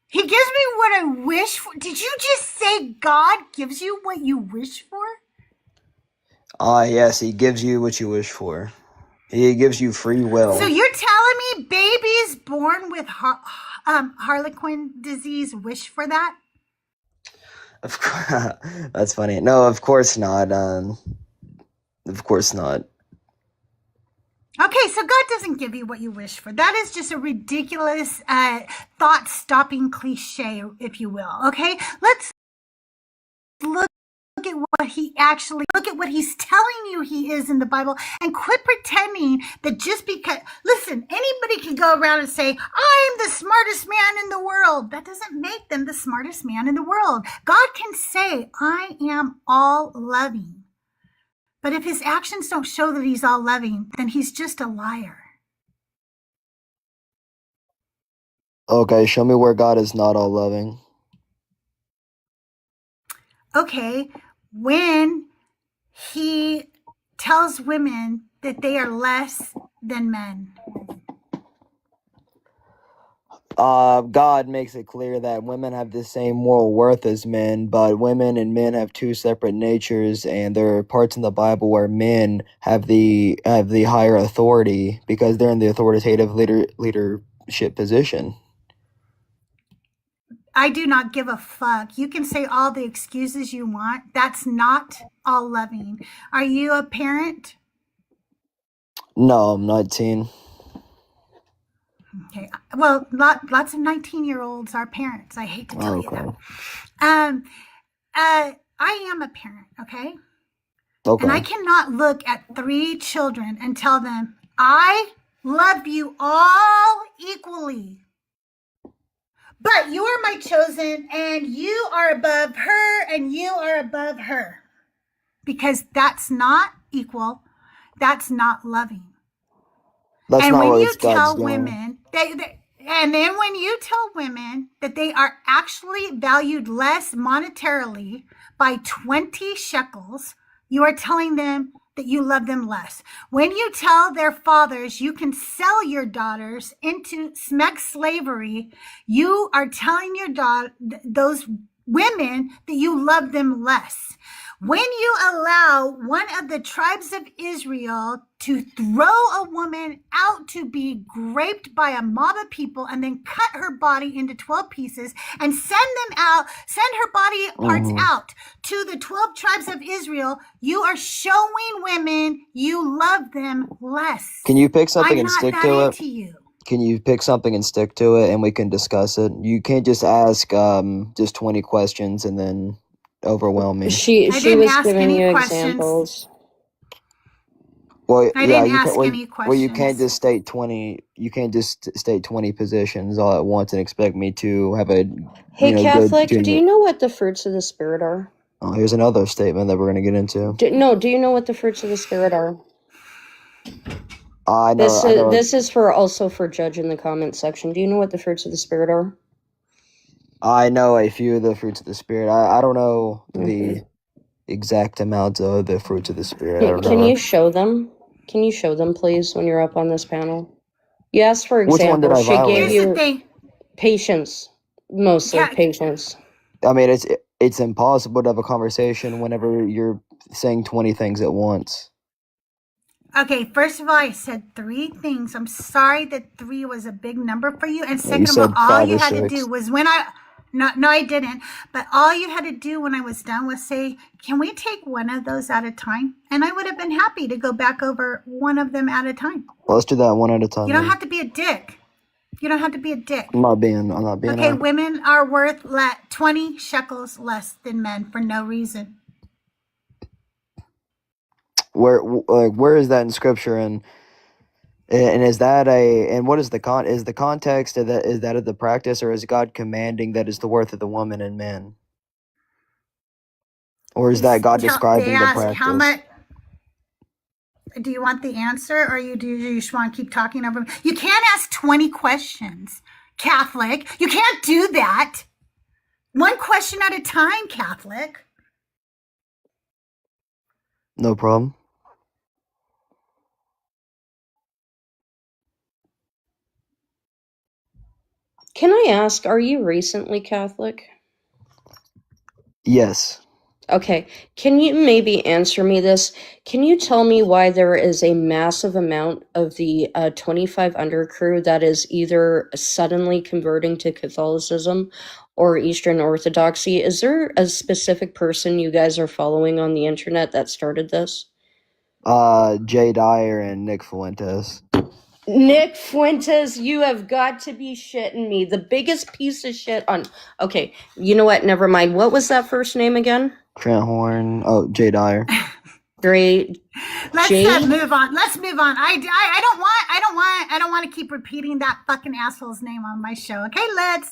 He gives me what I wish for. Did you just say God gives you what you wish for? Yes, he gives you what you wish for. He gives you free will. So you're telling me babies born with Harlequin disease wish for that? Of course, that's funny. No, of course not. Of course not. Okay, so God doesn't give you what you wish for. That is just a ridiculous thought-stopping cliche, if you will. Okay, let's look at what he's telling you he is in the Bible, and quit pretending that just because, listen, anybody can go around and say, I'm the smartest man in the world. That doesn't make them the smartest man in the world. God can say, I am all loving. But if his actions don't show that he's all loving, then he's just a liar. Okay, show me where God is not all loving. Okay, when he tells women that they are less than men. God makes it clear that women have the same moral worth as men, but women and men have two separate natures, and there are parts in the Bible where men have the higher authority because they're in the authoritative leadership position. I do not give a fuck. You can say all the excuses you want. That's not all loving. Are you a parent? No, I'm 19. Okay. Well, lots of 19-year-olds are parents. I hate to tell you that. I am a parent, okay? Okay. And I cannot look at 3 children and tell them, I love you all equally. But you are my chosen, and you are above her, and you are above her. Because that's not equal. That's not loving. That's and not when what you tell God's doing. women, and then when you tell women that they are actually valued less monetarily by 20 shekels, you are telling them that you love them less. When you tell their fathers you can sell your daughters into slavery, you are telling those women that you love them less. When you allow one of the tribes of Israel to throw a woman out to be raped by a mob of people and then cut her body into 12 pieces and send her body parts out to the 12 tribes of Israel, you are showing women you love them less. Can you pick something I'm and not stick that to it? into you. Can you pick something and stick to it, and we can discuss it? You can't just ask just 20 questions and then overwhelm me. She didn't was ask giving any you questions. examples. Well, I yeah, didn't you ask can. any Well, you can't questions. just state 20. You can't just state 20 positions all at once and expect me to have a Hey, good Catholic, do genuine. you know what the fruits of the Spirit are? Oh, here's another statement that we're going to get into. Do you know what the fruits of the Spirit are? I know. This is also for Judge in the comments section. Do you know what the fruits of the Spirit are? I know a few of the fruits of the Spirit. I don't know the exact amount of the fruits of the Spirit. Can you show them? Can you show them, please, when you're up on this panel? You asked for examples. Which one did I violate? She gave Here's you the thing. patience, mostly patience. I mean, it's impossible to have a conversation whenever you're saying 20 things at once. Okay, first of all, I said 3 things. I'm sorry that 3 was a big number for you. And You second of said all 5 you or had to 6. do was when no, I didn't. But all you had to do when I was done was say, can we take one of those at a time? And I would have been happy to go back over one of them at a time. Well, let's do that one at a time. You don't have to be a dick. You don't have to be a dick. I'm not being. Okay, women are worth 20 shekels less than men for no reason. Where is that in scripture, and is that what is the context of that? Is that of the practice, or is God commanding that is the worth of the woman and man, or is that God describing the practice? How much? Do you want the answer, or do you just want to keep talking over me? You can't ask 20 questions, Catholic. You can't do that. One question at a time, Catholic. No problem. Can I ask, are you recently Catholic? Yes. Okay, can you maybe answer me this? Can you tell me why there is a massive amount of the 25 under crew that is either suddenly converting to Catholicism or Eastern Orthodoxy? Is there a specific person you guys are following on the internet that started this? Jay Dyer and Nick Fuentes. Nick Fuentes, you have got to be shitting me. The biggest piece of shit on... Okay, you know what? Never mind. What was that first name again? Trent Horn. Oh, Jay Dyer. Great. Let's move on. Let's move on. I don't want to keep repeating that fucking asshole's name on my show. Okay,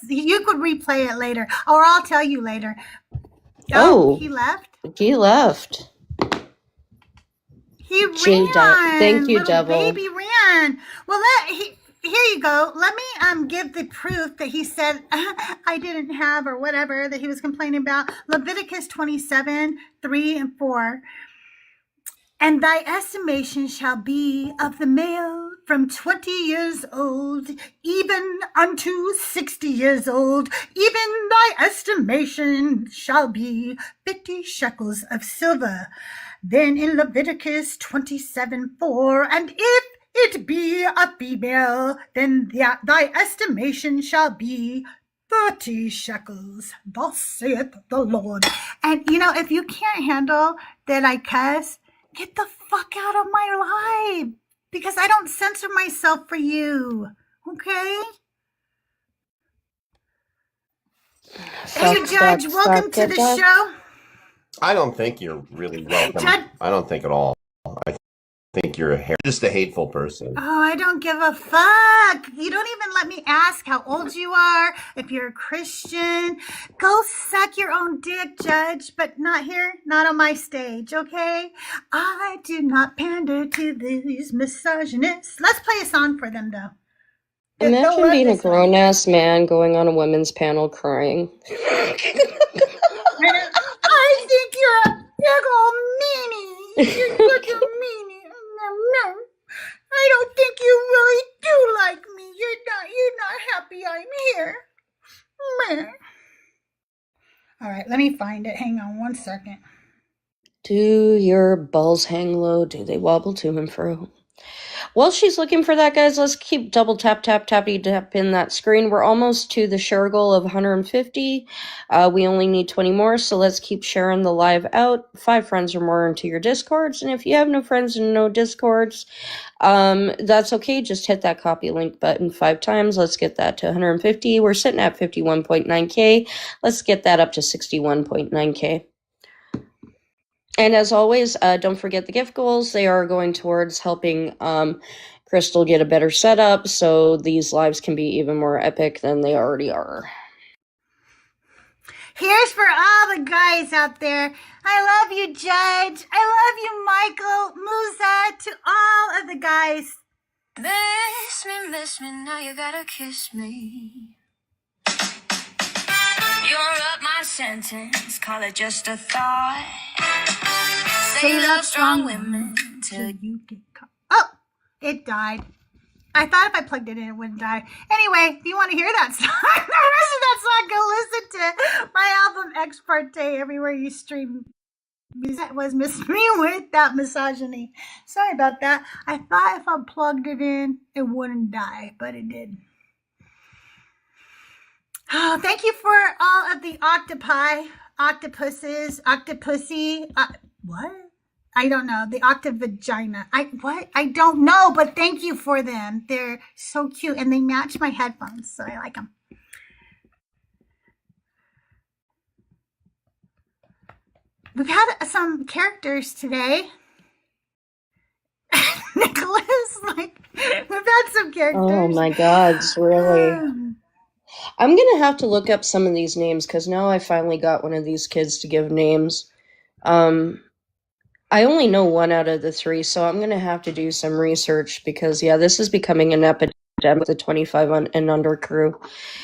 you could replay it later, or I'll tell you later. Oh, he left? He left. He ran. Thank you, Little devil. Baby ran. Well, here you go. Let me give the proof that he said I didn't have, or whatever that he was complaining about. Leviticus 27, 3 and 4. And thy estimation shall be of the male from 20 years old, even unto 60 years old. Even thy estimation shall be 50 shekels of silver. Then in Leviticus 27, 4, and if it be a female, then thy estimation shall be 30 shekels. Thus saith the Lord. And if you can't handle that I cuss, get the fuck out of my life, because I don't censor myself for you. Okay? Hey, Judge, welcome to the show. I don't think you're really welcome. I don't think at all. I think you're just a hateful person. Oh, I don't give a fuck. You don't even let me ask how old you are, if you're a Christian. Go suck your own dick, Judge, but not here, not on my stage, okay? I do not pander to these misogynists. Let's play a song for them, though. Imagine being a grown-ass man going on a women's panel crying. I think you're a big old meanie. You're such a meanie. I don't think you really do like me. You're not happy I'm here. Meh. All right, let me find it. Hang on 1 second. Do your balls hang low? Do they wobble to and fro? While she's looking for that, guys, let's keep double tapping that screen. We're almost to the share goal of 150. We only need 20 more, so let's keep sharing the live out. 5 friends or more into your Discords, and if you have no friends and no Discords, that's okay. Just hit that copy link button 5 times. Let's get that to 150. We're sitting at 51.9k. Let's get that up to 61.9k. And as always, don't forget the gift goals. They are going towards helping Crystal get a better setup so these lives can be even more epic than they already are. Here's for all the guys out there. I love you, Judge. I love you, Michael, Musa, to all of the guys. Miss me, now you gotta kiss me. You're up my sentence, call it just a thought. Say you love strong women till you get caught. Oh, it died. I thought if I plugged it in, it wouldn't die. Anyway, if you want to hear that song, the rest of that song, go listen to my album Ex Parte everywhere you stream. That was Miss Me with that misogyny. Sorry about that. I thought if I plugged it in, it wouldn't die, but it did. Oh, thank you for all of the octopi, octopuses, octopussy. What? I don't know. The octavagina. I don't know, but thank you for them. They're so cute, and they match my headphones, so I like them. We've had some characters today. Nicholas, like, we've had some characters. Oh my gods, really? I'm gonna have to look up some of these names because now I finally got one of these kids to give names. I only know one out of the three, so I'm gonna have to do some research because this is becoming an epidemic with the 25 and under crew,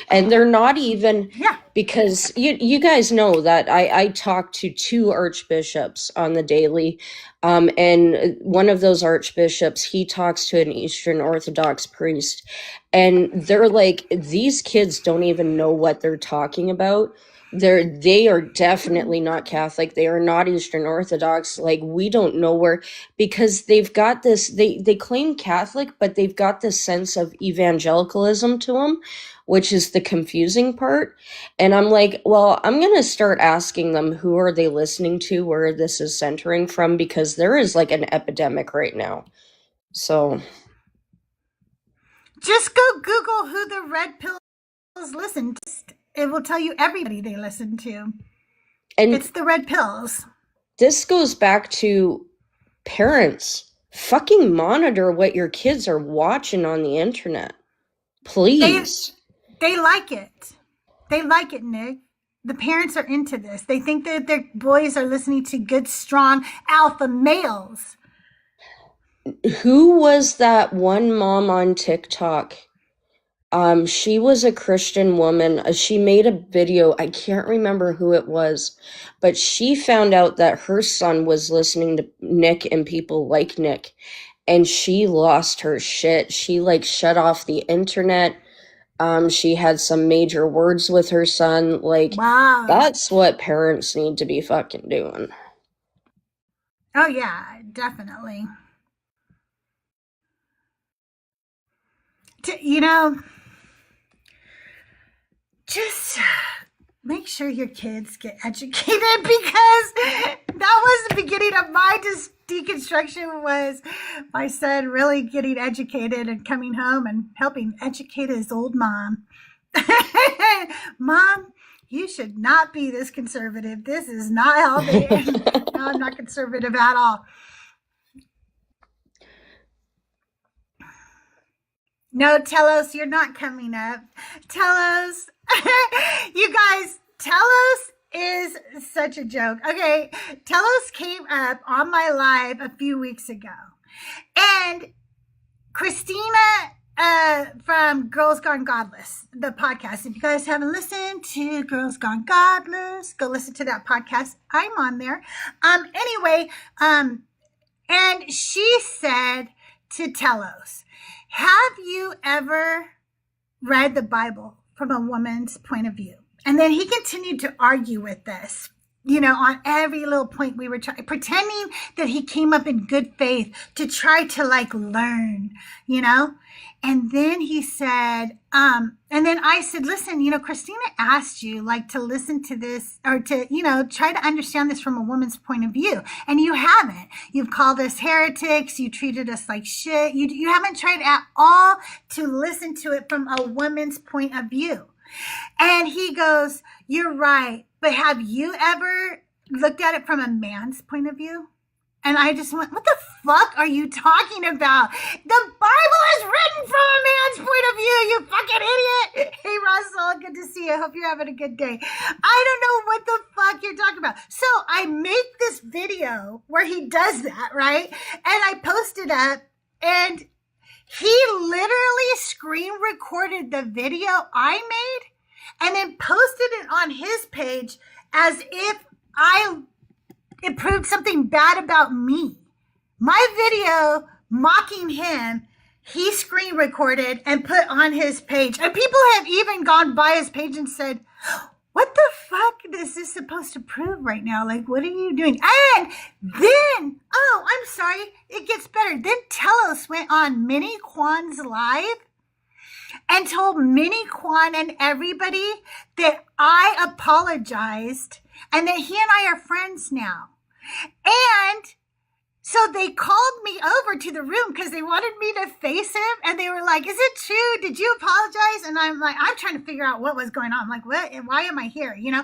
and they're not even because you guys know that I talk to 2 archbishops on the daily, and one of those archbishops, he talks to an Eastern Orthodox priest, and they're like, these kids don't even know what they're talking about. They are definitely not Catholic. They are not Eastern Orthodox. Like, we don't know where, because they've got this, they claim Catholic, but they've got this sense of evangelicalism to them, which is the confusing part. And I'm like, well, I'm going to start asking them, who are they listening to, where this is centering from, because there is like an epidemic right now. So just go Google who the Red Pills listen to. It will tell you everybody they listen to. And it's the Red Pills. This goes back to parents. Fucking monitor what your kids are watching on the internet. Please. They like it. They like it, Nick. The parents are into this. They think that their boys are listening to good, strong alpha males. Who was that one mom on TikTok? She was a Christian woman. She made a video. I can't remember who it was, but she found out that her son was listening to Nick and people like Nick, and she lost her shit. She like shut off the internet. She had some major words with her son. Like, wow. That's what parents need to be fucking doing. Oh yeah, definitely. Just make sure your kids get educated, because that was the beginning of my deconstruction, was my son really getting educated and coming home and helping educate his old mom. Mom, you should not be this conservative. This is not healthy. No, I'm not conservative at all. No, Telos, you're not coming up. Telos, you guys, Telos is such a joke. Okay, Telos came up on my live a few weeks ago. And Christina from Girls Gone Godless, the podcast. If you guys haven't listened to Girls Gone Godless, go listen to that podcast. I'm on there. Anyway, and she said to Telos, have you ever read the Bible from a woman's point of view? And then he continued to argue with us, on every little point we were pretending that he came up in good faith to try to learn, And then he said, and then I said, listen, Christina asked you to listen to this, or to, try to understand this from a woman's point of view. And you haven't. You've called us heretics. You treated us like shit. You haven't tried at all to listen to it from a woman's point of view. And he goes, you're right. But have you ever looked at it from a man's point of view? And I just went, what the fuck are you talking about? The Bible is written from a man's point of view, you fucking idiot. Hey, Russell, good to see you. I hope you're having a good day. I don't know what the fuck you're talking about. So I make this video where he does that, right? And I post it up, and he literally screen recorded the video I made and then posted it on his page as if it proved something bad about me. My video mocking him, he screen recorded and put on his page. And people have even gone by his page and said, what the fuck is this supposed to prove right now? Like, what are you doing? And then, oh, I'm sorry, it gets better. Then Telos went on Minnie Kwan's live and told Minnie Kwan and everybody that I apologized and that he and I are friends now. And so they called me over to the room because they wanted me to face him. And they were like, is it true? Did you apologize? And I'm like, I'm trying to figure out what was going on. I'm like, what? Why am I here? You know?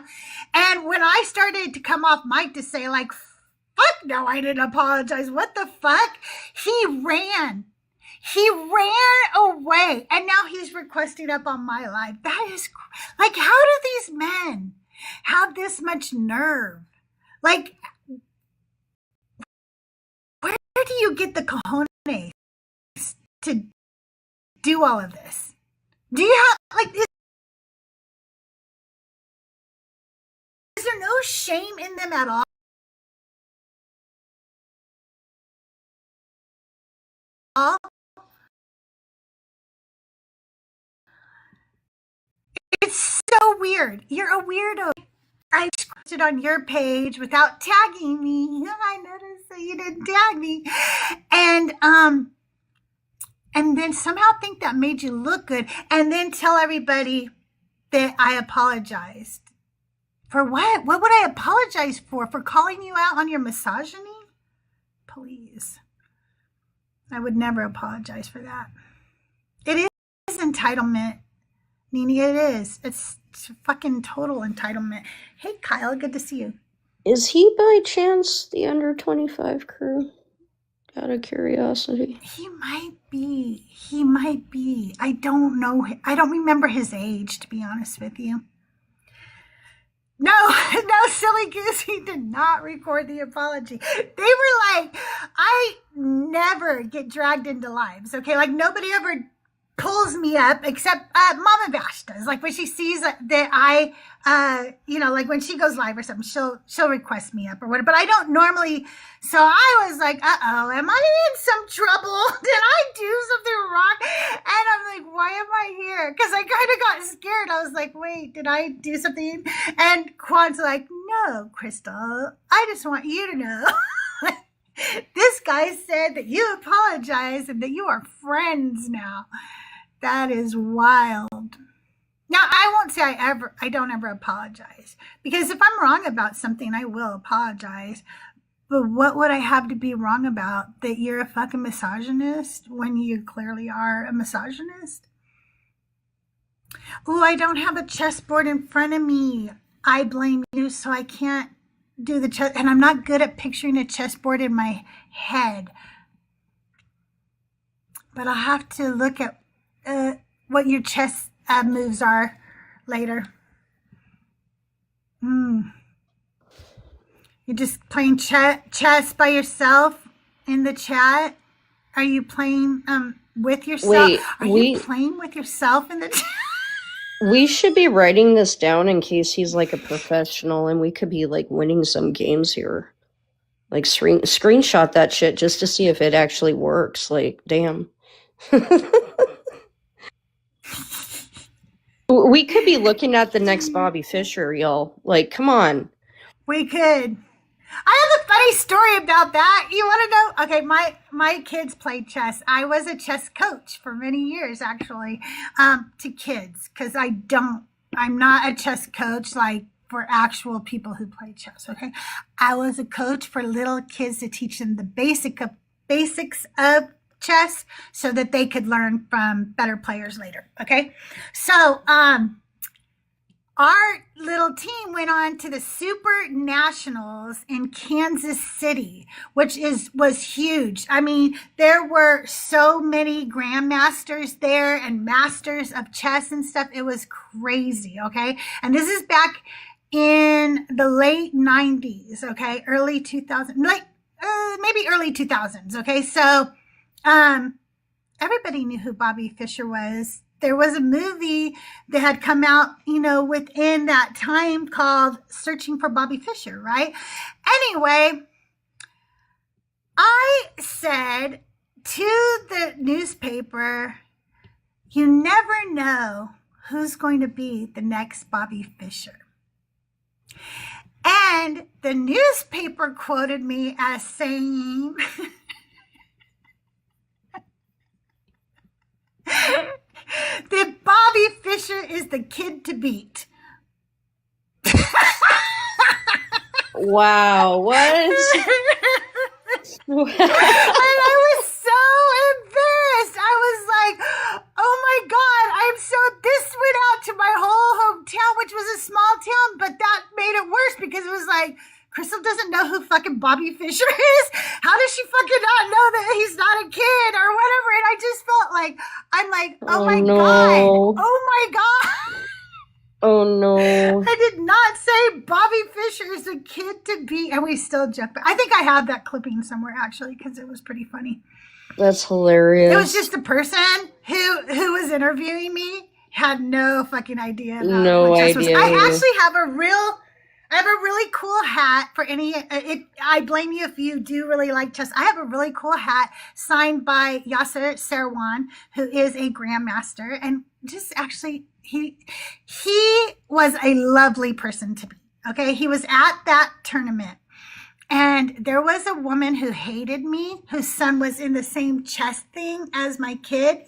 And when I started to come off mic to say, like, fuck no, I didn't apologize. What the fuck? He ran. He ran away. And now he's requesting up on my live. That is, like, how do these men have this much nerve? Like, where do you get the cojones to do all of this? Do you have, like, is there no shame in them at all? It's so weird. You're a weirdo. I posted on your page without tagging me. I noticed that you didn't tag me. And then somehow think that made you look good. And then tell everybody that I apologized. For what? What would I apologize for? For calling you out on your misogyny? Please. I would never apologize for that. It is entitlement. Nini, it is. It's fucking total entitlement. Hey, Kyle, good to see you. Is he by chance the under 25 crew? Out of curiosity. He might be. He might be. I don't know. I don't remember his age, to be honest with you. No, silly goose. He did not record the apology. They were like, I never get dragged into lives, okay? Like, nobody ever pulls me up except Mama Bash does. Like, when she sees that I, like when she goes live or something, she'll request me up or whatever. But I don't normally. So I was like, uh-oh, am I in some trouble? Did I do something wrong? And I'm like, why am I here? Because I kind of got scared. I was like, wait, did I do something? And Quan's like, no, Crystal, I just want you to know. This guy said that you apologize and that you are friends now. That is wild. Now, I won't say I don't ever apologize, because if I'm wrong about something, I will apologize. But what would I have to be wrong about? That you're a fucking misogynist when you clearly are a misogynist? Oh, I don't have a chessboard in front of me. I blame you, so I can't do the chess. And I'm not good at picturing a chessboard in my head. But I'll have to look at what your chess moves are later. You're just playing chess by yourself in the chat? Are you playing with yourself? Wait, you playing with yourself in the chat? We should be writing this down in case he's like a professional and we could be like winning some games here. Like screenshot that shit just to see if it actually works. Like, damn. We could be looking at the next Bobby Fischer, y'all. Like, come on. We could. I have a funny story about that. You want to know? Okay, my kids played chess. I was a chess coach for many years, actually, to kids, because I'm not a chess coach like for actual people who play chess, okay? I was a coach for little kids to teach them the basics of chess so that they could learn from better players later, okay? So our little team went on to the Super Nationals in Kansas City, which was huge. I mean, there were so many grandmasters there and masters of chess and stuff. It was crazy, okay? And this is back in the late 90s, okay? Early 2000s, maybe early 2000s, okay? So everybody knew who Bobby Fischer was. There was a movie that had come out, within that time called Searching for Bobby Fischer, right? Anyway, I said to the newspaper, you never know who's going to be the next Bobby Fischer. And the newspaper quoted me as saying, that Bobby Fischer is the kid to beat. Wow, what? And I was so embarrassed. I was like, oh my God, this went out to my whole hometown, which was a small town, but that made it worse because it was like, Crystal doesn't know who fucking Bobby Fischer is. How does she fucking not know that he's not a kid or whatever? And I just felt like, I'm like, oh my no. God. Oh my God. Oh no. I did not say Bobby Fischer is a kid to beat. And we still joke. I think I have that clipping somewhere actually because it was pretty funny. That's hilarious. It was just a person who was interviewing me had no fucking idea about No what chess was. idea I either. actually have a really cool hat for any. I blame you if you do really like chess. I have a really cool hat signed by Yasser Serwan, who is a grandmaster, and just actually he was a lovely person to meet. Okay, he was at that tournament, and there was a woman who hated me, whose son was in the same chess thing as my kid,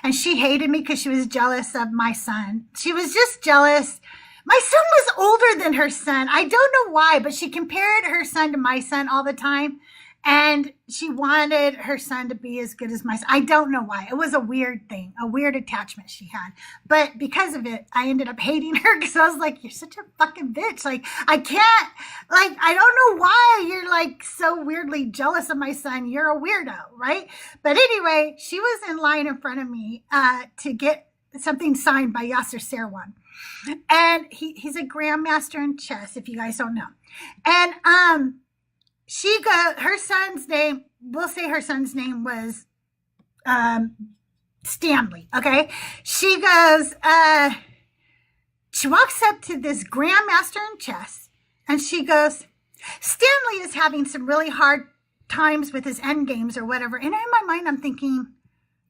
and she hated me because she was jealous of my son. She was just jealous. My son was older than her son. I don't know why, but she compared her son to my son all the time. And she wanted her son to be as good as my son. I don't know why. It was a weird thing, a weird attachment she had. But because of it, I ended up hating her because I was like, you're such a fucking bitch. Like, I don't know why you're like so weirdly jealous of my son. You're a weirdo, right? But anyway, she was in line in front of me to get something signed by Yasser Serwan. And he's a grandmaster in chess, if you guys don't know. And her son's name, we'll say her son's name was Stanley, okay? She goes, she walks up to this grandmaster in chess, and she goes, Stanley is having some really hard times with his end games or whatever. And in my mind, I'm thinking,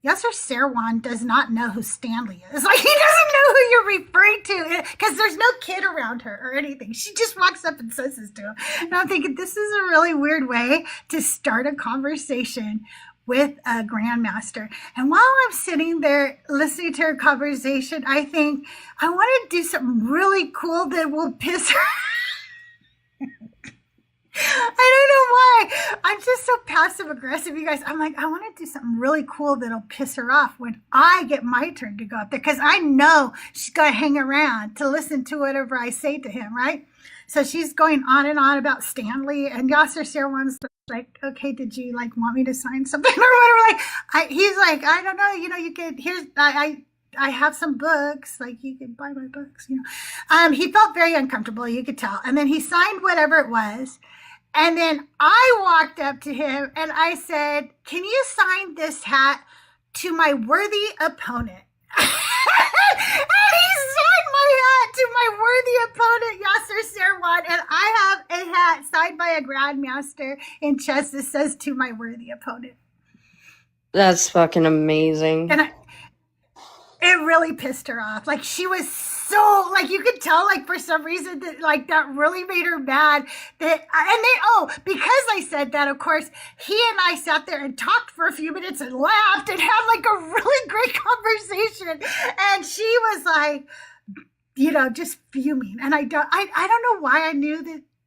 Yasser Serwan does not know who Stanley is. Like, he doesn't know who you're referring to because there's no kid around her or anything. She just walks up and says this to him. And I'm thinking, this is a really weird way to start a conversation with a grandmaster. And while I'm sitting there listening to her conversation, I think, I want to do something really cool that will piss her. I don't know why. I'm just so passive aggressive, you guys. I'm like, I want to do something really cool that'll piss her off when I get my turn to go up there because I know she's going to hang around to listen to whatever I say to him, right? So she's going on and on about Stanley, and Yasser Serwan's like, okay, did you like want me to sign something or whatever? Like, he's like, I don't know, you could, I have some books, like you could buy my books, He felt very uncomfortable, you could tell. And then he signed whatever it was. And then I walked up to him and I said, can you sign this hat to my worthy opponent? And he signed my hat to my worthy opponent, Yasser Serwan. And I have a hat signed by a grandmaster in chess that says to my worthy opponent. That's fucking amazing. And it really pissed her off. Like, she was so, like, you could tell, like, for some reason that, like, that really made her mad. Because I said that, of course, he and I sat there and talked for a few minutes and laughed and had, like, a really great conversation. And she was, like, just fuming. And I don't know why I knew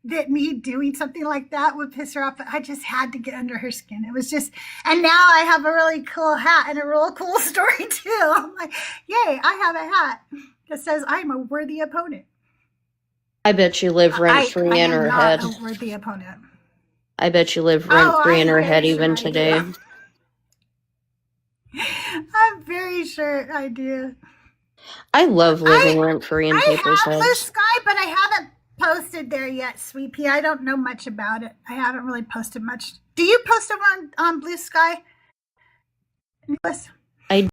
that me doing something like that would piss her off, but I just had to get under her skin. It was just, and now I have a really cool hat and a real cool story too. I'm like, yay, I have a hat. that says I'm a worthy opponent. I bet you live rent I free in am her not head. a worthy opponent. I bet you live rent free in her I'm head very even sure I today. do. I'm very sure I do. I love living rent free in people's I have Blue heads. Sky, but I haven't posted there yet, Sweet Pea. I don't know much about it. I haven't really posted much. Do you post over on Blue Sky, Nicholas? I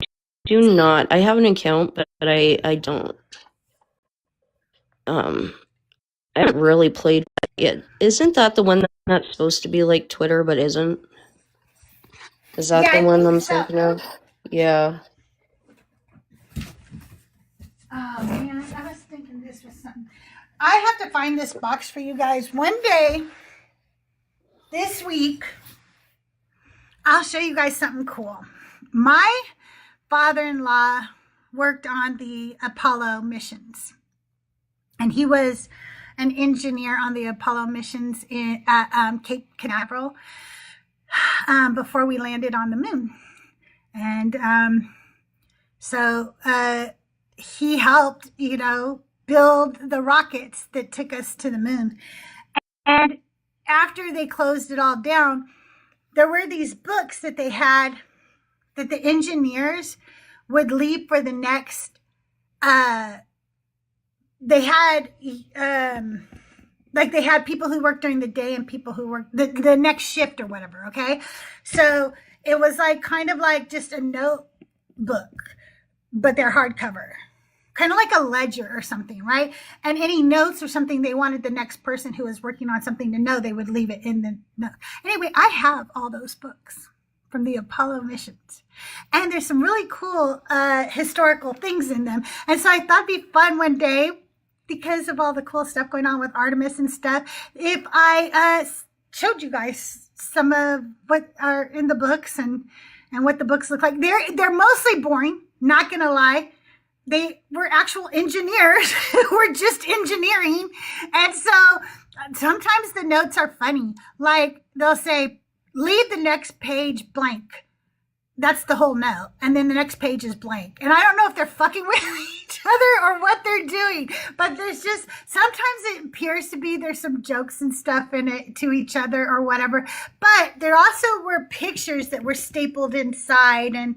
do not. I have an account, but I don't. I haven't really played that yet. Isn't that the one that's supposed to be like Twitter but isn't? Is that Yeah, the I one think I'm so. thinking of? Yeah. Oh man, I was thinking this was something. I have to find this box for you guys. One day this week, I'll show you guys something cool. My father-in-law worked on the Apollo missions, and he was an engineer on the Apollo missions at Cape Canaveral before we landed on the moon. And so he helped, build the rockets that took us to the moon. And after they closed it all down, there were these books that they had that the engineers would leave for the next. They had they had people who worked during the day and people who worked the next shift or whatever. Okay, so it was like kind of like just a notebook, but they're hardcover, kind of like a ledger or something, right? And any notes or something they wanted the next person who was working on something to know, they would leave it in the note. Anyway, I have all those books from the Apollo missions, and there's some really cool historical things in them. And so I thought it'd be fun one day, because of all the cool stuff going on with Artemis and stuff, if I showed you guys some of what are in the books and what the books look like. They're mostly boring, not gonna lie. They were actual engineers who were just engineering. And so sometimes the notes are funny. Like they'll say, leave the next page blank. That's the whole note. And then the next page is blank. And I don't know if they're fucking with each other or what they're doing, but there's just, sometimes it appears to be there's some jokes and stuff in it to each other or whatever. But there also were pictures that were stapled inside, and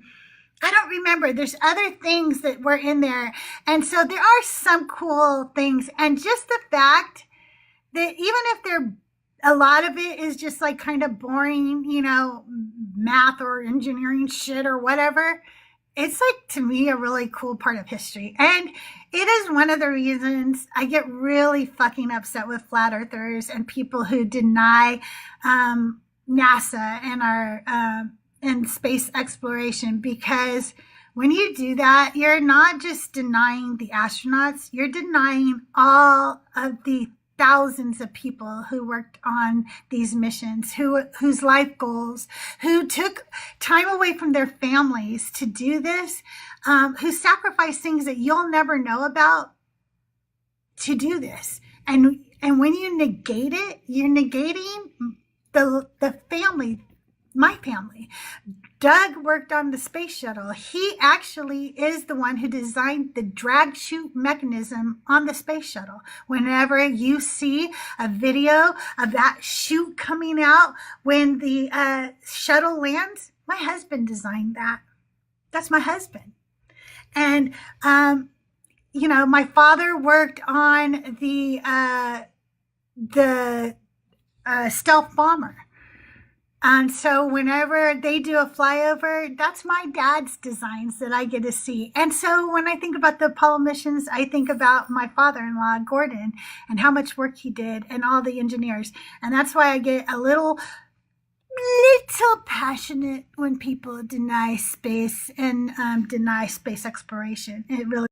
I don't remember. There's other things that were in there. And so there are some cool things. And just the fact that even if a lot of it is just like kind of boring, math or engineering shit or whatever, it's like, to me, a really cool part of history. And it is one of the reasons I get really fucking upset with flat earthers and people who deny NASA and our and space exploration, because when you do that, you're not just denying the astronauts, you're denying all of the thousands of people who worked on these missions, whose life goals, who took time away from their families to do this, who sacrificed things that you'll never know about to do this. And when you negate it, you're negating the family, my family. Doug worked on the space shuttle. He actually is the one who designed the drag chute mechanism on the space shuttle. Whenever you see a video of that chute coming out when the shuttle lands, my husband designed that. That's my husband. And, my father worked on the stealth bomber. And so whenever they do a flyover, that's my dad's designs that I get to see. And so when I think about the Apollo missions, I think about my father-in-law, Gordon, and how much work he did and all the engineers. And that's why I get a little passionate when people deny space and deny space exploration. It really,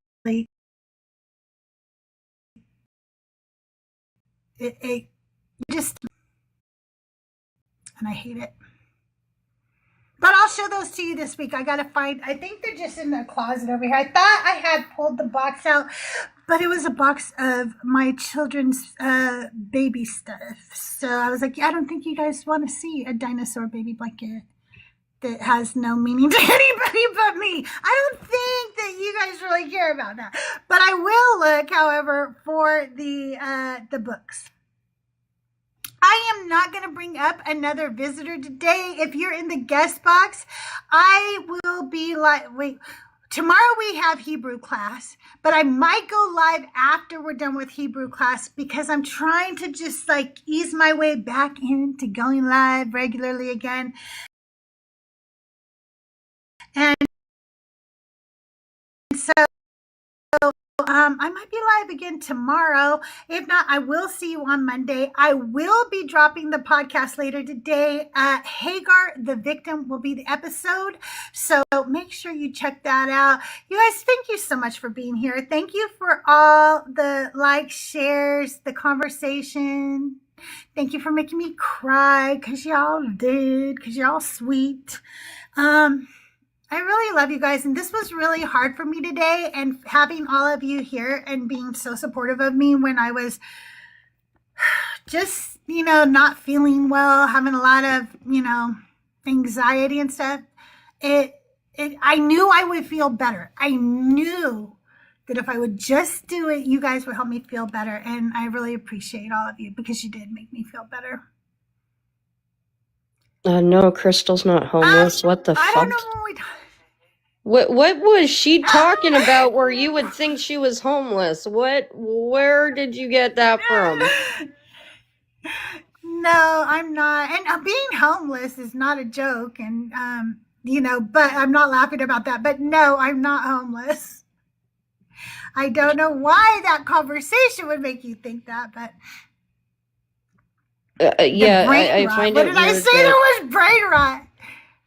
it just, and I hate it. But I'll show those to you this week. I think they're just in the closet over here. I thought I had pulled the box out, but it was a box of my children's baby stuff. So I was like, I don't think you guys want to see a dinosaur baby blanket that has no meaning to anybody but me. I don't think that you guys really care about that. But I will look, however, for the books. I am not going to bring up another visitor today. If you're in the guest box, I will be tomorrow we have Hebrew class, but I might go live after we're done with Hebrew class because I'm trying to just ease my way back into going live regularly again. And so I might be live again tomorrow. If not, I will see you on Monday. I will be dropping the podcast later today. Hagar, the victim, will be the episode. So make sure you check that out. You guys, thank you so much for being here. Thank you for all the likes, shares, the conversation. Thank you for making me cry because y'all did, because y'all sweet. I really love you guys, and this was really hard for me today, and having all of you here and being so supportive of me when I was just, not feeling well, having a lot of, anxiety and stuff. I knew I would feel better. I knew that if I would just do it, you guys would help me feel better, and I really appreciate all of you because you did make me feel better. No, Crystal's not homeless. What the I fuck? don't know when we What was she talking about where you would think she was homeless? Where did you get that from? No, I'm not. And being homeless is not a joke. And, but I'm not laughing about that. But no, I'm not homeless. I don't know why that conversation would make you think that, but. Yeah, I find what it did I weird say? that- There was brain rot.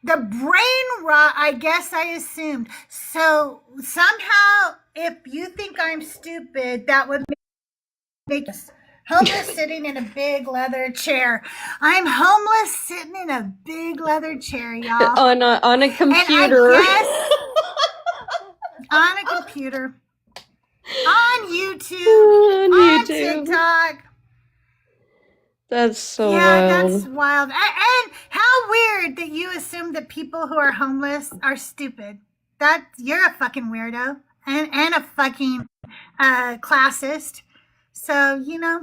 The brain rot, I guess I assumed. So somehow, if you think I'm stupid, that would make us homeless sitting in a big leather chair. I'm homeless sitting in a big leather chair, y'all. on a computer. And I guess, on a computer. On YouTube. On TikTok. That's so wild. that's wild. And how weird that you assume that people who are homeless are stupid. You're a fucking weirdo and a fucking classist. So, Yeah,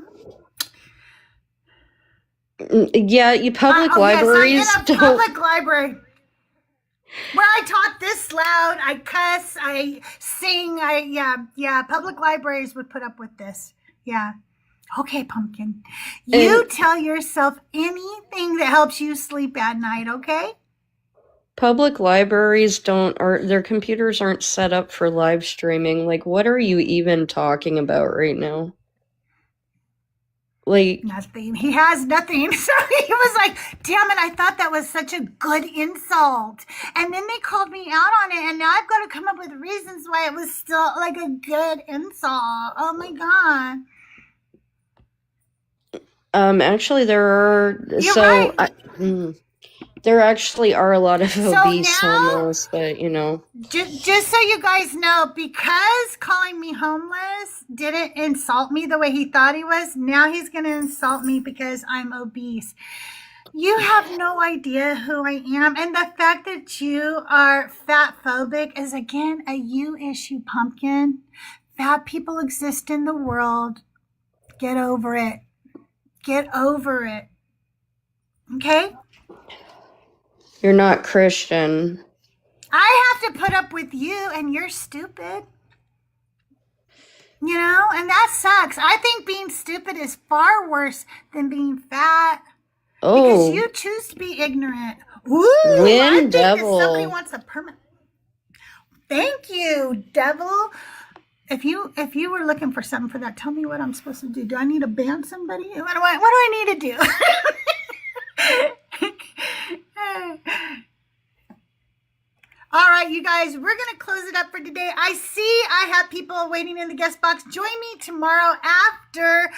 public libraries yes, I'm in a public library where I talk this loud, I cuss, I sing, public libraries would put up with this. Yeah. Okay, Pumpkin. You tell yourself anything that helps you sleep at night, okay? Public libraries their computers aren't set up for live streaming. What are you even talking about right now? Nothing. He has nothing. So he was like, damn it, I thought that was such a good insult. And then they called me out on it, and now I've got to come up with reasons why it was still a good insult. Oh my God. Actually, there are. You're right. There actually are a lot of obese homeless, but Just so you guys know, because calling me homeless didn't insult me the way he thought he was, now he's going to insult me because I'm obese. You have no idea who I am. And the fact that you are fat phobic is, again, a you issue, Pumpkin. Fat people exist in the world. Get over it. Get over it. Okay? You're not Christian. I have to put up with you, and you're stupid. And that sucks. I think being stupid is far worse than being fat. Oh. Because you choose to be ignorant. Ooh, I think devil. If somebody wants a permit. Thank you, devil. If you were looking for something for that, tell me what I'm supposed to do. Do I need to ban somebody? What do I need to do? All right, you guys, we're going to close it up for today. I see I have people waiting in the guest box. Join me tomorrow after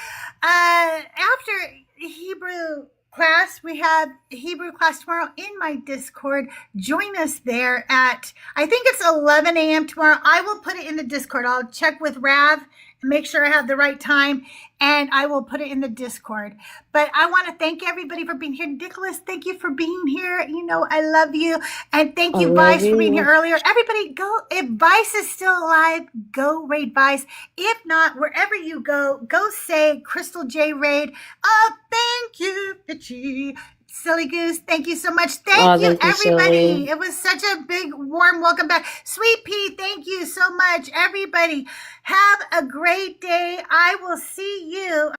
Hebrew class. We have Hebrew class tomorrow in my Discord. Join us there at, I think it's 11 a.m. tomorrow. I will put it in the Discord. I'll check with Rav make sure I have the right time, and I will put it in the Discord. But I want to thank everybody for being here. Nicholas, thank you for being here. You know, I love you. And thank I you, love Vice, for being here you. earlier. Everybody go, if Vice is still alive, go raid Vice. If not, wherever you go say Crystal J raid. Oh, thank you, Pitchy. Silly Goose, thank you so much. Thank Oh, you, thank you, everybody. Silly. It was such a big, warm welcome back. Sweet Pea, thank you so much, everybody. Have a great day. I will see you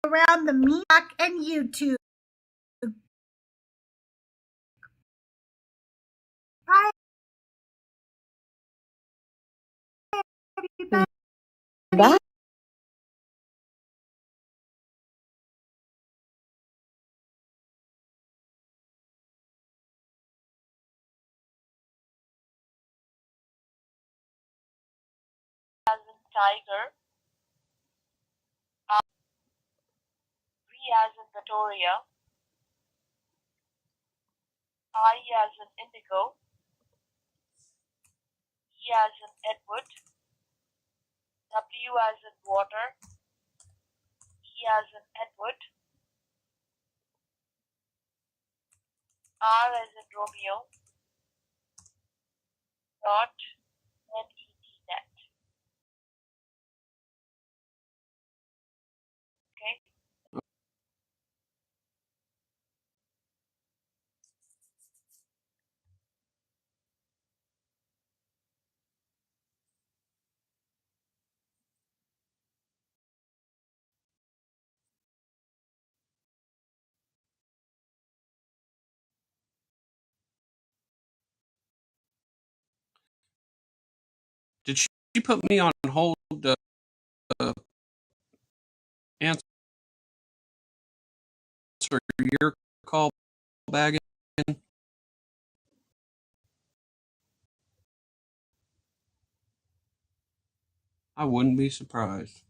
around the Meetup and YouTube. Bye, everybody. Bye. As in tiger, V as in Victoria, I as in indigo, E as in Edward, W as in water, E as in Edward, R as in Romeo, dot, net. Okay? Did she put me on hold to answer your call back in? I wouldn't be surprised.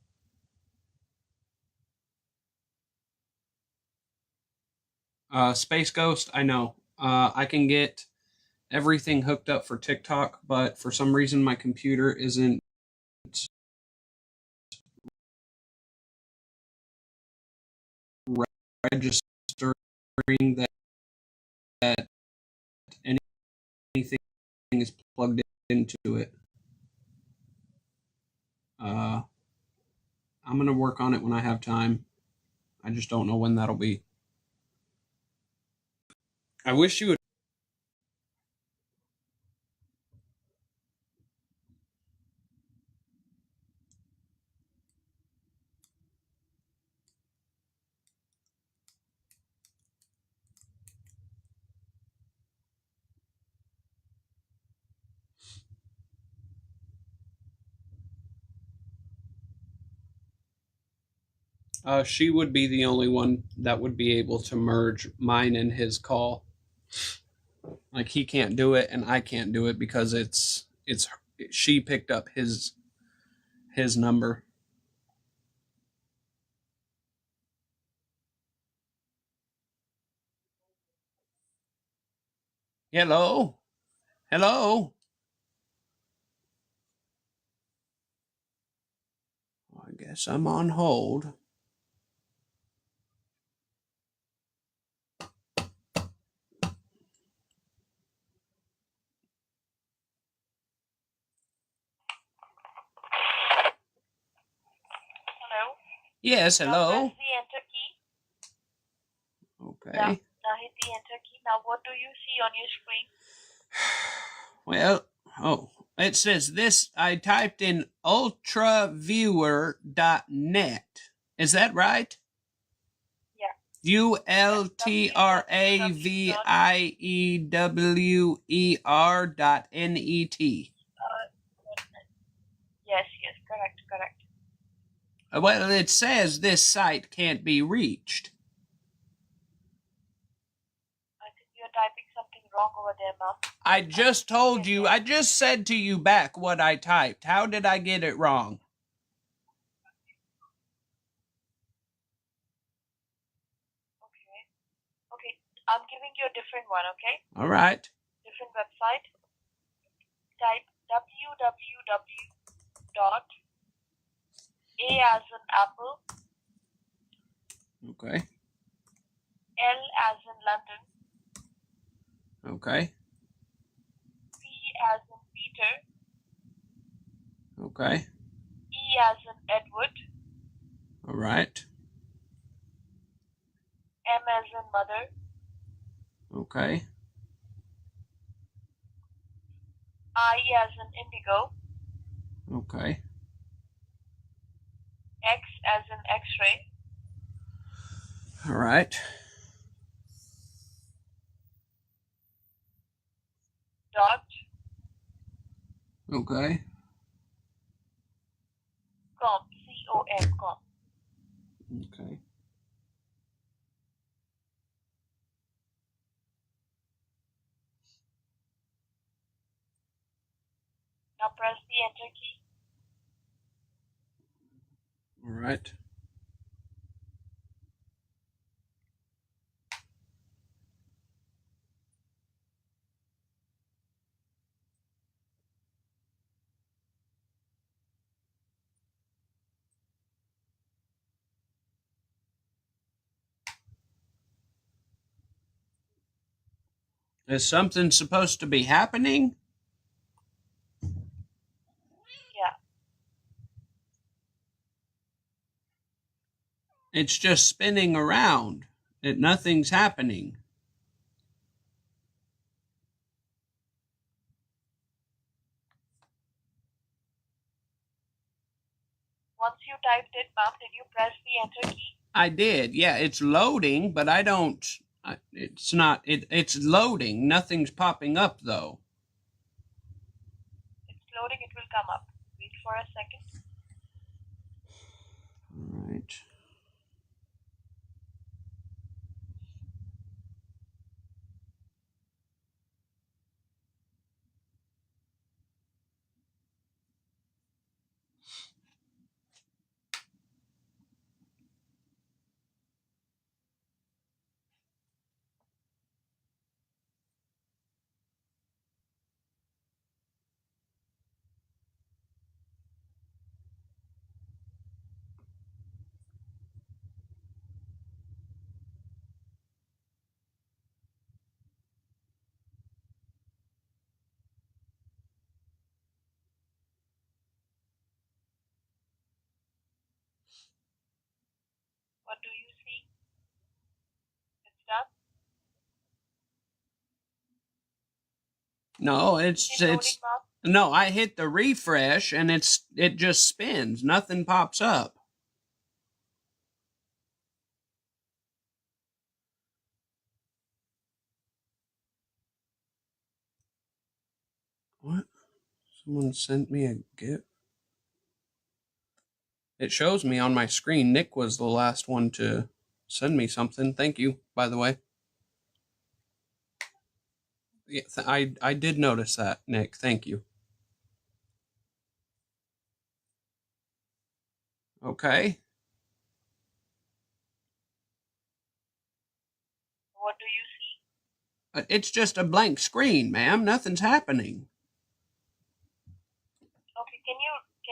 Space Ghost, I know. I can get everything hooked up for TikTok, but for some reason my computer isn't registering that anything is plugged into it. I'm going to work on it when I have time. I just don't know when that'll be. I wish you would. She would be the only one that would be able to merge mine and his call. Like he can't do it and I can't do it because it's she picked up his number. Hello? Hello? I guess I'm on hold. Hello? Yes, Now press hello? the enter key. Okay. Now hit the enter key. Now what do you see on your screen? Well, it says this. I typed in ultraviewer.net. Is that right? Yeah. ULTRAVIEWER.net. Yes, correct. Well, it says this site can't be reached. I think you're typing something wrong over there, ma'am. I just told you, I just said to you back what I typed. How did I get it wrong? Okay, I'm giving you a different one, okay? All right. Different website. Type www.a as in apple, Okay. L as in London, Okay. P as in Peter, Okay. E as in Edward, All right. M as in mother, Okay. I as in indigo, Okay. X as in X-ray, All right. dot, Okay. com, C-O-M, com. Okay. Now press the enter key. All right. Is something supposed to be happening? Yeah. It's just spinning around. Nothing's happening. Once you typed it, ma'am, did you press the enter key? I did. Yeah, it's loading, but I don't. It's not. It's loading. Nothing's popping up though. It's loading, it will come up. Wait for a second. All right. What do you see? It's done. No, Is it loading, ma'am? no. I hit the refresh and it just spins. Nothing pops up. What? Someone sent me a gift. It shows me on my screen. Nick was the last one to send me something. Thank you, by the way. Yeah, I did notice that, Nick. Thank you. Okay. What do you see? It's just a blank screen, ma'am. Nothing's happening. Okay, can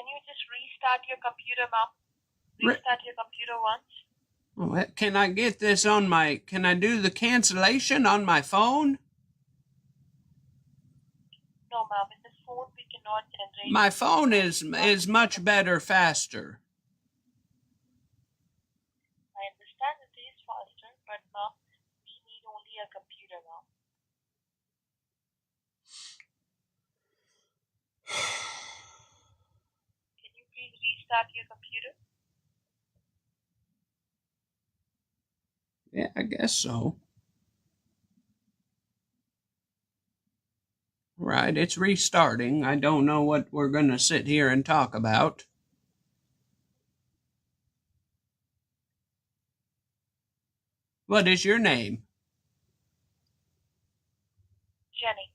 you just restart your computer, ma'am? Restart your computer once. Oh, can I get this on my? Can I do the cancellation on my phone? No, ma'am. In the phone, we cannot generate. My phone is much better, faster. I understand it is faster, but ma'am, we need only a computer, ma'am. Can you please restart your computer? Yeah, I guess so. Right, it's restarting. I don't know what we're gonna sit here and talk about. What is your name? Jenny.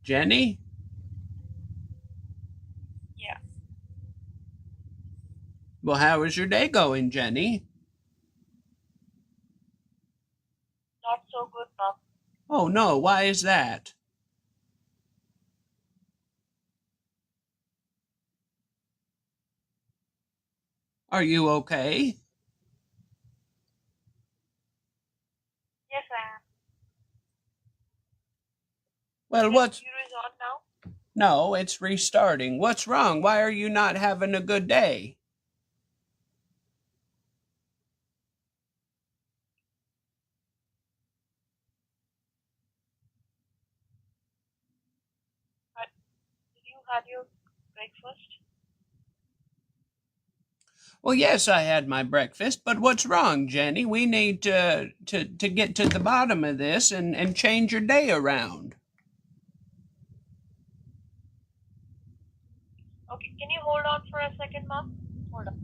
Jenny? Yeah. Well, how is your day going, Jenny? Not so good, ma'am. Oh no, why is that? Are you okay? Yes, I am. Well, Your what's... computer is on now? No, it's restarting. What's wrong? Why are you not having a good day? Did you have your breakfast? Well, yes, I had my breakfast, but what's wrong, Jenny? We need to get to the bottom of this and change your day around. Okay, can you hold on for a second, Mom? Hold on.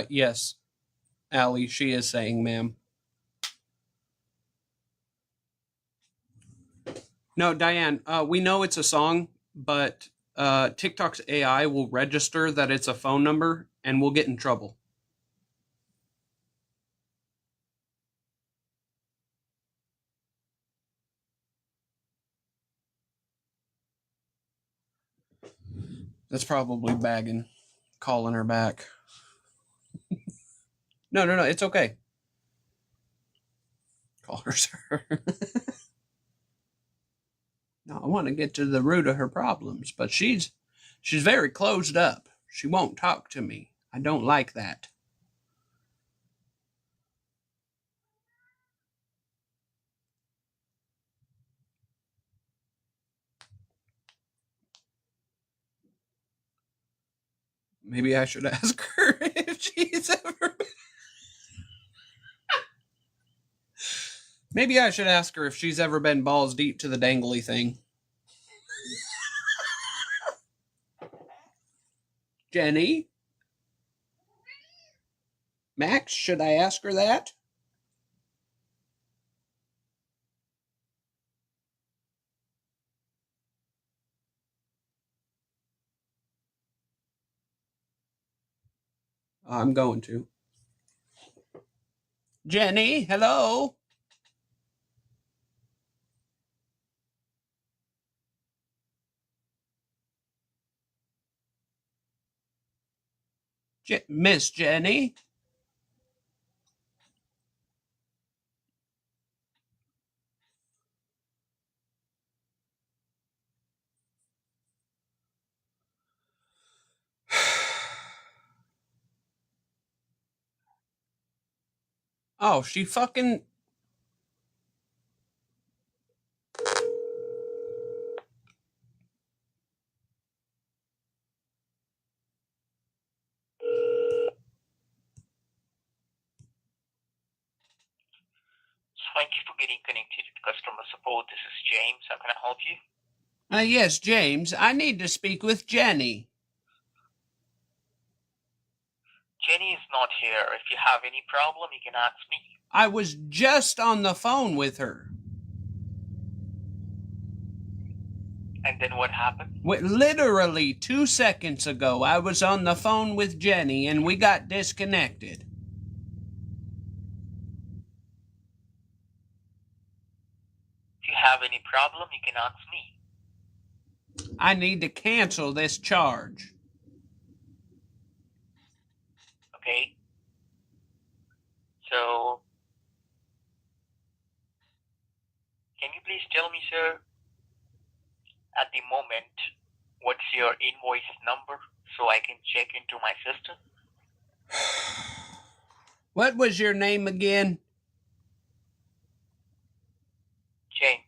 Yes, Allie, she is saying, ma'am. No, Diane, we know it's a song, but TikTok's AI will register that it's a phone number and we'll get in trouble. That's probably bagging, calling her back. No, it's okay. Call her sir. No, I want to get to the root of her problems, but she's very closed up. She won't talk to me. I don't like that. Maybe I should ask her if she's ever... Maybe I should ask her if she's ever been balls deep to the dangly thing. Jenny? Max, should I ask her that? I'm going to. Jenny, hello? Miss Jenny? Oh, she fucking... Thank you for getting connected to customer support. This is James. How can I help you? yes, James. I need to speak with Jenny. Jenny is not here. If you have any problem, you can ask me. I was just on the phone with her. And then what happened? Literally 2 seconds ago, I was on the phone with Jenny and we got disconnected. If you have any problem, you can ask me. I need to cancel this charge. Okay? So, can you please tell me, sir, at the moment, what's your invoice number so I can check into my system? What was your name again? James.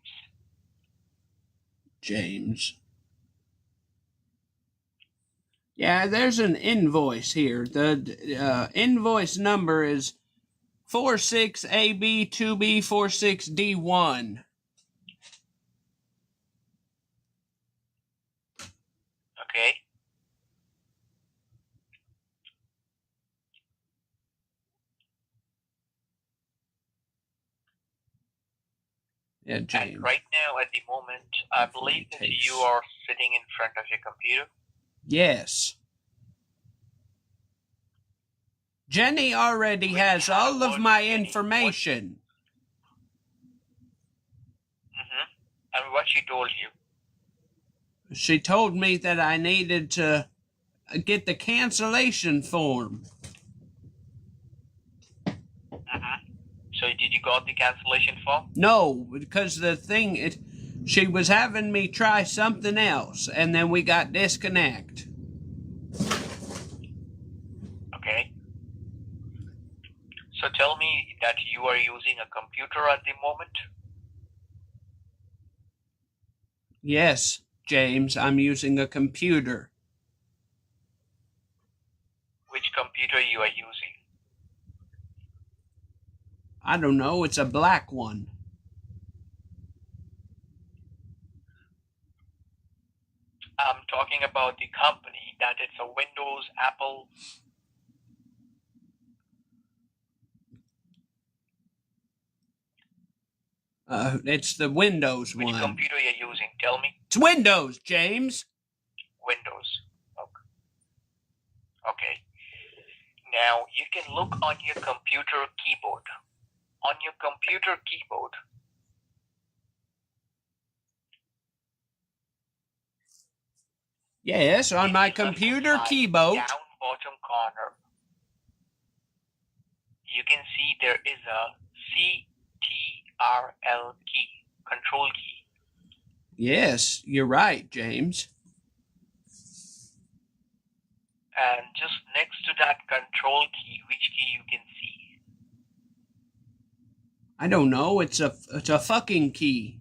James. Yeah, there's an invoice here. The invoice number is 46AB2B46D1. Okay. Yeah, James. And right now, at the moment, I believe that you are sitting in front of your computer. Yes. Jenny already has all of my information. And what she told you? She told me that I needed to get the cancellation form. So did you got the cancellation form? No, because the thing, she was having me try something else, and then we got disconnect. Okay. So tell me that you are using a computer at the moment. Yes, James, I'm using a computer. Which computer you are using? I don't know, it's a black one. I'm talking about the company, that it's a Windows, Apple. It's the Windows Which one. computer you're using? Tell me. It's Windows, James. Windows. Okay. Now you can look on your computer keyboard. On your computer keyboard. Yes, on my computer keyboard. Down bottom corner. You can see there is a CTRL key, control key. Yes, you're right, James. And just next to that control key, which key you can see? I don't know, it's a fucking key.